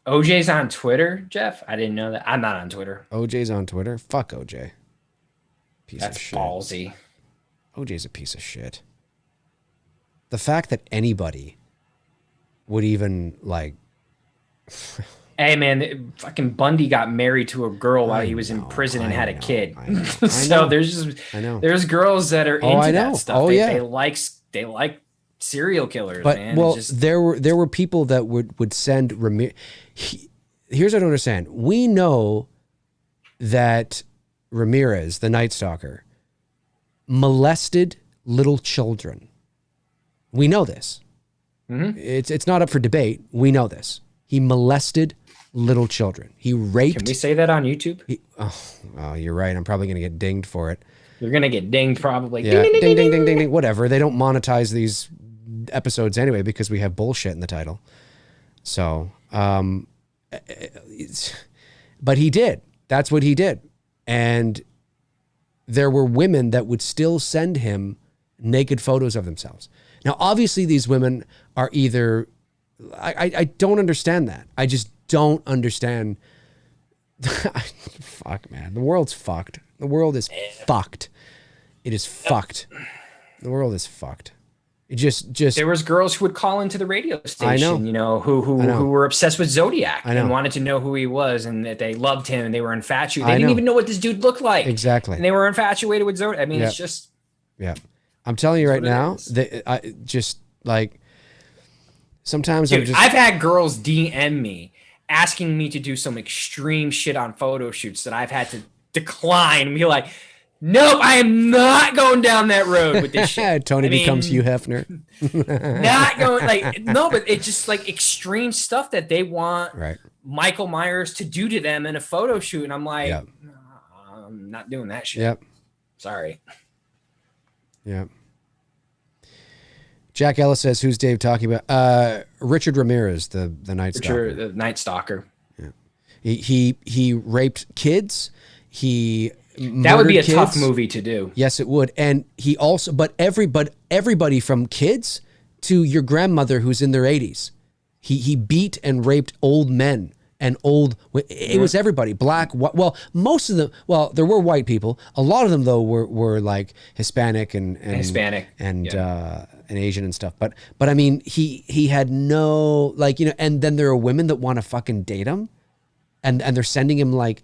OJ's on Twitter, Jeff? I didn't know that. I'm not on Twitter. OJ's on Twitter? Fuck OJ. That's ballsy. OJ's a piece of shit. The fact that anybody would even like... Hey man, fucking Bundy got married to a girl while he was in prison and had a kid. So there's girls that are into that stuff. They like serial killers, but, man. Well, there were people that would send Ramirez. Here's what I don't understand. We know that Ramirez, the Night Stalker, molested little children. We know this. Mm-hmm. It's not up for debate. We know this. He molested little children. He raped. Can we say that on YouTube? Oh, you're right. I'm probably going to get dinged for it. You're going to get dinged probably. Yeah, ding, ding, ding, ding, ding. Whatever. They don't monetize these episodes anyway because we have bullshit in the title. So, but he did. That's what he did. And there were women that would still send him naked photos of themselves. Now, obviously, these women are either... I don't understand that. I just don't understand. Fuck, man. The world's fucked. The world is fucked. It is fucked. The world is fucked. It just there was girls who would call into the radio station, who were obsessed with Zodiac and wanted to know who he was and that they loved him and they were infatuated. They didn't even know what this dude looked like. Exactly. And they were infatuated with Zodiac. I mean, it's just... Yeah. I'm telling you right now, sometimes I've had girls DM me asking me to do some extreme shit on photo shoots that I've had to decline and be like, nope, I am not going down that road with this shit. Tony becomes Hugh Hefner. Not going no, but it's just like extreme stuff that they want Michael Myers to do to them in a photo shoot. And I'm like, I'm not doing that shit. Yep. Sorry. Yeah. Jack Ellis says, who's Dave talking about? Richard Ramirez, the Night Stalker. The Night Stalker. Yeah. He raped kids. That would be a tough movie to do. Yes, it would. And he also, but everybody from kids to your grandmother who's in their 80s. He beat and raped old men. And it was everybody, black, white. Well, most of them, there were white people. A lot of them, though, were like Hispanic and Asian and stuff. But I mean, he had no, and then there are women that want to fucking date him. And they're sending him like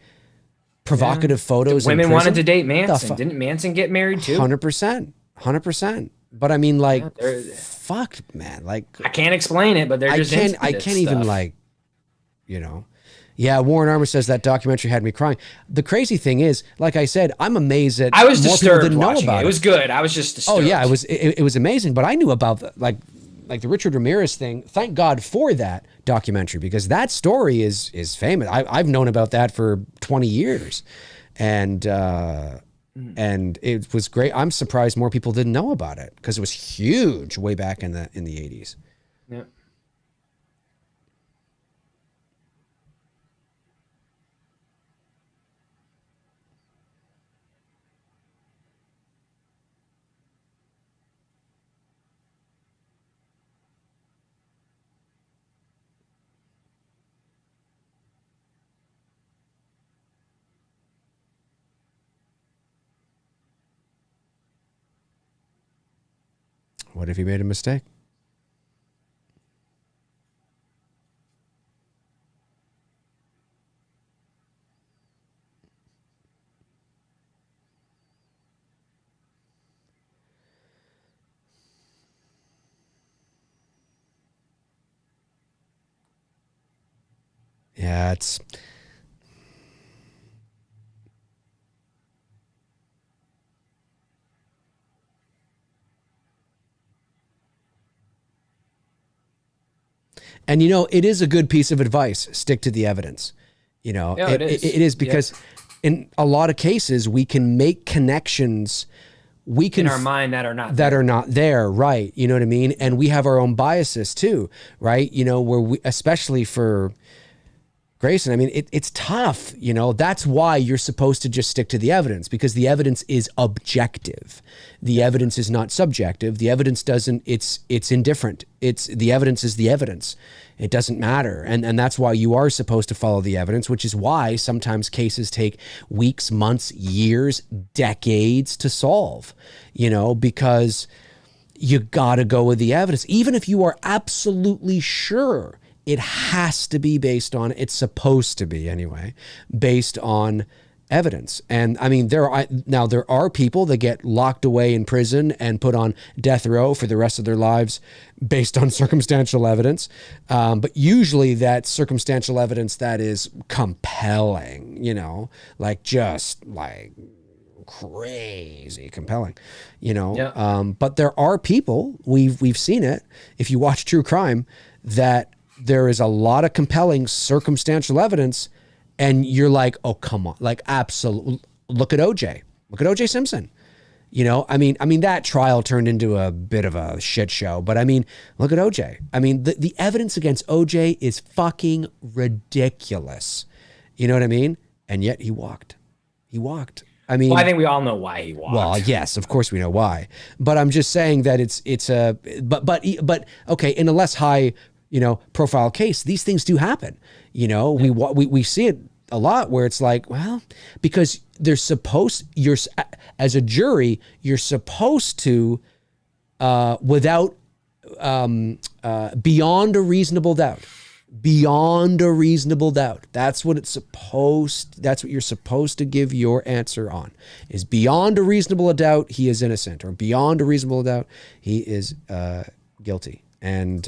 provocative photos. The women wanted to date Manson. Didn't Manson get married too? 100%. But I mean, fuck, man. Like, I can't explain it, but they're just I can't even Yeah, Warren Armour says that documentary had me crying. The crazy thing is, like I said, I'm amazed that I was more disturbed people didn't know watching about it. It was good. I was just disturbed. Oh yeah, it was amazing. But I knew about the Richard Ramirez thing. Thank God for that documentary because that story is famous. I've known about that for 20 years, and it was great. I'm surprised more people didn't know about it because it was huge way back in the 80s. Yeah. What if he made a mistake? Yeah, it's... And, it is a good piece of advice. Stick to the evidence. It is. It is because in a lot of cases, we can make connections. We can in our mind that are not there. Right. You know what I mean? And we have our own biases too, right? Where we, especially for Grayson, I mean, it's tough, you know. That's why you're supposed to just stick to the evidence, because the evidence is objective. The evidence is not subjective. The evidence doesn't, it's indifferent. The evidence is the evidence. It doesn't matter. And that's why you are supposed to follow the evidence, which is why sometimes cases take weeks, months, years, decades to solve, you know, because you got to go with the evidence. Even if you are absolutely sure, it has to be based on, it's supposed to be anyway, based on evidence. And I mean, there are people that get locked away in prison and put on death row for the rest of their lives based on circumstantial evidence. But usually that's circumstantial evidence that is compelling, you know, like just like crazy compelling, you know. Yeah. But there are people, we've seen it, if you watch true crime, that there is a lot of compelling circumstantial evidence, and you're like, oh, come on. Like, absolutely. Look at OJ. Look at OJ Simpson. You know, I mean, that trial turned into a bit of a shit show, but I mean, look at OJ. I mean, the evidence against OJ is fucking ridiculous. You know what I mean? And yet he walked. I mean, well, I think we all know why he walked. Well, yes, of course we know why. But I'm just saying that but okay, in a less high, you know, profile case, these things do happen. You know, we see it a lot where it's like, well, because as a jury, you're supposed to, without, beyond a reasonable doubt, that's what you're supposed to give your answer on, is beyond a reasonable doubt, he is innocent, or beyond a reasonable doubt, he is, guilty. And,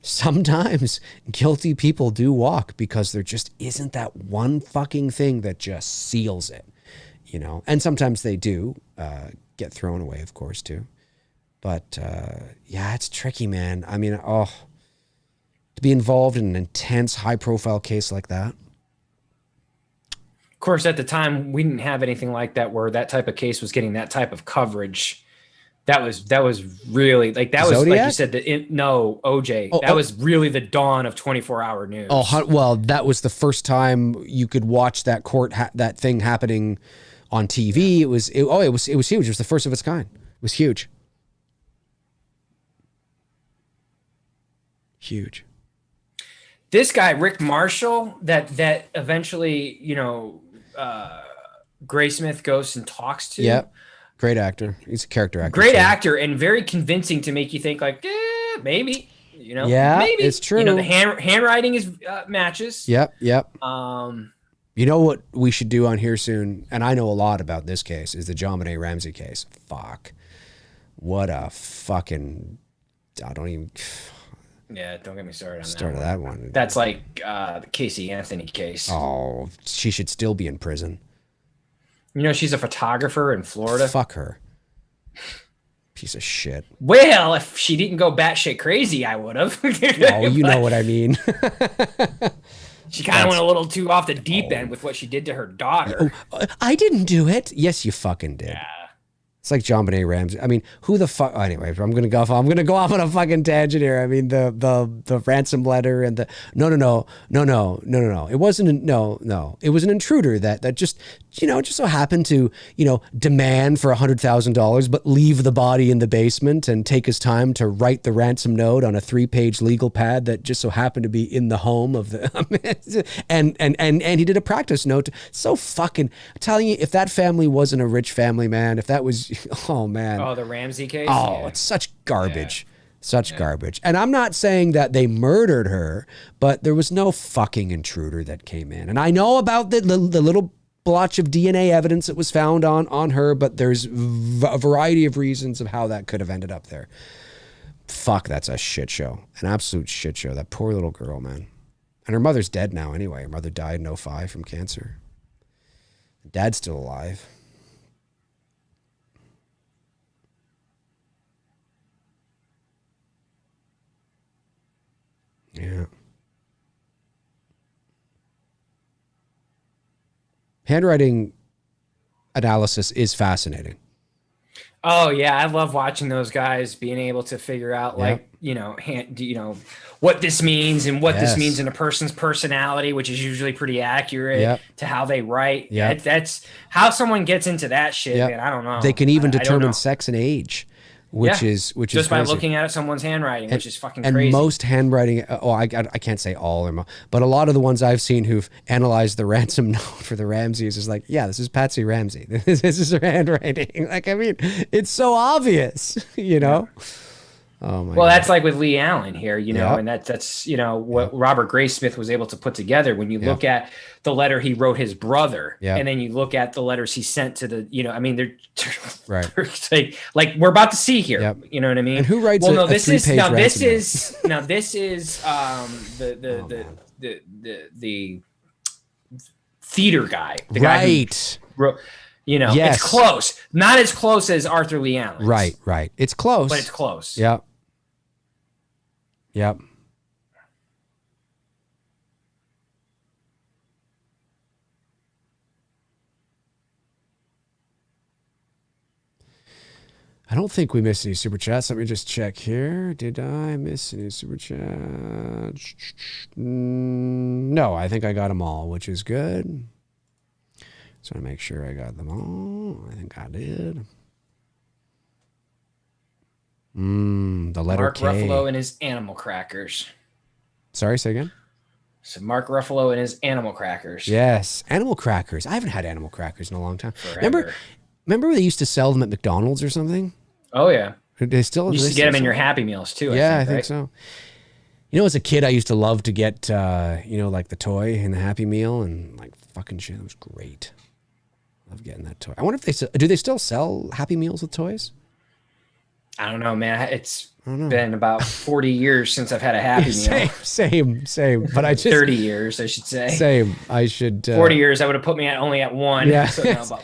sometimes guilty people do walk because there just isn't that one fucking thing that just seals it, you know? And sometimes they do get thrown away, of course, too. But yeah, it's tricky, man. I mean, to be involved in an intense, high-profile case like that. Of course, at the time, we didn't have anything like that where that type of case was getting that type of coverage. That was really like, that was Zodiac? like you said, OJ. That was really the dawn of 24-hour news. Oh, well, that was the first time you could watch that that thing happening on TV. It was huge. It was the first of its kind. It was huge. Huge. This guy, Rick Marshall, that eventually, you know, Graysmith goes and talks to. Yep. Great actor. He's a character actor. Great actor, and very convincing to make you think like, maybe, you know, yeah, maybe it's true. You know, the handwriting is matches. Yep. You know what we should do on here soon, and I know a lot about this case, is the JonBenet Ramsey case. Fuck. What a fucking, I don't even. Yeah, don't get me started on started that one. That's like the Casey Anthony case. Oh, she should still be in prison. You know, she's a photographer in Florida. Fuck her. Piece of shit. Well, if she didn't go batshit crazy, I would have. Oh, you know what I mean. She kind of went a little too off the deep end with what she did to her daughter. Oh, I didn't do it. Yes, you fucking did. Yeah. It's like JonBenet Ramsey. I mean, who the fuck? Anyway, I'm gonna go off on a fucking tangent here. I mean, the ransom letter and the no. It wasn't. No. It was an intruder that just, you know, just so happened to, you know, demand for $100,000, but leave the body in the basement and take his time to write the ransom note on a 3-page legal pad that just so happened to be in the home of the and he did a practice note. So fucking, I'm telling you, if that family wasn't a rich family, man, if that was. Oh man. Oh, the Ramsey case? Oh, yeah. It's such garbage. Yeah. Such garbage. And I'm not saying that they murdered her, but there was no fucking intruder that came in. And I know about the little blotch of DNA evidence that was found on her, but there's a variety of reasons of how that could have ended up there. Fuck, that's a shit show. An absolute shit show. That poor little girl, man. And her mother's dead now anyway. Her mother died in 2005 from cancer. Dad's still alive. Yeah. Handwriting analysis is fascinating. Oh yeah, I love watching those guys being able to figure out like, what this means and what this means in a person's personality, which is usually pretty accurate to how they write. Yeah, that's how someone gets into that shit, man. I don't know. They can even determine sex and age. Which is just by looking at someone's handwriting, which is fucking crazy. And most handwriting, I can't say all, but a lot of the ones I've seen who've analyzed the ransom note for the Ramseys is like, yeah, this is Patsy Ramsey. This is her handwriting. Like, I mean, it's so obvious, you know. Yeah. Oh my God. That's like with Lee Allen here, and that's what Robert Graysmith was able to put together when you look at the letter he wrote his brother, and then you look at the letters he sent to the, I mean, they're like we're about to see here. You know what I mean? And who writes this is the theater guy, the guy who wrote, it's close. Not as close as Arthur Lee Allen. Right. It's close. But it's close. Yep. I don't think we missed any super chats. Let me just check here. Did I miss any super chats? No, I think I got them all, which is good. So I make sure I got them all. I think I did. The letter Mark K. Ruffalo and his animal crackers. Sorry, say again? So Mark Ruffalo and his animal crackers. Yes, animal crackers. I haven't had animal crackers in a long time. Forever. Remember they used to sell them at McDonald's or something? Oh, yeah. They still used to get them in your Happy Meals, too. I think so. As a kid, I used to love to get, like the toy in the Happy Meal and like fucking shit. It was great. Love getting that toy. I wonder if do they still sell Happy Meals with toys? I don't know, man. It's been about 40 years since I've had a Happy Meal. Same. But I just 30 years, I should say. Same. I should 40 years. I would have put me only at one. Yeah. So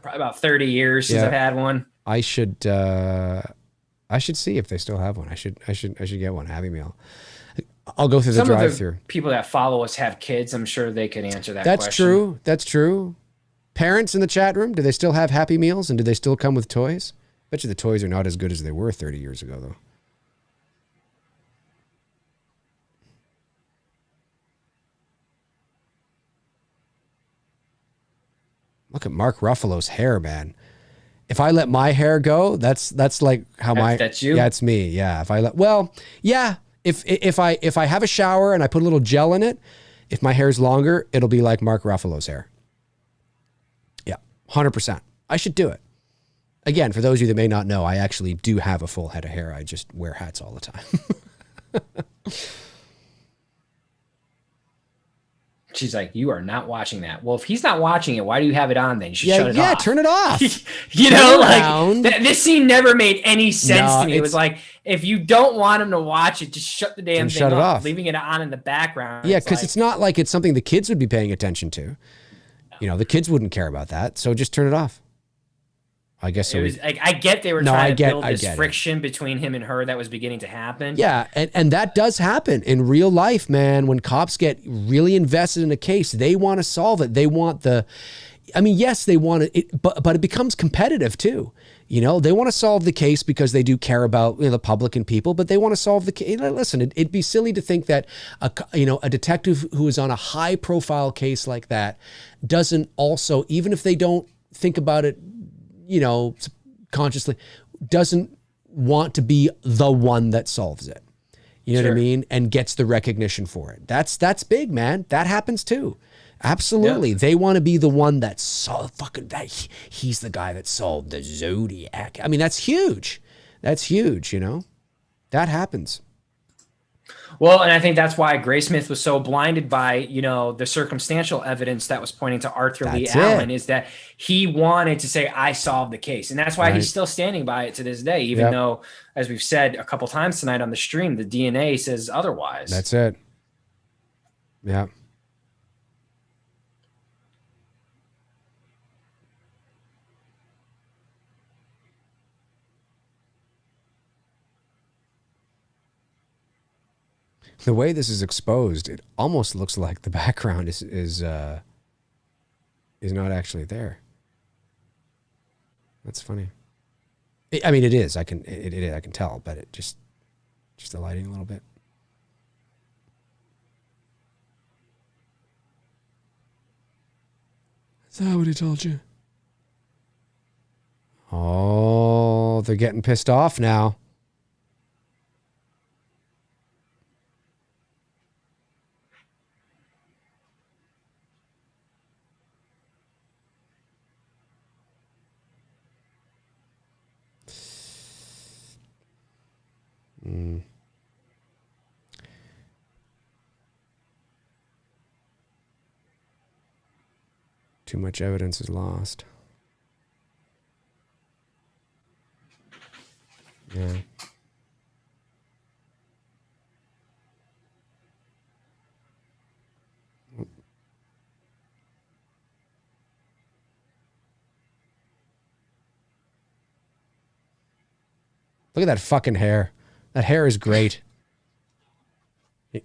probably about 30 years since I've had one. I should see if they still have one. I should get one Happy Meal. I'll go through the drive-through. Of the people that follow us have kids. I'm sure they could answer that question. That's true. Parents in the chat room, do they still have Happy Meals and do they still come with toys? Bet you the toys are not as good as they were 30 years ago, though. Look at Mark Ruffalo's hair, man. If I let my hair go, that's like how that's you? Yeah, it's me. Yeah. If I have a shower and I put a little gel in it, if my hair's longer, it'll be like Mark Ruffalo's hair. Yeah, 100%. I should do it. Again, for those of you that may not know, I actually do have a full head of hair. I just wear hats all the time. She's like, you are not watching that. Well, if he's not watching it, why do you have it on then? You should shut it off. Yeah, turn it off. This scene never made any sense to me. It was like, if you don't want him to watch it, just shut the damn thing off. Leaving it on in the background. Yeah, because it's not like it's something the kids would be paying attention to. The kids wouldn't care about that. So just turn it off. I guess it was like, I get they were trying to build this friction between him and her that was beginning to happen. Yeah, and that does happen in real life, man. When cops get really invested in a case, they want to solve it. They want yes, they want it, but it becomes competitive too. They want to solve the case because they do care about the public and people, but they want to solve the case. Listen, it'd be silly to think that a detective who is on a high profile case like that doesn't also, even if they don't think about it, consciously, doesn't want to be the one that solves it. You know what I mean? And gets the recognition for it. That's big, man. That happens too. Absolutely. Yeah. They want to be the one that solved he's the guy that solved the Zodiac. I mean, that's huge. That's huge, That happens. Well, and I think that's why Graysmith was so blinded by, the circumstantial evidence that was pointing to Arthur Lee Allen, is that he wanted to say, I solved the case. And that's why he's still standing by it to this day, even though, as we've said a couple times tonight on the stream, the DNA says otherwise. That's it. Yeah. The way this is exposed, it almost looks like the background is not actually there. That's funny. I mean, it is. I can tell, but it just the lighting a little bit. Is that what he told you? Oh, they're getting pissed off now. Too much evidence is lost. Yeah. Look at that fucking hair. That hair is great. Of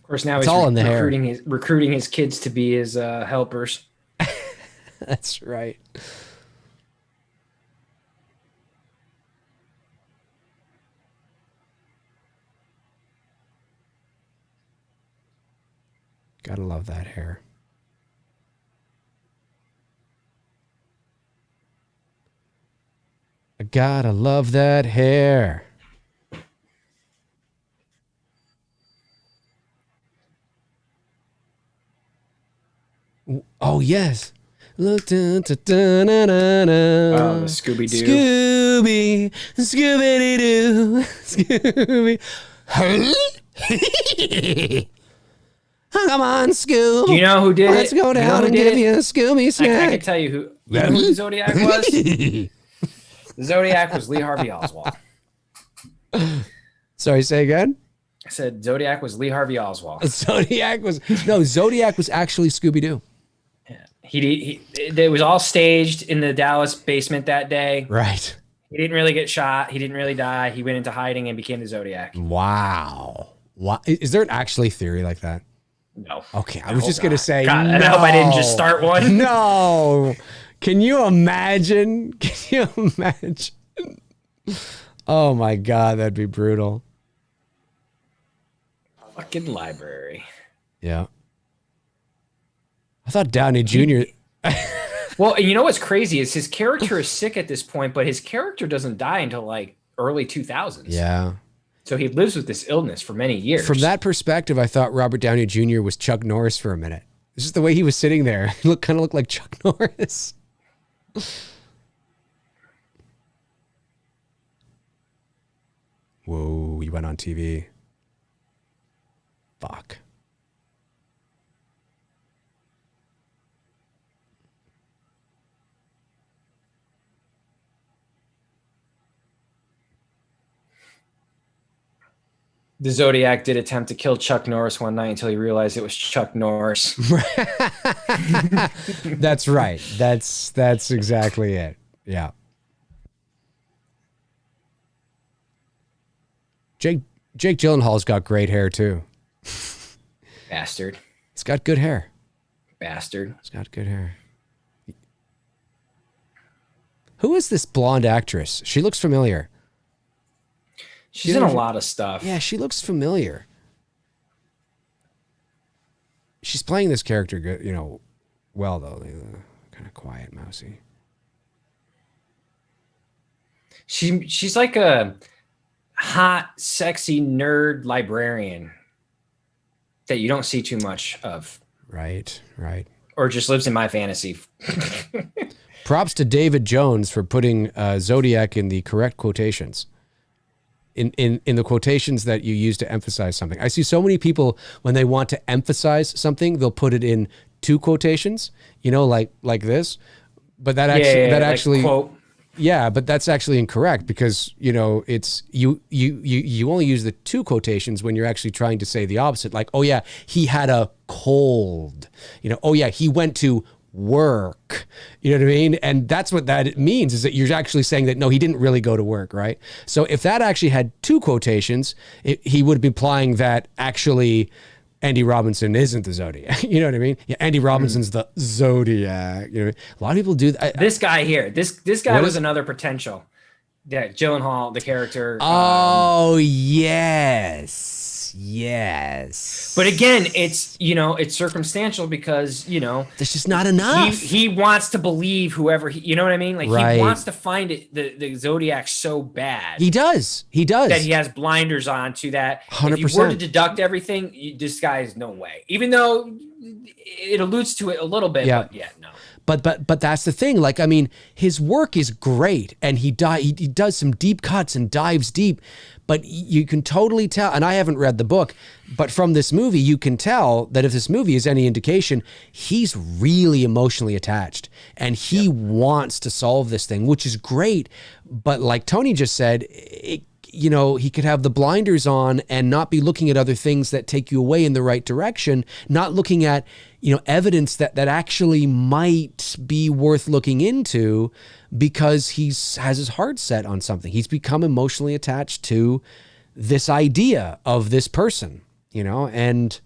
course, now it's he's all in the recruiting his kids to be his helpers. That's right. Gotta love that hair. I gotta love that hair. Oh, yes. Look, the Scooby-Doo. Scooby-Doo. Scooby. Come on, Scoob. Do you know who did it? Let's go down and give you a Scooby snack. I can tell you who the Zodiac was. The Zodiac was Lee Harvey Oswald. Sorry, say again? I said Zodiac was Lee Harvey Oswald. Zodiac was actually Scooby-Doo. Yeah. It was all staged in the Dallas basement that day. Right. He didn't really get shot. He didn't really die. He went into hiding and became the Zodiac. Wow. Is there an actually theory like that? No. Okay, I was just going to say, God, no. I hope I didn't just start one. No. Can you imagine? Oh my God, that'd be brutal. Fucking library. Yeah. I thought Downey Jr. Well, you know what's crazy is his character is sick at this point, but his character doesn't die until like early 2000s. Yeah. So he lives with this illness for many years. From that perspective, I thought Robert Downey Jr. was Chuck Norris for a minute. It's just the way he was sitting there. He kind of looked like Chuck Norris. Whoa, he went on TV. Fuck. The Zodiac did attempt to kill Chuck Norris one night until he realized it was Chuck Norris. That's right. That's exactly it. Yeah. Jake Gyllenhaal's got great hair too. Bastard. He's got good hair. Bastard. He's got good hair. Who is this blonde actress? She looks familiar. She's in a lot of stuff. Yeah, she looks familiar. She's playing this character good, well though. Kind of quiet, mousy. She's like a hot, sexy nerd librarian that you don't see too much of. Right. Or just lives in my fantasy. Props to David Jones for putting Zodiac in the correct quotations. In the quotations that you use to emphasize something. I see so many people when they want to emphasize something, they'll put it in two quotations, like this. But that actually quote. Yeah, but that's actually incorrect because, it's you only use the two quotations when you're actually trying to say the opposite. Like, oh yeah, he had a cold. Oh yeah, he went to work. You know what I mean? And that's what that means, is that you're actually saying that, no, he didn't really go to work, right? So if that actually had two quotations, he would be implying that actually Andy Robinson isn't the Zodiac. You know what I mean? Yeah, Andy Robinson's the Zodiac. A lot of people do that. This guy here, this guy was another potential. Yeah, Gyllenhaal, the character. Oh, yes. But again, it's, it's circumstantial because, there's just not enough. He wants to believe whoever you know what I mean? Like right. He wants to find it, the Zodiac so bad. He does. That he has blinders on to that. 100%. If you were to deduct everything, this guy is no way. Even though it alludes to it a little bit, but yeah, no. But that's the thing. Like, I mean, his work is great, and he does some deep cuts and dives deep, but you can totally tell, and I haven't read the book, but from this movie, you can tell that if this movie is any indication, he's really emotionally attached, and he wants to solve this thing, which is great. But like Tony just said, he could have the blinders on and not be looking at other things that take you away in the right direction, not looking at, evidence that actually might be worth looking into, because has his heart set on something. He's become emotionally attached to this idea of this person, and,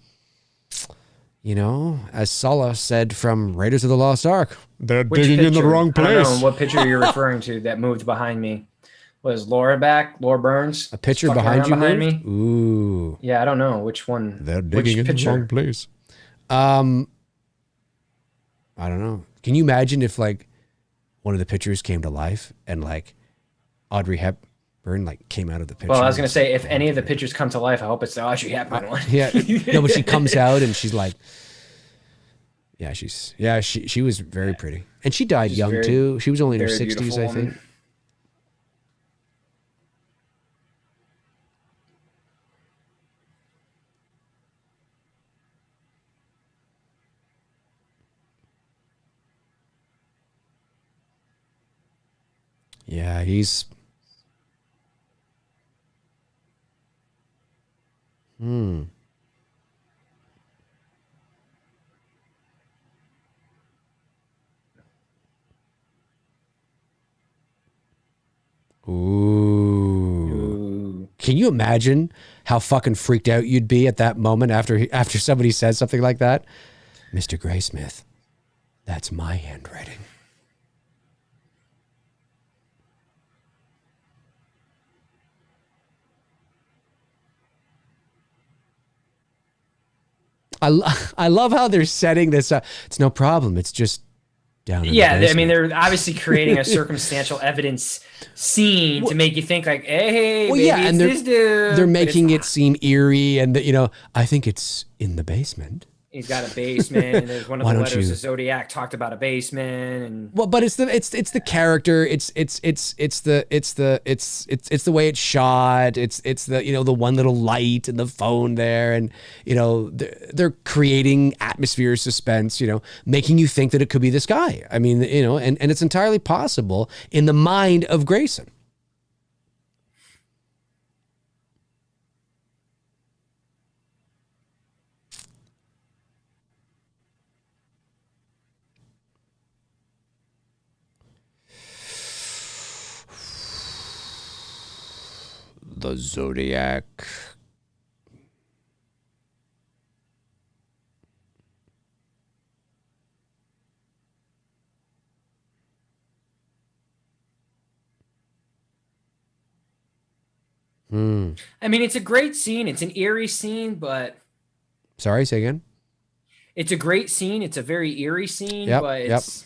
as Sulla said from Raiders of the Lost Ark, they're digging in the wrong place. I don't know what picture you're referring to that moved behind me. Was Laura back? Laura Burns? A picture behind me? Ooh. Yeah, I don't know which one. They're digging in the wrong place. I don't know. Can you imagine if like one of the pictures came to life and like Audrey Hepburn like came out of the picture? Well, I was gonna say, if any of the pictures come to life, I hope it's the Audrey Hepburn one. Yeah. No, but she comes out and she's like, she was very pretty, and she died young too. She was only in her 60s, I think. Yeah, he's... Ooh. Can you imagine how fucking freaked out you'd be at that moment after somebody says something like that? Mr. Graysmith, that's my handwriting. I love how they're setting this up. It's no problem. It's just down in the basement. I mean, they're obviously creating a circumstantial evidence scene to make you think like, hey, maybe it's this dude. They're making it seem eerie, and I think it's in the basement. He's got a basement, and there's one of the letters of Zodiac talked about a basement, and but it's the character, it's the way it's shot, it's the the one little light and the phone there, and they're creating atmosphere, suspense, making you think that it could be this guy. I mean, and it's entirely possible in the mind of Grayson. The Zodiac. I mean, it's a great scene. It's an eerie scene, but... Sorry, say again? It's a great scene. It's a very eerie scene, but it's,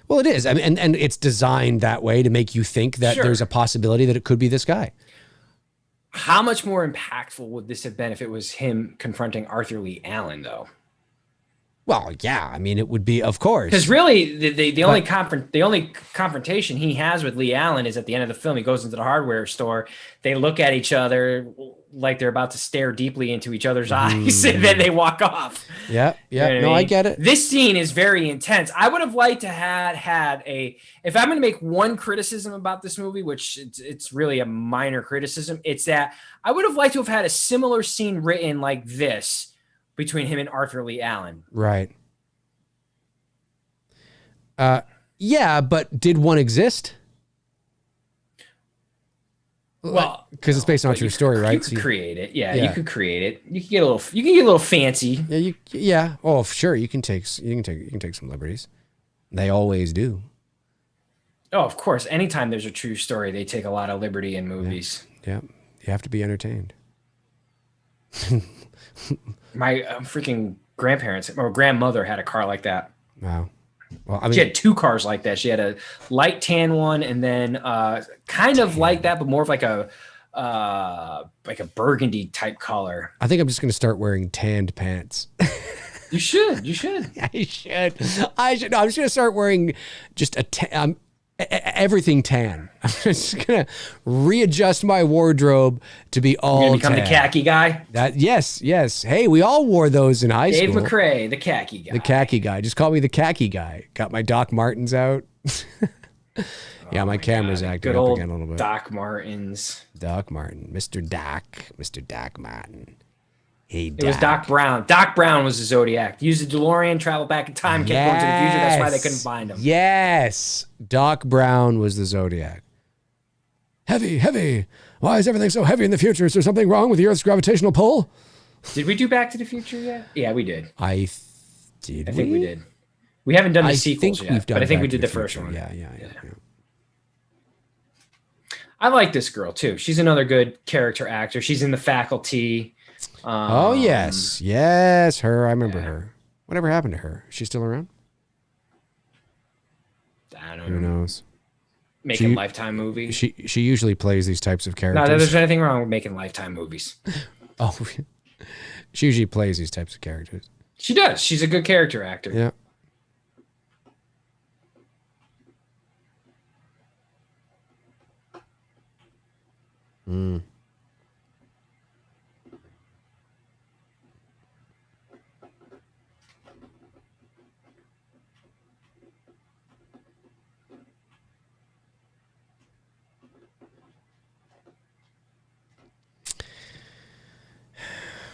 Well, it is. I mean, and it's designed that way to make you think that there's a possibility that it could be this guy. How much more impactful would this have been if it was him confronting Arthur Lee Allen, though? Well, yeah, I mean, it would be, of course. Because really, the only confrontation he has with Lee Allen is at the end of the film. He goes into the hardware store. They look at each other like they're about to stare deeply into each other's eyes, and then they walk off. Yeah. I get it. This scene is very intense. I would have liked to had if I'm going to make one criticism about this movie, which it's really a minor criticism, it's that I would have liked to have had a similar scene written like this between him and Arthur Lee Allen. Right. Yeah, but did one exist? Well, because it's based on a true story, right? You could create it. Yeah, you could create it. You could get a little fancy. Yeah. Oh, sure. You can take some liberties. They always do. Oh, of course. Anytime there's a true story, they take a lot of liberty in movies. Yeah. You have to be entertained. My freaking grandparents or grandmother had a car like that. Wow. Well, I mean, she had 2 cars like that. She had a light tan one, and then kind of like that, but more of like a burgundy type color. I think I'm just going to start wearing tanned pants. You should. You should. I should. No, I'm just going to start wearing just everything tan. I'm just going to readjust my wardrobe to be all You're gonna become tan. the khaki guy? Yes. Hey, we all wore those in high school. Dave McRae, the khaki guy. The khaki guy. Just call me the khaki guy. Got my Doc Martens out. Yeah, my camera's acting up again a little bit. Doc Martens. Doc Martin. Mr. Doc Martin. Hey, Doc. It was Doc Brown. Doc Brown was the Zodiac. Used the DeLorean, traveled back in time, kept going to the future. That's why they couldn't find him. Yes. Doc Brown was the Zodiac. Heavy. Why is everything so heavy in the future? Is there something wrong with the Earth's gravitational pull? Did we do Back to the Future yet? Yeah, we did. I think we did. We haven't done the sequels yet, but I think we did the first one. Yeah. I like this girl too. She's another good character actor. She's in The Faculty. Oh yes, her. I remember her. Whatever happened to her? Is she still around? I don't know. Who knows? Making Lifetime movies. She usually plays these types of characters. No, there's anything wrong with making Lifetime movies. Oh, she usually plays these types of characters. She does. She's a good character actor. Yeah.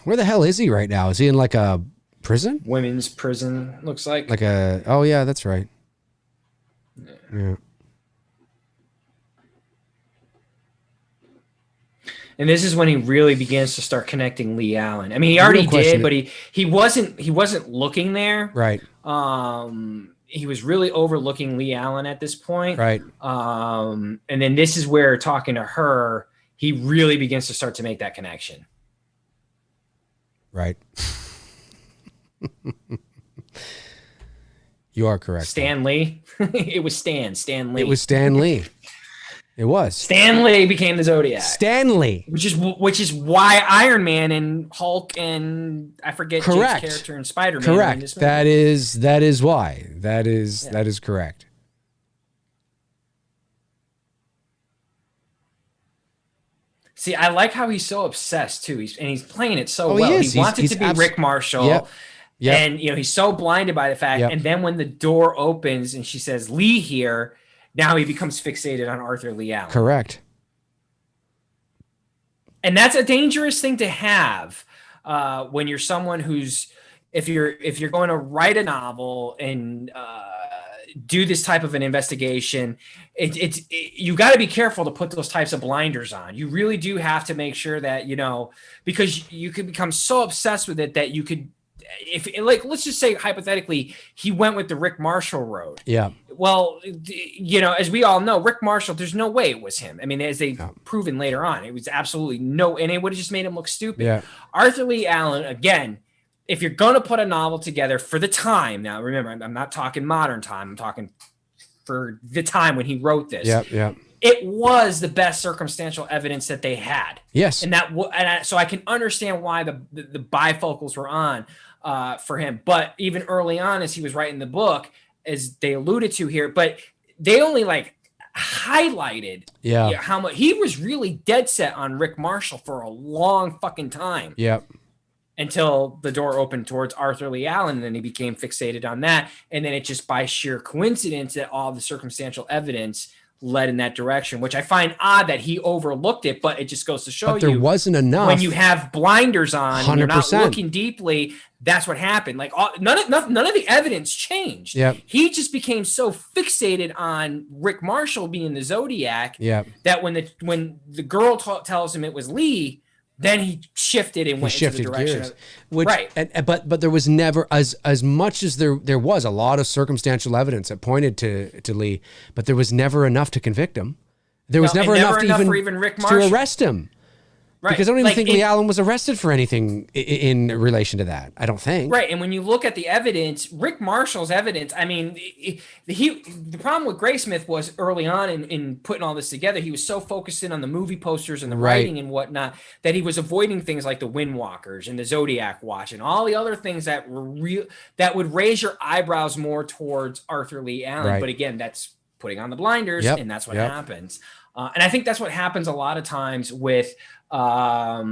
Where the hell is he right now? Is he in like a prison? Women's prison, looks like. Oh yeah, that's right. Yeah. And this is when he really begins to start connecting Lee Allen. I mean, he already did, but he wasn't looking there. Right. He was really overlooking Lee Allen at this point. Right. And then this is where, talking to her, he really begins to start to make that connection. Right. You are correct. Stan Lee. It was Stan Lee. It was Stan Lee. It was. Stan Lee became the Zodiac. Stanley. Which is why Iron Man and Hulk and I forget James' character in Spider-Man. Correct. That is why. That is correct. See, I like how he's so obsessed too. He's playing it so well. He wants it to be Rick Marshall. Yep. And he's so blinded by the fact. And then when the door opens and she says Lee here, now he becomes fixated on Arthur Lee Allen. Correct. And that's a dangerous thing to have when you're someone who's, if you're going to write a novel and do this type of an investigation, you got to be careful to put those types of blinders on. You really do have to make sure that, because you could become so obsessed with it that you could, let's just say hypothetically, he went with the Rick Marshall road. Yeah. Well, as we all know, Rick Marshall, there's no way it was him. I mean, as they've proven later on, it was absolutely and it would have just made him look stupid. Yeah. Arthur Lee Allen, again, if you're going to put a novel together for the time, now remember, I'm not talking modern time. I'm talking for the time when he wrote this. Yeah. It was the best circumstantial evidence that they had. Yes. So I can understand why the bifocals were on for him. But even early on, as he was writing the book, as they alluded to here, but they only highlighted how much he was really dead set on Rick Marshall for a long fucking time. Yep. Until the door opened towards Arthur Lee Allen, and then he became fixated on that. And then it just by sheer coincidence that all the circumstantial evidence led in that direction, which I find odd that he overlooked it, but it just goes to show there wasn't enough. When you have blinders on, 100%. and you're not looking deeply, that's what happened. None of the evidence changed. Yep. He just became so fixated on Rick Marshall being the Zodiac that when the girl tells him it was Lee, Then he shifted and went into the direction gears, of, which, right. But there was never, as much as there was a lot of circumstantial evidence that pointed to Lee, but there was never enough to convict him. There was never enough for even Rick to Marshall. arrest him. Right. Because I don't even think Lee Allen was arrested for anything in relation to that. I don't think. Right. And when you look at the evidence, Rick Marshall's evidence, I mean, the problem with Graysmith was early on in putting all this together, he was so focused in on the movie posters and the writing and whatnot that he was avoiding things like the Windwalkers and the Zodiac watch and all the other things that were real, that would raise your eyebrows more towards Arthur Lee Allen. Right. But again, that's putting on the blinders, and that's what happens. And I think that's what happens a lot of times with a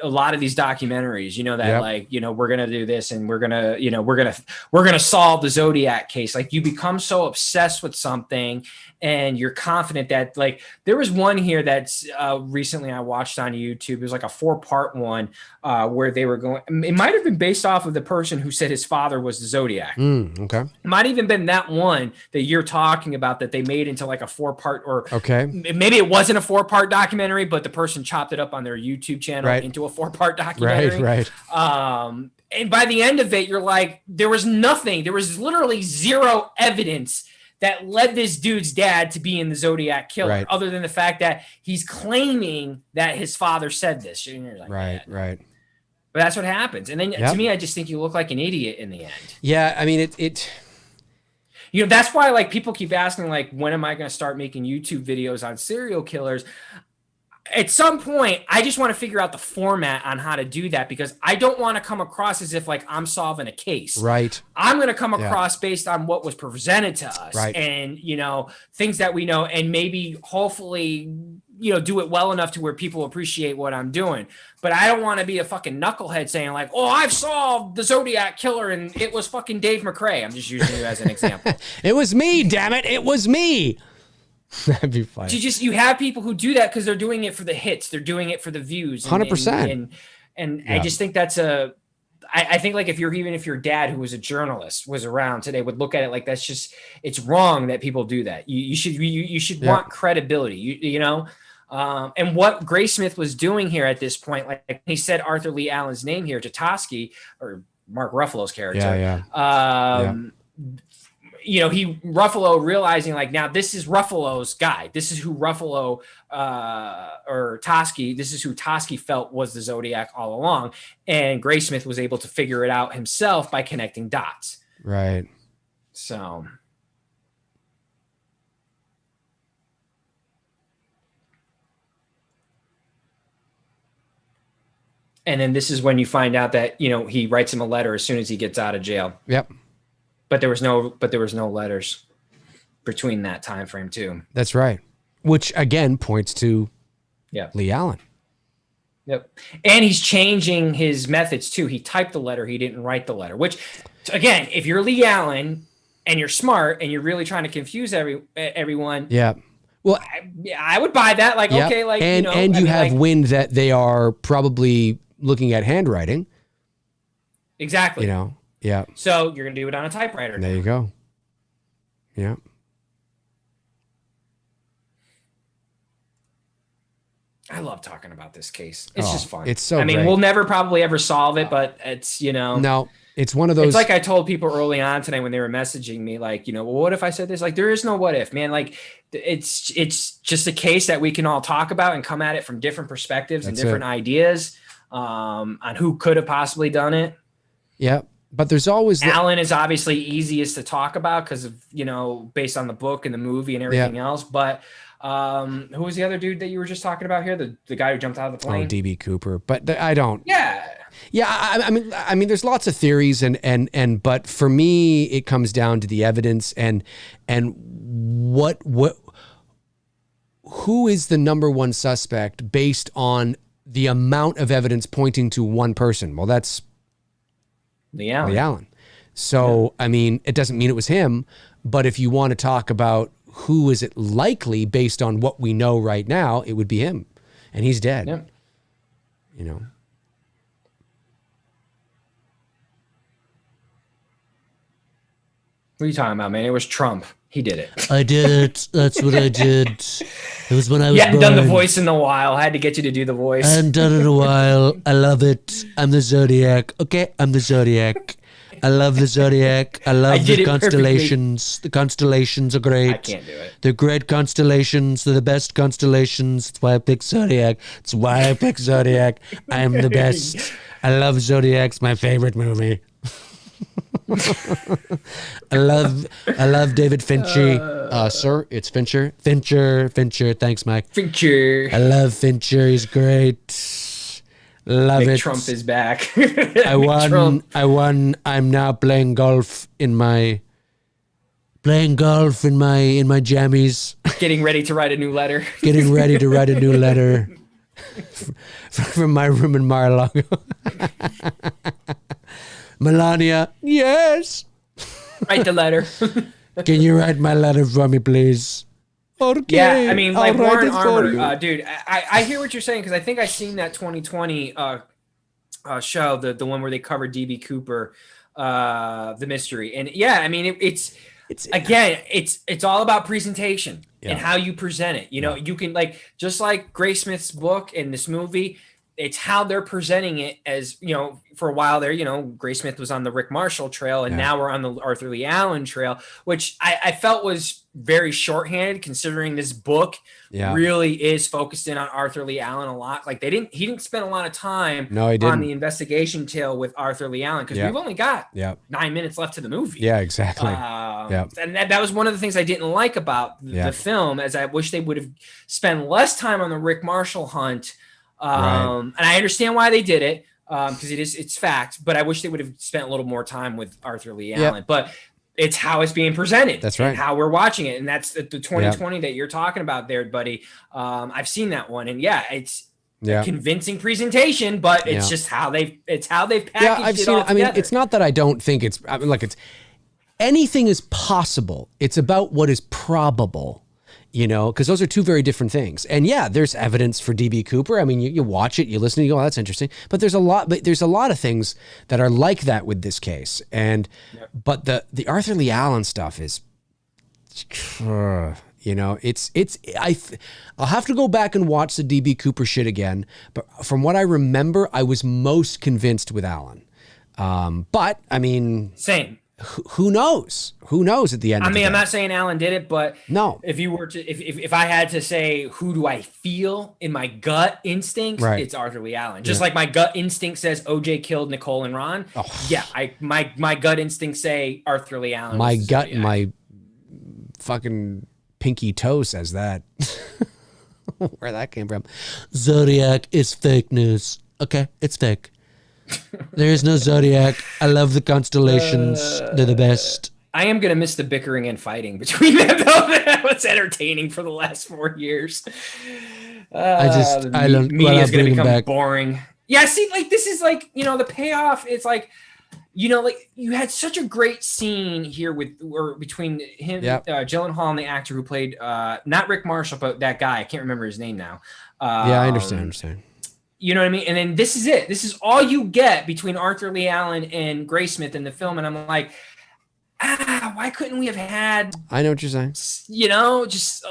lot of these documentaries, that like, we're going to do this and we're going to, we're going to solve the Zodiac case. Like you become so obsessed with something and you're confident that, like, there was one here that's recently I watched on YouTube. It was like a 4-part one where they were going, it might've been based off of the person who said his father was the Zodiac. Okay. It might even been that one that you're talking about that they made into like a 4-part, or maybe it wasn't a 4-part documentary, but the person chopped it up on their YouTube channel into a 4-part documentary. Right. And by the end of it, you're like, there was literally zero evidence that led this dude's dad to be in the Zodiac killer, other than the fact that he's claiming that his father said this. And you're like, right. But that's what happens. And then to me, I just think you look like an idiot in the end. Yeah, I mean, it that's why, like, people keep asking, like, when am I going to start making YouTube videos on serial killers? At some point, I just want to figure out the format on how to do that, because I don't want to come across as if like I'm solving a case. Right. I'm going to come across based on what was presented to us and, things that we know, and maybe hopefully, do it well enough to where people appreciate what I'm doing. But I don't want to be a fucking knucklehead saying like, oh, I've solved the Zodiac killer and it was fucking Dave McRae. I'm just using you as an example. It was me, damn it. It was me. That'd be fun. You have people who do that because they're doing it for the hits. They're doing it for the views. 100%. And I just think that's I think like if your dad, who was a journalist, was around today, would look at it like it's wrong that people do that. You should want credibility, and what Graysmith was doing here at this point, like he said Arthur Lee Allen's name here, Jatoski, or Mark Ruffalo's character. Ruffalo realizing like, now this is Ruffalo's guy. This is who Ruffalo or Toschi, this is who Toschi felt was the Zodiac all along. And Graysmith was able to figure it out himself by connecting dots. Right. So. And then this is when you find out that, he writes him a letter as soon as he gets out of jail. Yep. But there was no letters between that time frame too. That's right. Which again points to Lee Allen. Yep. And he's changing his methods too. He typed the letter. He didn't write the letter, which again, if you're Lee Allen and you're smart and you're really trying to confuse everyone. Yeah. Well, I would buy that. Like, okay. Like, and you have wind that they are probably looking at handwriting. Exactly. Yeah. So you're going to do it on a typewriter. There you go. Yeah. I love talking about this case. It's just fun. It's so great. We'll never probably ever solve it, but it's, No, it's one of those. It's like I told people early on tonight when they were messaging me, like, well, what if I said this? Like, there is no what if, man. Like, it's just a case that we can all talk about and come at it from different perspectives and different ideas on who could have possibly done it. Yeah. But there's always Allen is obviously easiest to talk about because of, based on the book and the movie and everything else. But who was the other dude that you were just talking about here? The guy who jumped out of the plane? Oh, DB Cooper. But I don't. Yeah. Yeah. I mean, there's lots of theories but for me, it comes down to the evidence and who is the number one suspect based on the amount of evidence pointing to one person? Well, that's Lee Allen. So, I mean, it doesn't mean it was him, but if you want to talk about who is it likely based on what we know right now, it would be him. And he's dead. Yeah. What are you talking about, man? It was Trump. He did it. I did it. That's what I did. It was when I was You hadn't born. done the voice in a while. I had to get you to do the voice. I hadn't done it in a while. I love it. I'm the Zodiac. Okay, I'm the Zodiac. I love the Zodiac. I love the constellations. The constellations are great. I can't do it. They're great constellations. They're the best constellations. That's why I pick Zodiac. It's why I pick Zodiac. I'm the best. I love Zodiac. It's my favorite movie. I love David Fincher. Sir, it's Fincher. Fincher. Thanks, Mike. Fincher. I love Fincher. He's great. Love it. Trump is back. I won. Trump. I'm now playing golf in my jammies. Getting ready to write a new letter. Getting ready to write a new letter from my room in Mar-a-Lago. Melania, yes. Write the letter. Can you write my letter for me, please? Okay. Yeah, I mean, like Warren Armour, dude. I hear what you're saying because I think I seen that 2020 show, the one where they covered DB Cooper, the mystery, and yeah, I mean, it's all about presentation and how you present it. You know, you can just like Gray Smith's book and this movie. It's how they're presenting it as, you know, for a while there, you know, Gray Smith was on the Rick Marshall trail and now we're on the Arthur Lee Allen trail, which I felt was very shorthanded considering this book really is focused in on Arthur Lee Allen a lot. Like he didn't spend a lot of time on the investigation tale with Arthur Lee Allen because we've only got 9 minutes left to the movie. Yeah, exactly. And that was one of the things I didn't like about the film, as I wish they would have spent less time on the Rick Marshall hunt. And I understand why they did it because it's fact, but I wish they would have spent a little more time with Arthur Lee Allen. But it's how it's being presented. That's right. And how we're watching it, and that's the 2020 that you're talking about there, buddy. I've seen that one, and it's a convincing presentation, but it's just how they've packaged I've it seen all it. I mean, together. it's not that I don't think it's. I mean, it's anything is possible. It's about what is probable. You know, because those are two very different things. And there's evidence for DB Cooper. I mean, you watch it, you listen, you go, oh, that's interesting. But there's a lot of things that are like that with this case. And but the Arthur Lee Allen stuff is, you know, I'll have to go back and watch the DB Cooper shit again. But from what I remember, I was most convinced with Allen. But I mean, same. Who knows? Who knows at the end of the day? I'm not saying Allen did it, but no. If you were to, if I had to say, who do I feel in my gut instinct? It's Arthur Lee Allen. Just like my gut instinct says OJ killed Nicole and Ron. Oh. Yeah, my gut instinct say Arthur Lee Allen. My gut, my fucking pinky toe says that. Where that came from? Zodiac is fake news. Okay, it's fake. There is no Zodiac. I love the constellations. They're the best. I am gonna miss the bickering and fighting between them, though. That was entertaining for the last 4 years. Media is gonna become boring. Yeah, see, like this is like, you know, the payoff. It's like, you know, like you had such a great scene here between him, Gyllenhaal, and the actor who played not Rick Marshall, but that guy. I can't remember his name now. I understand. You know what I mean? And then this is it. This is all you get between Arthur Lee Allen and Gray Smith in the film. And I'm like, why couldn't we have had... I know what you're saying. You know, just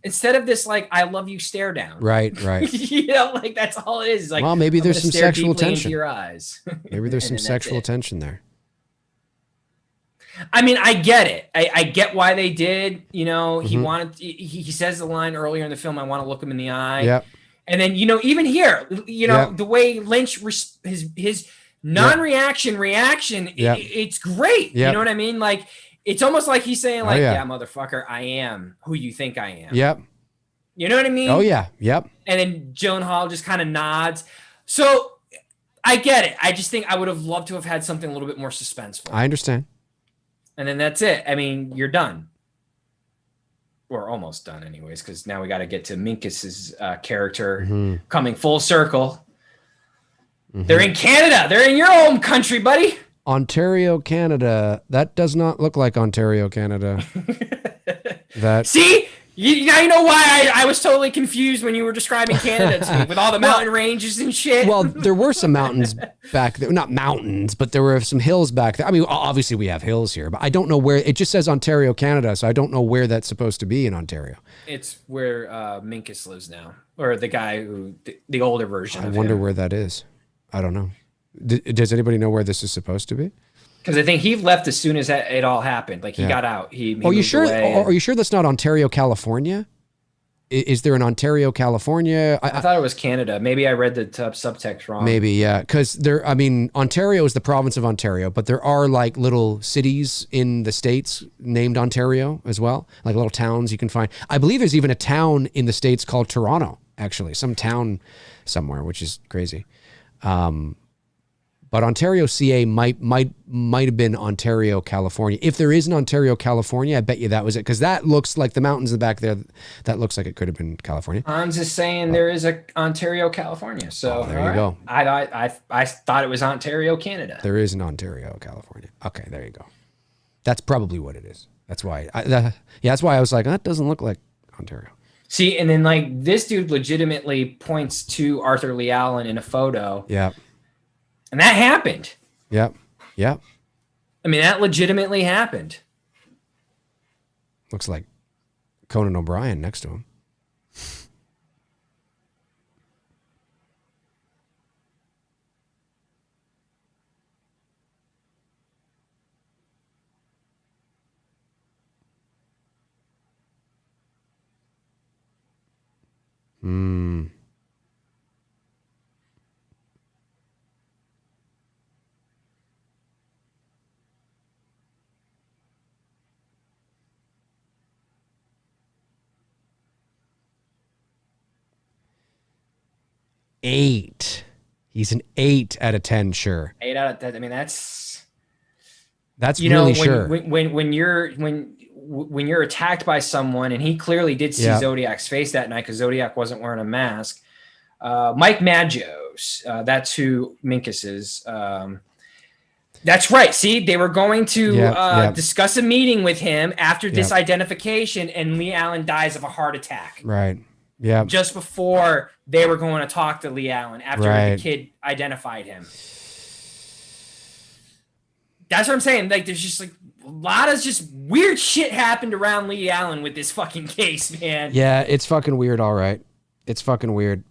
instead of this, like, I love you stare down. Right. You know, like, that's all it is. Like, well, maybe there's some sexual tension. Into your eyes. Maybe there's some sexual tension there. I mean, I get it. I get why they did. You know, he wanted... He says the line earlier in the film, I want to look him in the eye. Yep. And then, you know, even here, you know, the way Lynch, his non-reaction reaction, it's great. You know what I mean? Like, it's almost like he's saying, like, yeah, motherfucker, I am who you think I am. Yep. You know what I mean? Oh, yeah. Yep. And then Gyllenhaal just kind of nods. So I get it. I just think I would have loved to have had something a little bit more suspenseful. I understand. And then that's it. I mean, you're done. We're almost done anyways, because now we got to get to Minkus's character coming full circle. They're in Canada. They're in your home country, buddy. Ontario, Canada. That does not look like Ontario, Canada. See? Now you know why I was totally confused when you were describing Canada to me with all the mountain ranges and shit. Well, there were some mountains back there. Not mountains, but there were some hills back there. I mean, obviously we have hills here, but I don't know where. It just says Ontario, Canada, so I don't know where that's supposed to be in Ontario. It's where Minkus lives now, or the guy who the older version. I wonder where that is. I don't know. Does anybody know where this is supposed to be? Because I think he left as soon as it all happened. Like he got out. He are you sure? Are you sure that's not Ontario, California? Is there an Ontario, California? I thought it was Canada. Maybe I read the subtext wrong. Maybe, yeah. Because I mean, Ontario is the province of Ontario, but there are like little cities in the States named Ontario as well, like little towns you can find. I believe there's even a town in the States called Toronto, actually, some town somewhere, which is crazy. But Ontario, CA might have been Ontario, California. If there is an Ontario, California, I bet you that was it, because that looks like the mountains in the back there. That looks like it could have been California. Hans is saying there is a Ontario, California. So there you go. I thought it was Ontario, Canada. There is an Ontario, California. Okay, there you go. That's probably what it is. That's why. That's why I was like, that doesn't look like Ontario. See, and then like this dude legitimately points to Arthur Lee Allen in a photo. Yeah. And that happened. Yep. Yep. I mean, that legitimately happened. Looks like Conan O'Brien next to him. Hmm. Eight. He's an 8 out of 10, sure. 8 out of 10. I mean, that's really sure. When you're attacked by someone, and he clearly did see Zodiac's face that night because Zodiac wasn't wearing a mask. Mike Maggios, that's who Minkus is. That's right. See, they were going to discuss a meeting with him after this identification, and Lee Allen dies of a heart attack. Right. Yeah. Just before they were going to talk to Lee Allen after the kid identified him. That's what I'm saying. Like, there's just like a lot of just weird shit happened around Lee Allen with this fucking case, man. Yeah, it's fucking weird. All right. It's fucking weird.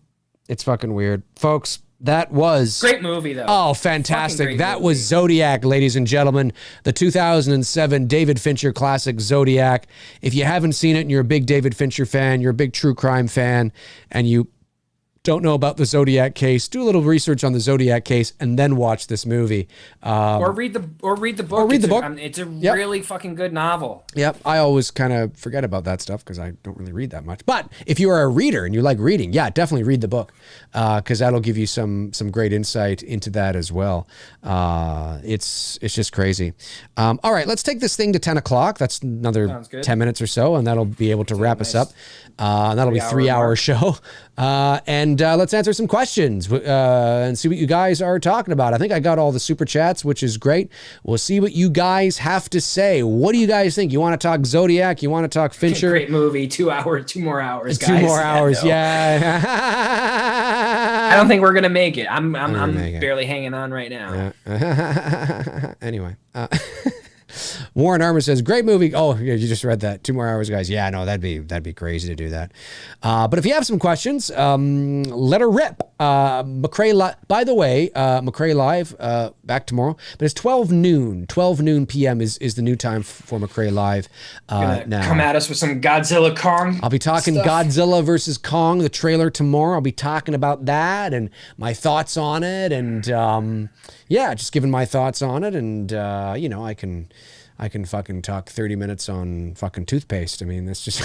Folks, that was great movie though. Oh, fantastic. That was Zodiac, ladies and gentlemen. The 2007 David Fincher classic Zodiac. If you haven't seen it and you're a big David Fincher fan, you're a big true crime fan, and you don't know about the Zodiac case, do a little research on the Zodiac case and then watch this movie. Or read the book. It's a really fucking good novel. Yep. I always kind of forget about that stuff because I don't really read that much. But if you are a reader and you like reading, definitely read the book because that'll give you some great insight into that as well. It's just crazy. All right, let's take this thing to 10 o'clock. That's another 10 minutes or so, and that'll be able to wrap us up. And that'll be a 3-hour show. And let's answer some questions and see what you guys are talking about. I think I got all the super chats, which is great. We'll see what you guys have to say. What do you guys think? You want to talk Zodiac? You want to talk Fincher? Great movie. 2 more hours, guys. 2 more hours, yeah. I don't think we're gonna make it. I'm barely hanging on right now. Yeah. Anyway. Warren Armour says, great movie. Oh, yeah, you just read that. 2 more hours, guys. Yeah, no, that'd be crazy to do that. But if you have some questions, let her rip. McRae, by the way, McRae Live, back tomorrow, but it's 12 noon PM is the new time for McRae Live. Now come at us with some Godzilla Kong. I'll be talking stuff. Godzilla versus Kong, the trailer tomorrow. I'll be talking about that and my thoughts on it. And, just giving my thoughts on it. And, I can fucking talk 30 minutes on fucking toothpaste. I mean, that's just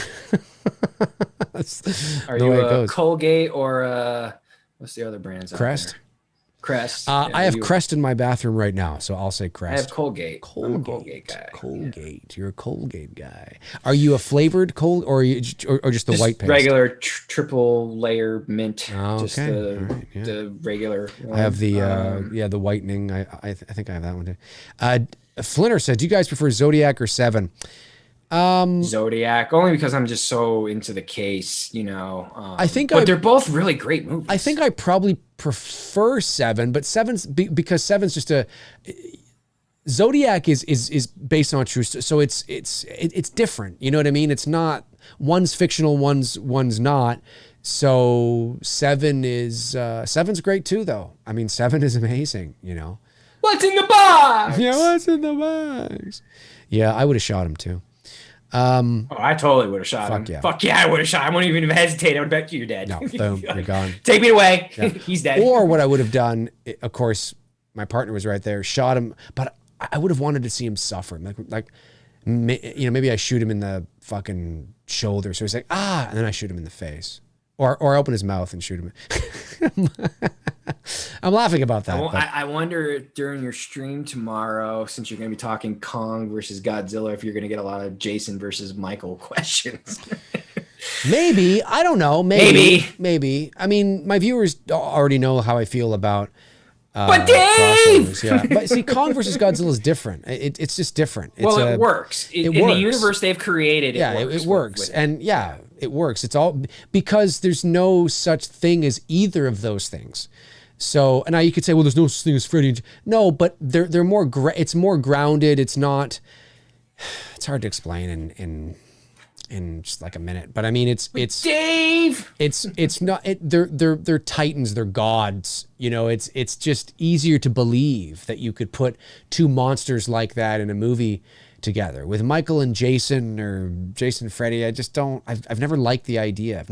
that's the way it goes. Colgate or what's the other brands? Crest. Crest. I have Crest in my bathroom right now, so I'll say Crest. I have Colgate. I'm a Colgate guy. Colgate. You're a Colgate guy. Are you a flavored Colgate or just the white paste? Regular triple layer mint. Oh, just the regular one. I have the whitening. I think I have that one too. Flinner said, do you guys prefer Zodiac or Seven? Zodiac, only because I'm just so into the case, you know. But they're both really great movies. I think I probably prefer Seven, but because Seven's just a Zodiac is based on true, so it's different. You know what I mean? It's not, one's fictional, one's not. So Seven's great too, though. I mean, Seven is amazing. You know. What's in the box? Yeah, what's in the box? Yeah, I would have shot him too. I totally would have shot him. Yeah. Fuck yeah, I would have shot him. I wouldn't even hesitate. I would bet you're dead. No, boom, you're gone. Take me away. Yeah. He's dead. Or what I would have done, of course, my partner was right there, shot him, but I would have wanted to see him suffer. Like, you know, maybe I shoot him in the fucking shoulder, so he's like, and then I shoot him in the face. Or open his mouth and shoot him. I'm laughing about that. I wonder during your stream tomorrow, since you're going to be talking Kong versus Godzilla, if you're going to get a lot of Jason versus Michael questions. Maybe. I don't know. Maybe. I mean, my viewers already know how I feel about but Dave! Yeah. But see, Kong versus Godzilla is different. It's just different. It works. In the universe they've created, it works. And yeah, it works. It's all because there's no such thing as either of those things. So, and now you could say, well, there's no such thing as Freddy. No, but they're more. It's more grounded. It's not. It's hard to explain in just like a minute. But I mean, it's Dave. It's not. They're titans. They're gods. You know, it's just easier to believe that you could put two monsters like that in a movie together. With Michael and Jason, or Jason and Freddy, I just don't. I've never liked the idea.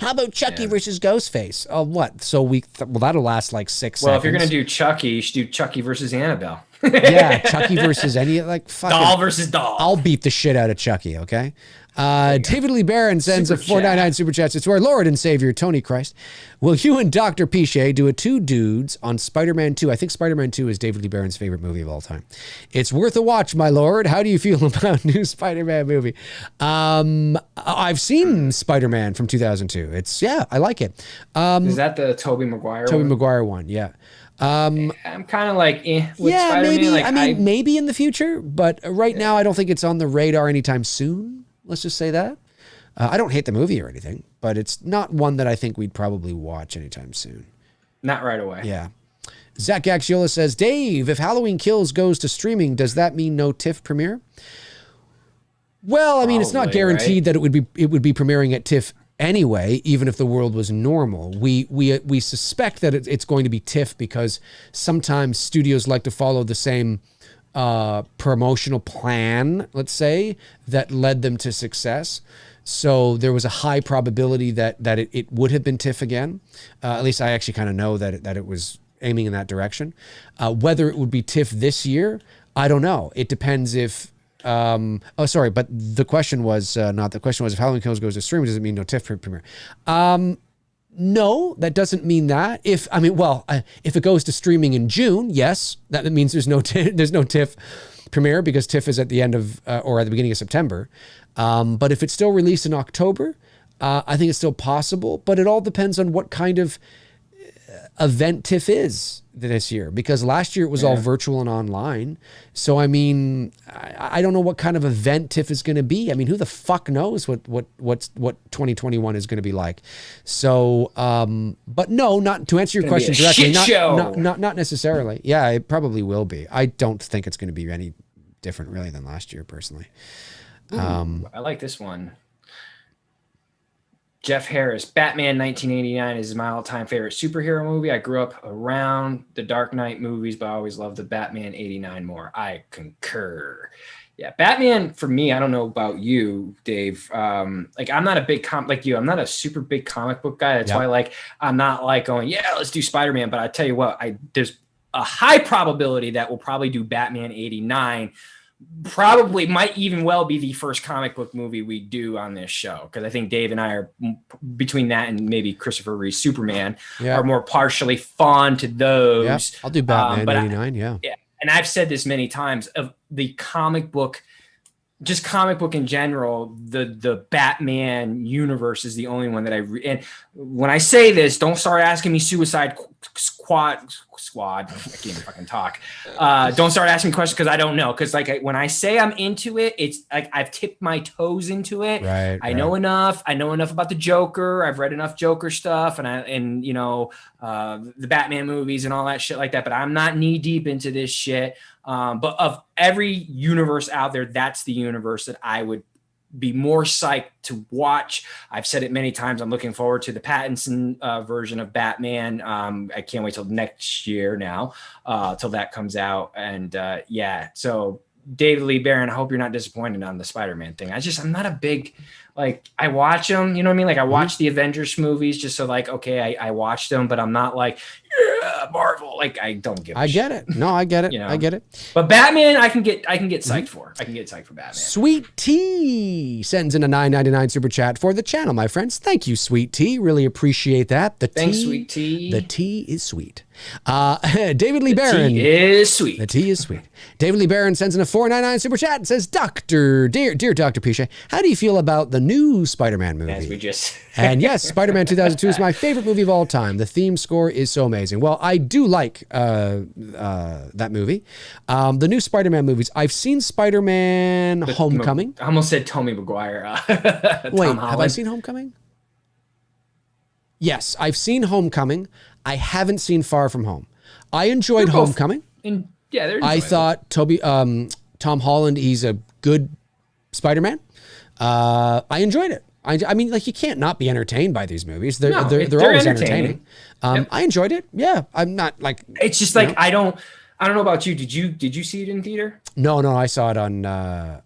How about Chucky versus Ghostface? Oh, what? So that'll last like 6 seconds. Well, if you're gonna do Chucky, you should do Chucky versus Annabelle. Yeah, Chucky versus doll versus doll. I'll beat the shit out of Chucky, okay? David Lee Barron sends a $4.99 super chat. It's to our Lord and Savior, Tony Christ. Will you and Dr. Pichet do a two dudes on Spider-Man 2? I think Spider-Man 2 is David Lee Barron's favorite movie of all time. It's worth a watch, my Lord. How do you feel about new Spider-Man movie? I've seen Spider-Man from 2002. I like it. Is that the Tobey Maguire one? Maguire one, yeah. I'm kind of like, with Spider-Man. Maybe. Like, maybe in the future, but right now I don't think it's on the radar anytime soon. Let's just say that. I don't hate the movie or anything, but it's not one that I think we'd probably watch anytime soon. Not right away. Yeah. Zach Gaxiola says, Dave, if Halloween Kills goes to streaming, does that mean no TIFF premiere? Well, I mean, it's not guaranteed that it would be premiering at TIFF anyway, even if the world was normal. We suspect that it's going to be TIFF because sometimes studios like to follow the same promotional plan, let's say, that led them to success. So there was a high probability that it would have been TIFF again. At least I actually kind of know that it was aiming in that direction. Whether it would be TIFF this year, I don't know. It depends if but the question was if Halloween Kills goes to stream, does it mean no TIFF premiere? No, that doesn't mean that. If it goes to streaming in June, yes, that means there's no TIFF premiere because TIFF is at the end of or at the beginning of September. But if it's still released in October, I think it's still possible. But it all depends on what kind of event TIFF is this year, because last year it was all virtual and online. So I mean, I don't know what kind of event TIFF is going to be. I mean, who the fuck knows what 2021 is going to be like. So, but no, not to answer your question directly. Not necessarily. Yeah, it probably will be. I don't think it's going to be any different really than last year, personally. I like this one. Jeff Harris, Batman 1989 is my all-time favorite superhero movie. I grew up around the Dark Knight movies, but I always loved the Batman 89 more. I concur. Yeah, Batman for me, I don't know about you, Dave. I'm not a big I'm not a super big comic book guy. That's why I'm not like going, yeah, let's do Spider-Man. But I tell you what, there's a high probability that we'll probably do Batman 89. Probably might even well be the first comic book movie we do on this show, because I think Dave and I are, between that and maybe Christopher Reeve's Superman, are more partially fond to those. Yeah, I'll do Batman 89. Yeah, and I've said this many times, of the comic book, just comic book in general, the Batman universe is the only one that and when I say this, don't start asking me Suicide squad. I can't even fucking talk. Don't start asking me questions because I don't know. Because like when I say I'm into it, it's like I've tipped my toes into it. Right. I know enough. I know enough about the Joker. I've read enough Joker stuff, and you know the Batman movies and all that shit like that. But I'm not knee deep into this shit. But of every universe out there, that's the universe that I would be more psyched to watch. I've said it many times. I'm looking forward to the Pattinson version of Batman. I can't wait till next year now, till that comes out. And yeah, so David Lee Barron, I hope you're not disappointed on the Spider-Man thing. I'm not a big, like, I watch them, you know what I mean? Like I watch the Avengers movies just so like, okay, I watched them, but I'm not like, yeah, Marvel. Like I don't give a shit. Get it. No, I get it. You know? I get it. But Batman, I can get psyched for. I can get psyched for Batman. Sweet Tea sends in a $9.99 super chat for the channel, my friends. Thank you, Sweet Tea. Really appreciate that. Thanks, Sweet Tea. The tea is sweet. David Lee Barron. The tea is sweet. The tea is sweet. David Lee Barron sends in a $4.99 super chat and says, dear Dr. Pisha, how do you feel about the new Spider-Man movie? As we just... And yes, Spider-Man 2002 is my favorite movie of all time. The theme score is so amazing. Well, I do like that movie. The new Spider-Man movies. I've seen Spider-Man Homecoming. I almost said Tobey Maguire. Wait, have I seen Homecoming? Yes, I've seen Homecoming. I haven't seen Far From Home. I enjoyed Homecoming. I thought Tom Holland, he's a good Spider-Man. I enjoyed it. I mean, like, you can't not be entertained by these movies. They're always entertaining. I enjoyed it. Yeah, I'm not like. It's just like I don't know about you. Did you see it in theater? No, I saw it on. The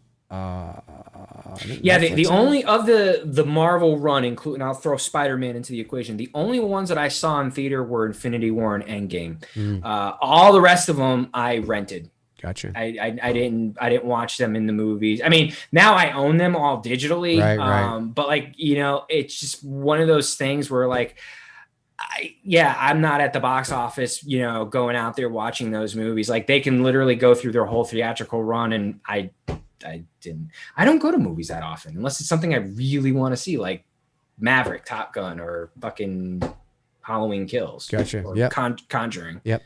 only of the Marvel run, including, I'll throw Spider-Man into the equation. The only ones that I saw in theater were Infinity War and Endgame. All the rest of them I rented. Gotcha. I didn't watch them in the movies. I mean, now I own them all digitally. Right. But like, you know, it's just one of those things where like, I'm not at the box office, you know, going out there watching those movies. Like they can literally go through their whole theatrical run, and I don't go to movies that often unless it's something I really want to see, like Maverick, Top Gun, or fucking Halloween Kills. Gotcha. Or Conjuring. Yep.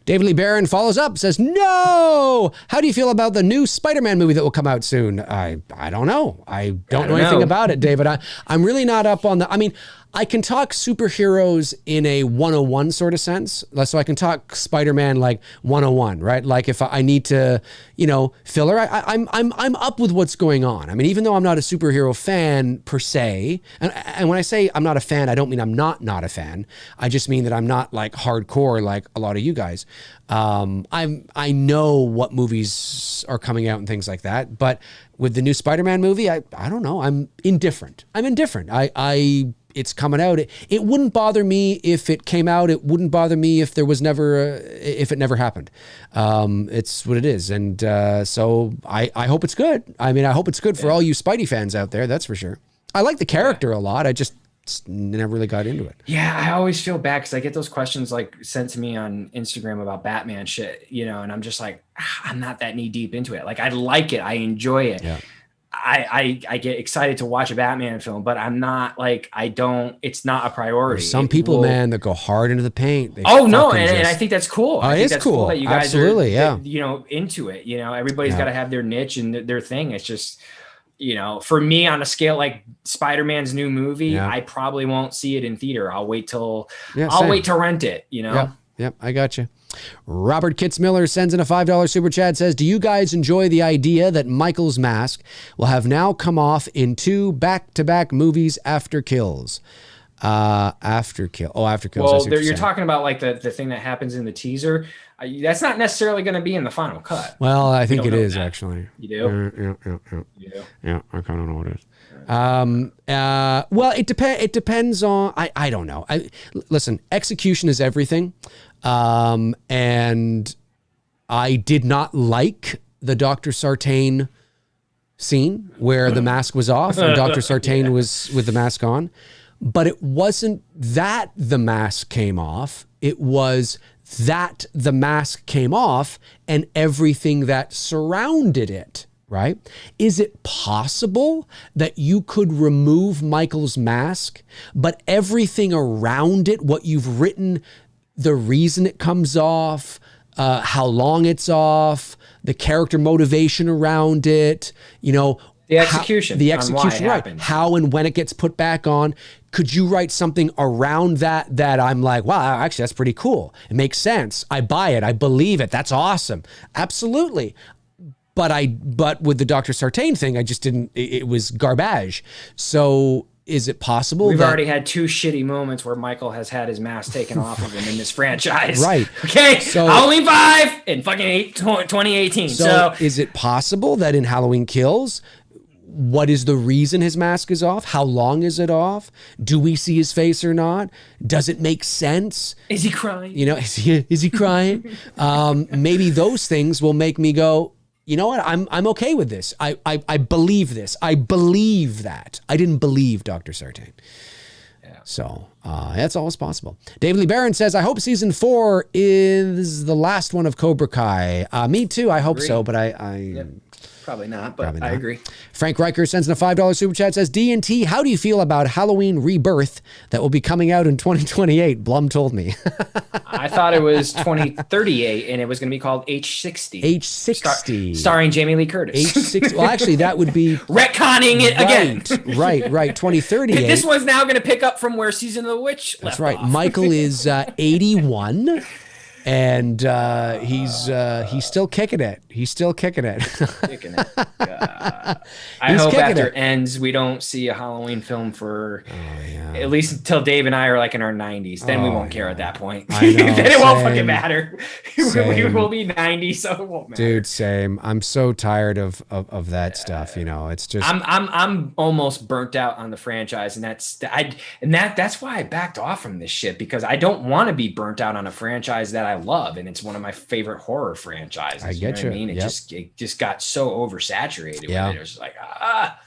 David Lee Barron follows up, says, no! How do you feel about the new Spider-Man movie that will come out soon? I don't know. I don't know anything about it, David. I'm really not up on the... I mean, I can talk superheroes in a 101 sort of sense. So I can talk Spider-Man like 101, right? Like if I need to, you know, filler, I'm up with what's going on. I mean, even though I'm not a superhero fan per se, and when I say I'm not a fan, I don't mean I'm not a fan. I just mean that I'm not like hardcore like a lot of you guys. I know what movies are coming out and things like that, but with the new Spider-Man movie, I don't know. I'm indifferent. It's coming out. It wouldn't bother me if it came out. It wouldn't bother me if there was if it never happened. It's what it is. And so I hope it's good. I mean, I hope it's good for all you Spidey fans out there. That's for sure. I like the character a lot. I just never really got into it. Yeah, I always feel bad because I get those questions like sent to me on Instagram about Batman shit, you know, and I'm just like, I'm not that knee deep into it. Like I like it. I enjoy it. Yeah. I get excited to watch a Batman film, but I'm not like, it's not a priority. There's some people, man, that go hard into the paint. And I think that's cool. I think that's cool that you guys are, you know, into it. You know, everybody's got to have their niche and their thing. It's just, you know, for me on a scale like Spider-Man's new movie, I probably won't see it in theater. I'll wait to rent it, you know? Yep, I got you. Robert Kitzmiller sends in a $5 super chat, says, do you guys enjoy the idea that Michael's mask will have now come off in 2 back-to-back movies after kills? After kills. Well, you're talking about like the thing that happens in the teaser. That's not necessarily going to be in the final cut. Well, I think it is actually. You do? Yeah. You do? Yeah, I kind of know what it is. Well, it depends on, I don't know. Listen, execution is everything. And I did not like the Dr. Sartain scene where the mask was off and Dr. Sartain was with the mask on. But it wasn't that the mask came off. It was that the mask came off and everything that surrounded it, right? Is it possible that you could remove Michael's mask, but everything around it, what you've written the reason it comes off, how long it's off, the character motivation around it, you know, the execution, right? How and when it gets put back on. Could you write something around that I'm like, wow, actually that's pretty cool. It makes sense. I buy it. I believe it. That's awesome. Absolutely. But with the Dr. Sartain thing, I just didn't. It was garbage. So is it possible? We've already had 2 shitty moments where Michael has had his mask taken off of him in this franchise. Right. Okay. So Halloween 5 in fucking 2018. So is it possible that in Halloween Kills, what is the reason his mask is off? How long is it off? Do we see his face or not? Does it make sense? Is he crying? You know, is he crying? Maybe those things will make me go, you know what? I'm okay with this. I believe this. I believe that. I didn't believe Dr. Sartain. Yeah. So that's always possible. David Lee Barron says, I hope season 4 is the last one of Cobra Kai. Me too. I hope so, but Yep. Probably not, but I agree. Frank Riker sends in a $5 super chat, says, D&T, how do you feel about Halloween Rebirth that will be coming out in 2028? Blum told me. I thought it was 2038, and it was going to be called H60. H60. Starring Jamie Lee Curtis. H60. Well, actually, that would be... retconning it again. Right. 2038. This one's now going to pick up from where Season of the Witch left right. off. Michael is 81. And he's still kicking it. He's still kicking it. I hope after it ends, we don't see a Halloween film for at least until Dave and I are like in our 90s. Then we won't care at that point. I know, then it won't fucking matter. We will be 90, so it won't matter. Dude, same. I'm so tired of that stuff. You know, it's just I'm almost burnt out on the franchise, and that's why I backed off from this shit, because I don't want to be burnt out on a franchise that I love, and it's one of my favorite horror franchises. I get you. I mean, it just got so oversaturated. Yeah. With it. It was like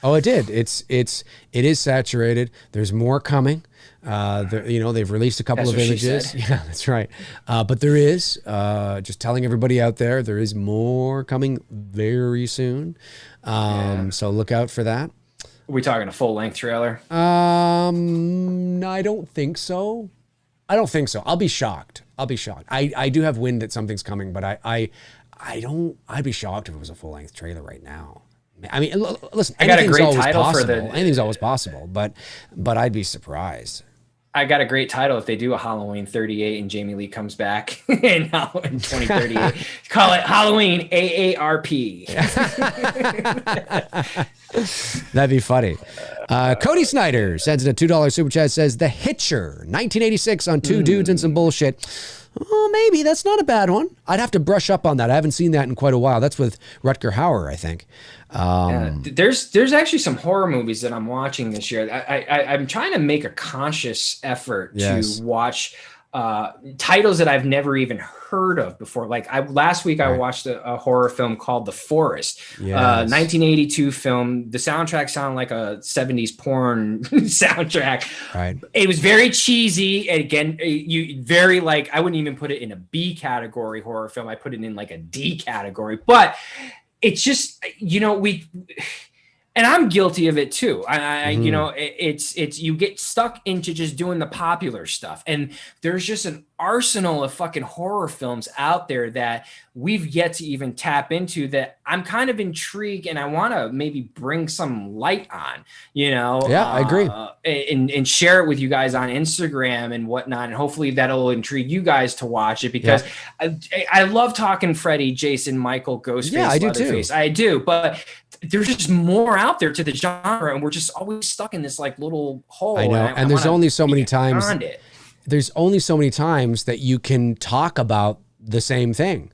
Oh, it did. It is saturated. There's more coming. They've released a couple of images. Yeah, that's right. But there is just telling everybody out there, there is more coming very soon. So look out for that. Are we talking a full-length trailer? No, I don't think so. I'll be shocked. I do have wind that something's coming, but I'd be shocked if it was a full-length trailer right now. I mean, listen, I got a great title anything's always possible, but I'd be surprised. I got a great title if they do a Halloween 38 and Jamie Lee comes back in 2038. Call it Halloween AARP. That'd be funny. Cody Snyder sends in a $2 super chat, says The Hitcher, 1986 on Two Dudes and Some Bullshit. Oh, maybe that's not a bad one. I'd have to brush up on that. I haven't seen that in quite a while. That's with Rutger Hauer, I think. There's actually some horror movies that I'm watching this year. I'm trying to make a conscious effort to watch titles that I've never even heard of before. Like last week, I watched a horror film called The Forest, 1982 film. The soundtrack sounded like a 70s porn soundtrack. Right. It was very cheesy. And again, I wouldn't even put it in a B category horror film. I put it in like a D category, but it's just, and I'm guilty of it too. It's you get stuck into just doing the popular stuff, and there's just an arsenal of fucking horror films out there that we've yet to even tap into that I'm kind of intrigued, and I want to maybe bring some light on, I agree. And share it with you guys on Instagram and whatnot. And hopefully that'll intrigue you guys to watch it, because I love talking Freddy, Jason, Michael, Ghostface, I do Leatherface. too. I do, but there's just more out there to the genre, and we're just always stuck in this like little hole. I know. And there's only so many times. There's only so many times that you can talk about the same thing,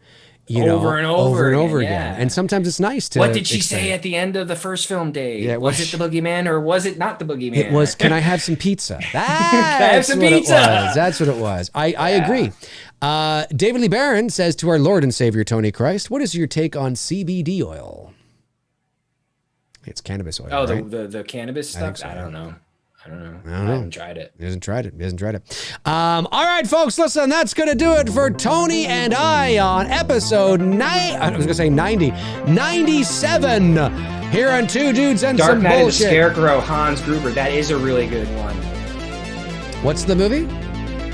over and over again. And sometimes it's nice to. What did she say at the end of the first film, Dave? Yeah, was it the boogeyman or was it not the boogeyman? It was, can I have some pizza? That's what it was. That's what it was. I agree. David Lee Barron says, to our Lord and Savior, Tony Christ, what is your take on CBD oil? It's cannabis oil. Oh, right? the cannabis stuff? I don't know. I haven't tried it. He hasn't tried it. All right, folks, listen, that's going to do it for Tony and I on episode 97 here on Two Dudes and Dark Some Knight Bullshit. of the Scarecrow, Hans Gruber. That is a really good one. What's the movie?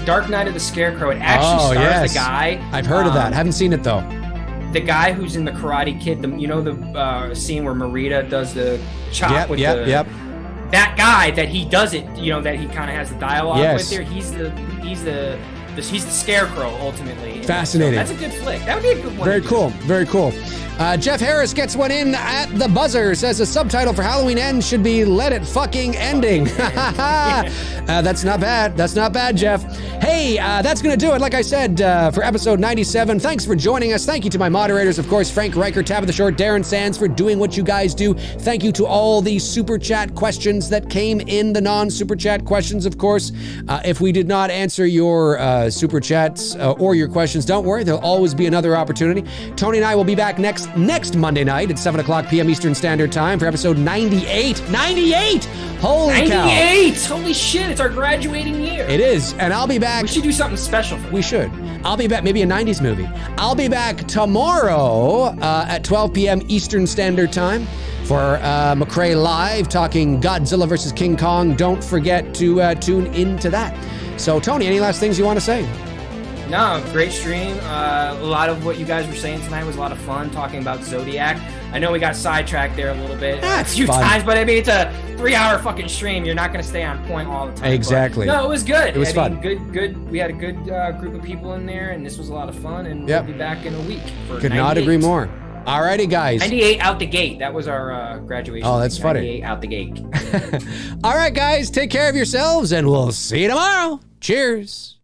Dark Knight of the Scarecrow. It actually stars the guy. I've heard of that. Haven't seen it though. The guy who's in the Karate Kid. The scene where Marita does the chop with Yep. That guy that he does it. That he kind of has the dialogue with there. He's the Scarecrow ultimately. Fascinating. So that's a good flick. That would be a good one. Very cool. Very cool. Jeff Harris gets one in at the buzzer. Says a subtitle for Halloween Ends should be "Let It Fucking Ending." That's not bad. That's not bad, Jeff. Hey, that's going to do it. Like I said, for episode 97. Thanks for joining us. Thank you to my moderators, of course, Frank Riker, Tab of the Short, Darren Sands, for doing what you guys do. Thank you to all the super chat questions that came in, the non-super chat questions, of course. If we did not answer your super chats or your questions, don't worry. There'll always be another opportunity. Tony and I will be back next Monday night at 7 o'clock p.m. Eastern Standard Time for episode 98. 98! Holy 98! cow. 98! Holy shit, it's our graduating year. It is, and I'll be back. We should do something special for that. We should. I'll be back, maybe a 90s movie. I'll be back tomorrow at 12 p.m. Eastern Standard Time for McRae Live, talking Godzilla versus King Kong. Don't forget to tune into that. So, Tony, any last things you want to say? No, great stream. A lot of what you guys were saying tonight was a lot of fun, talking about Zodiac. I know we got sidetracked there a little bit a few times, but I mean, it's a 3-hour fucking stream. You're not going to stay on point all the time. Exactly. But, no, it was good. It was fun. Good. We had a good group of people in there, and this was a lot of fun, and we'll be back in a week for Could 98. not agree more. Alrighty, guys. 98 out the gate. That was our graduation. Oh, that's funny. 98 out the gate. All right, guys, take care of yourselves, and we'll see you tomorrow. Cheers.